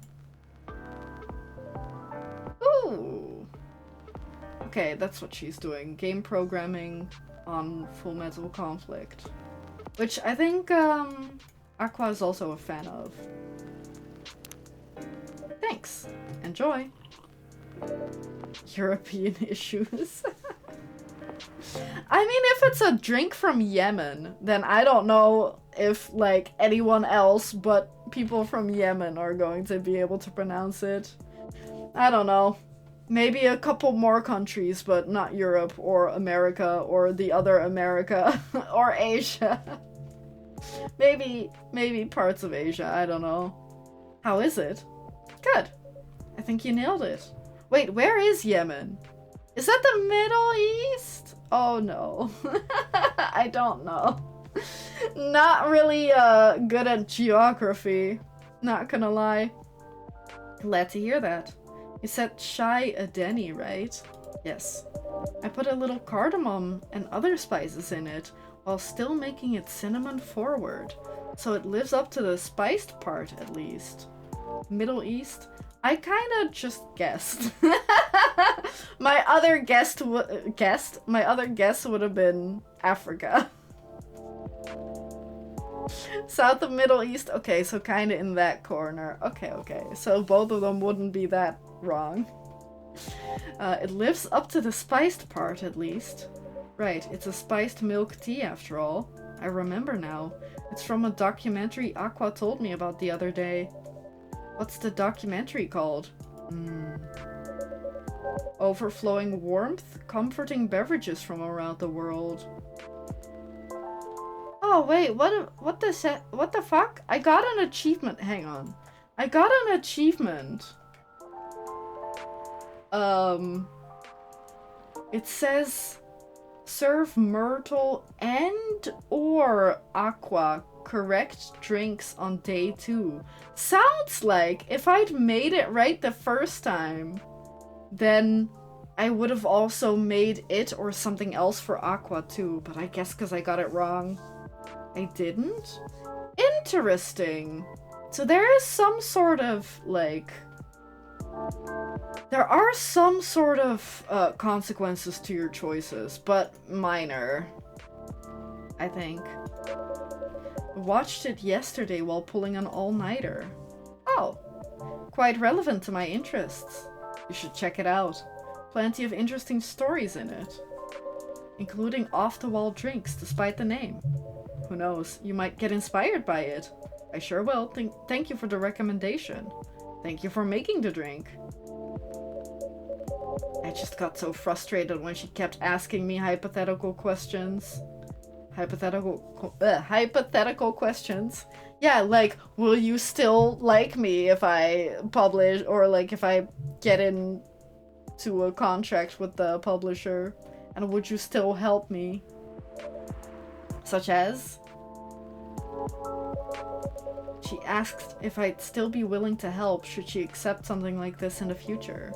S1: Ooh. Okay, that's what she's doing. Game programming on Full Metal Conflict. Which I think Aqua is also a fan of. Thanks. Enjoy. European issues. I mean, if it's a drink from Yemen, then I don't know if, like, anyone else but people from Yemen are going to be able to pronounce it. I don't know. Maybe a couple more countries, but not Europe or America or the other America or Asia. Maybe parts of Asia, I don't know. How is it? Good. I think you nailed it. Wait, where is Yemen? Is that the Middle East? Oh no. I don't know. Not really good at geography. Not gonna lie. Glad to hear that. You said shy Adeni, right? Yes. I put a little cardamom and other spices in it while still making it cinnamon forward. So it lives up to the spiced part at least. Middle East? I kinda just guessed. My other guess would have been Africa. South of Middle East? Okay, so kinda in that corner. Okay. So both of them wouldn't be that wrong. It lives up to the spiced part at least. Right, it's a spiced milk tea after all. I remember now. It's from a documentary Aqua told me about the other day. What's the documentary called? Overflowing warmth? Comforting beverages from around the world. Oh wait, what the fuck? I got an achievement. Hang on. I got an achievement. It says serve Myrtle and or Aqua correct drinks on day 2. Sounds like if I'd made it right the first time, then I would have also made it or something else for Aqua too, but I guess because I got it wrong, I didn't? Interesting. So there is some sort of, like... There are some sort of consequences to your choices, but minor, I think. I watched it yesterday while pulling an all-nighter. Oh, quite relevant to my interests. You should check it out. Plenty of interesting stories in it, including off-the-wall drinks despite the name. Who knows, you might get inspired by it. I sure will. Thank you for the recommendation. Thank you for making the drink. I just got so frustrated when she kept asking me hypothetical questions. Hypothetical questions. Yeah, like, will you still like me if I publish, or like if I get into a contract with the publisher? And would you still help me? Such as? She asked if I'd still be willing to help should she accept something like this in the future.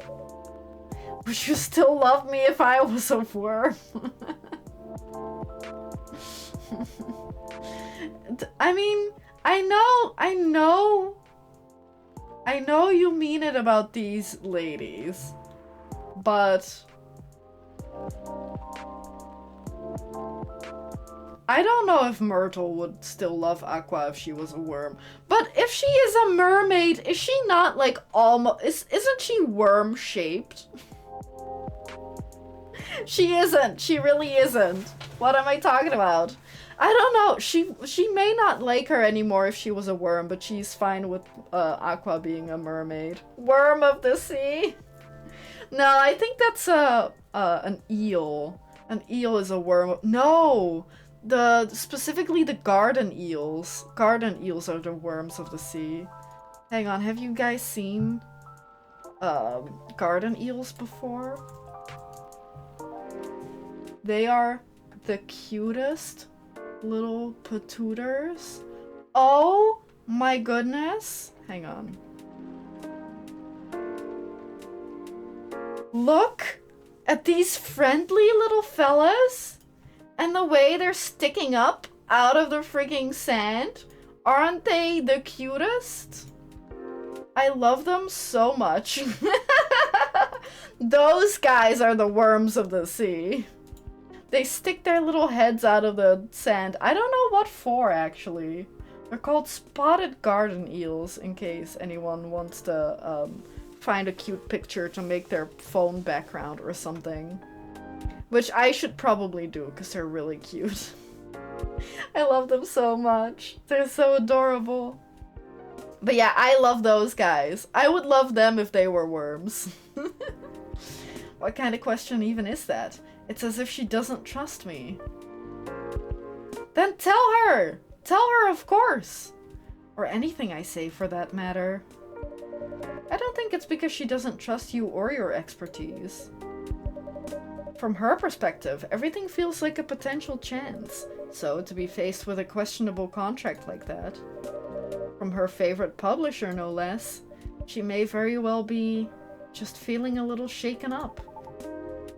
S1: Would you still love me if I was a worm? I mean, I know you mean it about these ladies, but I don't know if Myrtle would still love Aqua if she was a worm. But if she is a mermaid, is she not like almost... Isn't she worm-shaped? She isn't. She really isn't. What am I talking about? I don't know. She may not like her anymore if she was a worm, but she's fine with Aqua being a mermaid. Worm of the sea? No, I think that's an eel. An eel is a worm. No! Specifically the garden eels. Garden eels are the worms of the sea. Hang on, have you guys seen garden eels before? They are the cutest little patooters. Oh my goodness. Hang on. Look at these friendly little fellas and the way they're sticking up out of the freaking sand. Aren't they the cutest? I love them so much. Those guys are the worms of the sea. They stick their little heads out of the sand. I don't know what for, actually. They're called spotted garden eels, in case anyone wants to find a cute picture to make their phone background or something. Which I should probably do, because they're really cute. I love them so much. They're so adorable. But yeah, I love those guys. I would love them if they were worms. What kind of question even is that? It's as if she doesn't trust me. Then tell her! Tell her, of course! Or anything I say, for that matter. I don't think it's because she doesn't trust you or your expertise. From her perspective, everything feels like a potential chance. So, to be faced with a questionable contract like that, from her favorite publisher no less, she may very well be just feeling a little shaken up.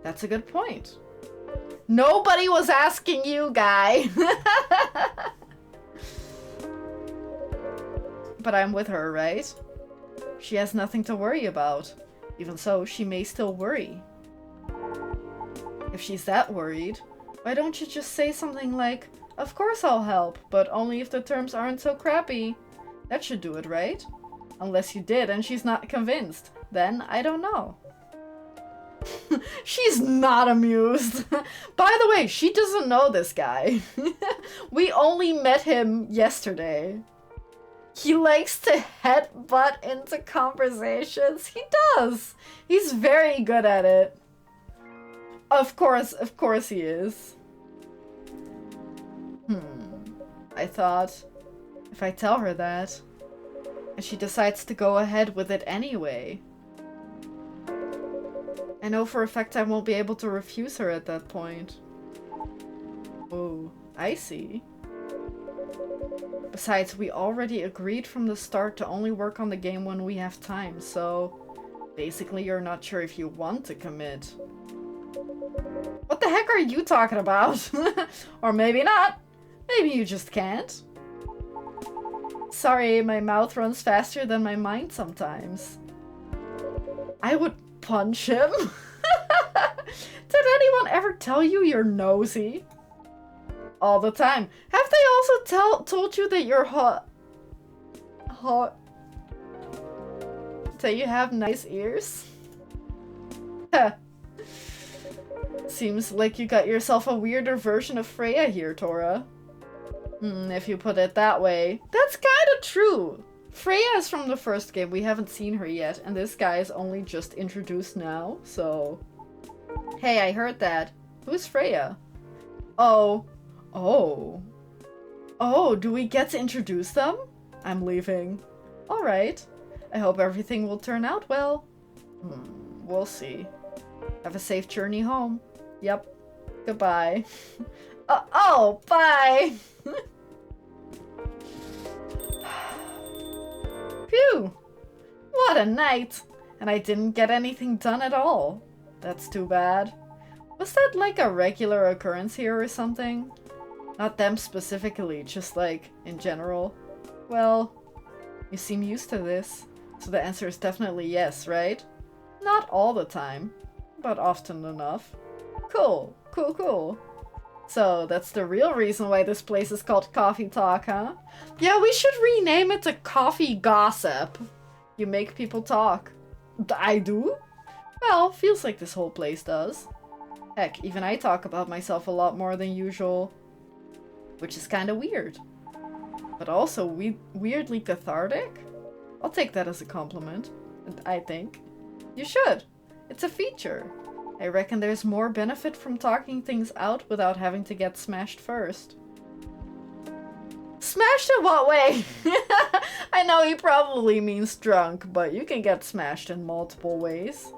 S1: That's a good point. Nobody was asking you, guy! But I'm with her, right? She has nothing to worry about. Even so, she may still worry. If she's that worried, why don't you just say something like, "Of course I'll help, but only if the terms aren't so crappy." That should do it, right? Unless you did and she's not convinced. Then I don't know. She's not amused. By the way, she doesn't know this guy. We only met him yesterday. He likes to headbutt into conversations. He does. He's very good at it. Of course he is. I thought, if I tell her that, and she decides to go ahead with it anyway, I know for a fact I won't be able to refuse her at that point. Oh, I see. Besides, we already agreed from the start to only work on the game when we have time, so basically you're not sure if you want to commit. What the heck are you talking about? Or maybe not. Maybe you just can't. Sorry, my mouth runs faster than my mind sometimes. I would punch him. Did anyone ever tell you you're nosy? All the time. Have they also told you that you're hot? That you have nice ears? Seems like you got yourself a weirder version of Freya here, Tora. If you put it that way. That's kinda true. Freya is from the first game. We haven't seen her yet, and this guy is only just introduced now, so... Hey, I heard that. Who's Freya? Oh, do we get to introduce them? I'm leaving. Alright. I hope everything will turn out well. We'll see. Have a safe journey home. Yep. Goodbye. Oh, bye! Phew! What a night! And I didn't get anything done at all. That's too bad. Was that like a regular occurrence here or something? Not them specifically, just like, in general. Well, you seem used to this, so the answer is definitely yes, right? Not all the time, but often enough. Cool. So, that's the real reason why this place is called Coffee Talk, huh? Yeah, we should rename it to Coffee Gossip. You make people talk. I do? Well, feels like this whole place does. Heck, even I talk about myself a lot more than usual. Which is kinda weird. But also weirdly cathartic? I'll take that as a compliment, I think. You should. It's a feature. I reckon there's more benefit from talking things out without having to get smashed first. Smashed in what way? I know he probably means drunk, but you can get smashed in multiple ways.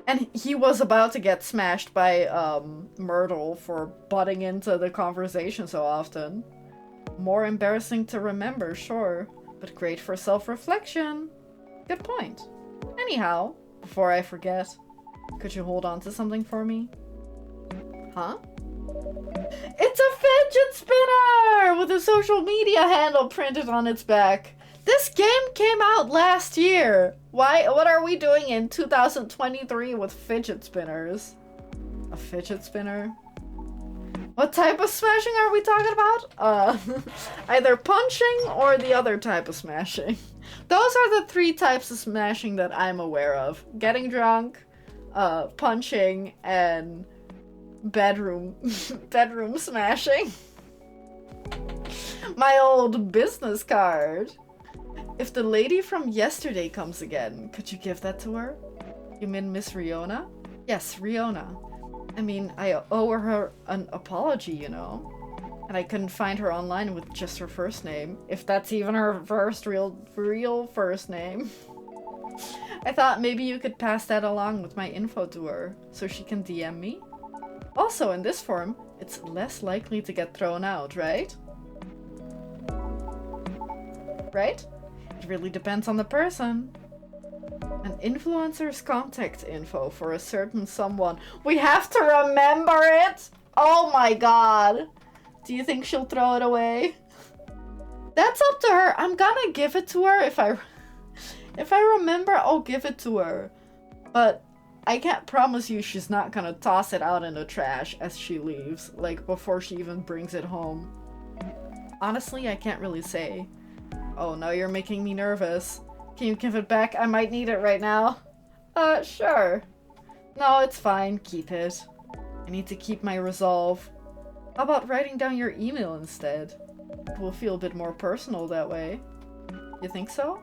S1: And he was about to get smashed by Myrtle for butting into the conversation so often. More embarrassing to remember, sure, but great for self-reflection. Good point. Anyhow, before I forget, could you hold on to something for me? Huh? It's a fidget spinner with a social media handle printed on its back. This game came out last year. What are we doing in 2023 with fidget spinners? A fidget spinner? What type of smashing are we talking about? Either punching or the other type of smashing. Those are the 3 types of smashing that I'm aware of. Getting drunk, punching, and bedroom smashing. My old business card. If the lady from yesterday comes again, could you give that to her? You mean Miss Riona? Yes, Riona. I mean, I owe her an apology, you know? And I couldn't find her online with just her first name. If that's even her real first name. I thought maybe you could pass that along with my info to her, so she can DM me. Also, in this form, it's less likely to get thrown out, right? Right? It really depends on the person. An influencer's contact info for a certain someone. We have to remember it? Oh my god. Do you think she'll throw it away? That's up to her. I'm gonna give it to her if I remember, I'll give it to her. But I can't promise you she's not gonna toss it out in the trash as she leaves, like before she even brings it home. Honestly, I can't really say. Oh, now you're making me nervous. Can you give it back? I might need it right now. Sure. No, it's fine. Keep it. I need to keep my resolve. How about writing down your email instead? It will feel a bit more personal that way. You think so?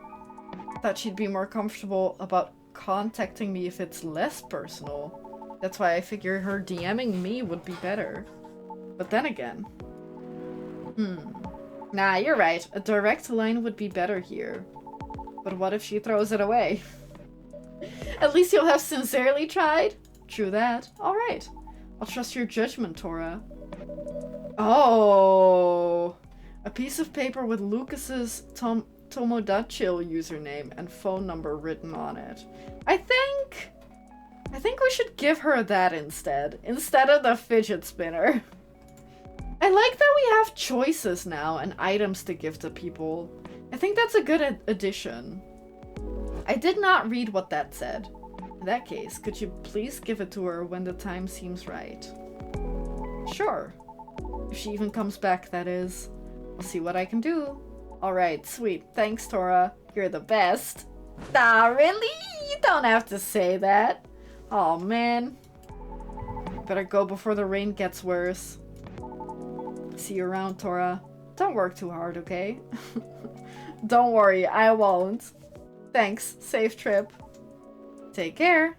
S1: I thought she'd be more comfortable about contacting me if it's less personal. That's why I figure her DMing me would be better. But then again... Nah, you're right. A direct line would be better here. But what if she throws it away? At least you'll have sincerely tried. True that. Alright. I'll trust your judgment, Tora. Oh! A piece of paper with Lucas's Tomodachi username and phone number written on it. I think we should give her that instead of the fidget spinner. I like that we have choices now and items to give to people. I think that's a good addition. I did not read what that said. In that case, could you please give it to her when the time seems right? Sure. If she even comes back, that is. I'll see what I can do. Alright, sweet. Thanks, Tora. You're the best. Nah, really? You don't have to say that. Aw, man. Better go before the rain gets worse. See you around, Tora. Don't work too hard, okay? Don't worry, I won't. Thanks. Safe trip. Take care.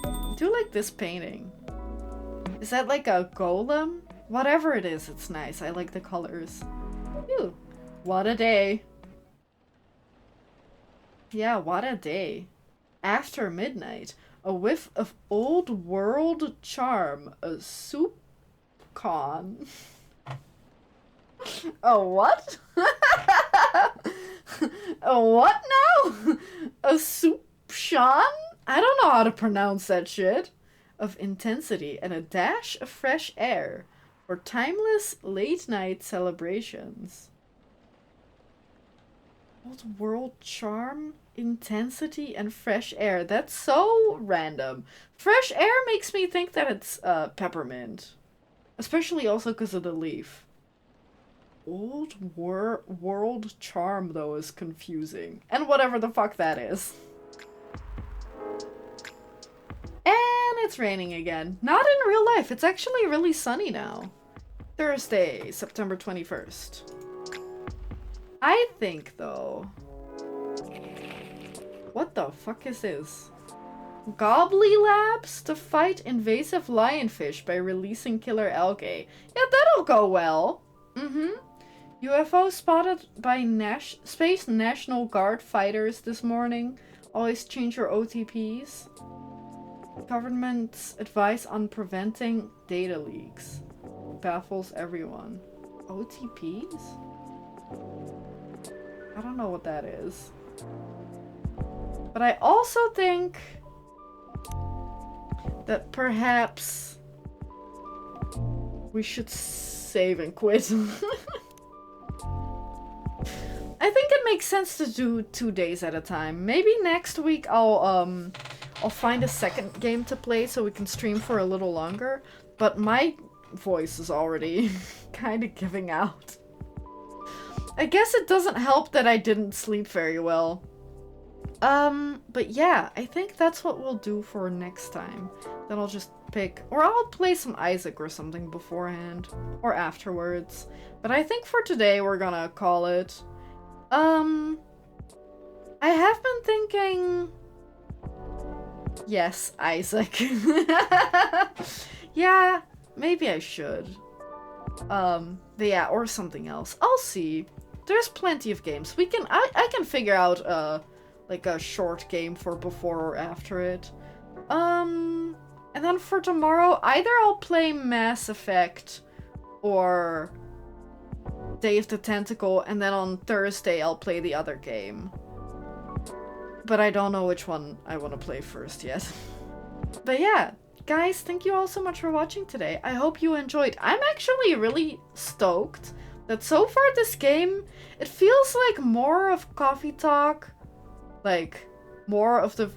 S1: I do like this painting. Is that like a golem? Whatever it is, it's nice. I like the colors. Ew. What a day. Yeah, what a day. After midnight, a whiff of old world charm. A soup con. A what? A what now? A soup shan? I don't know how to pronounce that shit. Of intensity and a dash of fresh air for timeless late night celebrations. Old world charm, intensity, and fresh air. That's so random. Fresh air makes me think that it's peppermint. Especially also because of the leaf. Old world charm, though, is confusing. And whatever the fuck that is. And it's raining again. Not in real life. It's actually really sunny now. Thursday, September 21st. I think, though... What the fuck is this? Gobbly Labs to fight invasive lionfish by releasing killer algae. Yeah, that'll go well. UFO spotted by Space National Guard fighters this morning. Always change your OTPs. Government's advice on preventing data leaks. Baffles everyone. OTPs? I don't know what that is. But I also think that perhaps we should save and quit. I think it makes sense to do 2 days at a time. Maybe next week I'll find a second game to play so we can stream for a little longer. But my voice is already kind of giving out. I guess it doesn't help that I didn't sleep very well. But yeah, I think that's what we'll do for next time. Then I'll just pick, or I'll play some Isaac or something beforehand, or afterwards. But I think for today we're gonna call it. I have been thinking... Yes, Isaac. Yeah, maybe I should. But yeah, or something else. I'll see. There's plenty of games. I can figure out, like a short game for before or after it. And then for tomorrow, either I'll play Mass Effect or Day of the Tentacle, and then on Thursday I'll play the other game. But I don't know which one I want to play first yet. But yeah, guys, thank you all so much for watching today. I hope you enjoyed. I'm actually really stoked that so far this game, it feels like more of coffee talk, like more of the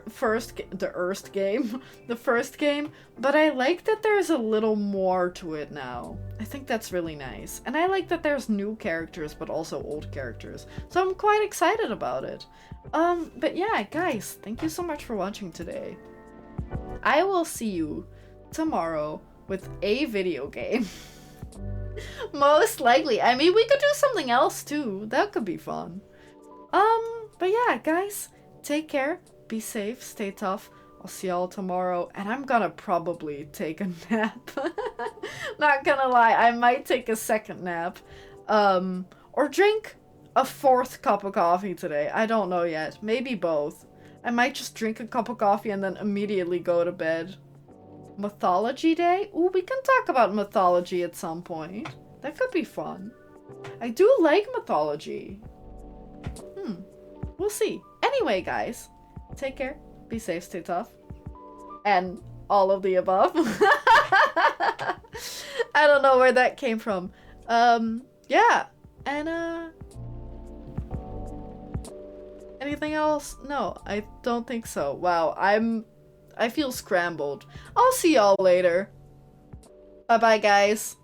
S1: first game, but I like that there's a little more to it now. I think that's really nice. And I like that there's new characters, but also old characters. So I'm quite excited about it. But yeah, guys, thank you so much for watching today. I will see you tomorrow with a video game. Most likely. I mean, we could do something else too. That could be fun. But yeah, guys, take care. Be safe, stay tough. I'll see y'all tomorrow, and I'm gonna probably take a nap. Not gonna lie, I might take a second nap. Or drink a 4th cup of coffee today. I don't know yet. Maybe both. I might just drink a cup of coffee and then immediately go to bed. Mythology Day? Ooh, we can talk about mythology at some point. That could be fun. I do like mythology. We'll see. Anyway, guys, take care, be safe, stay tough, and all of the above. I don't know where that came from. Yeah, and anything else? No, I don't think so. Wow, I feel scrambled. I'll see y'all later. Bye-bye, guys.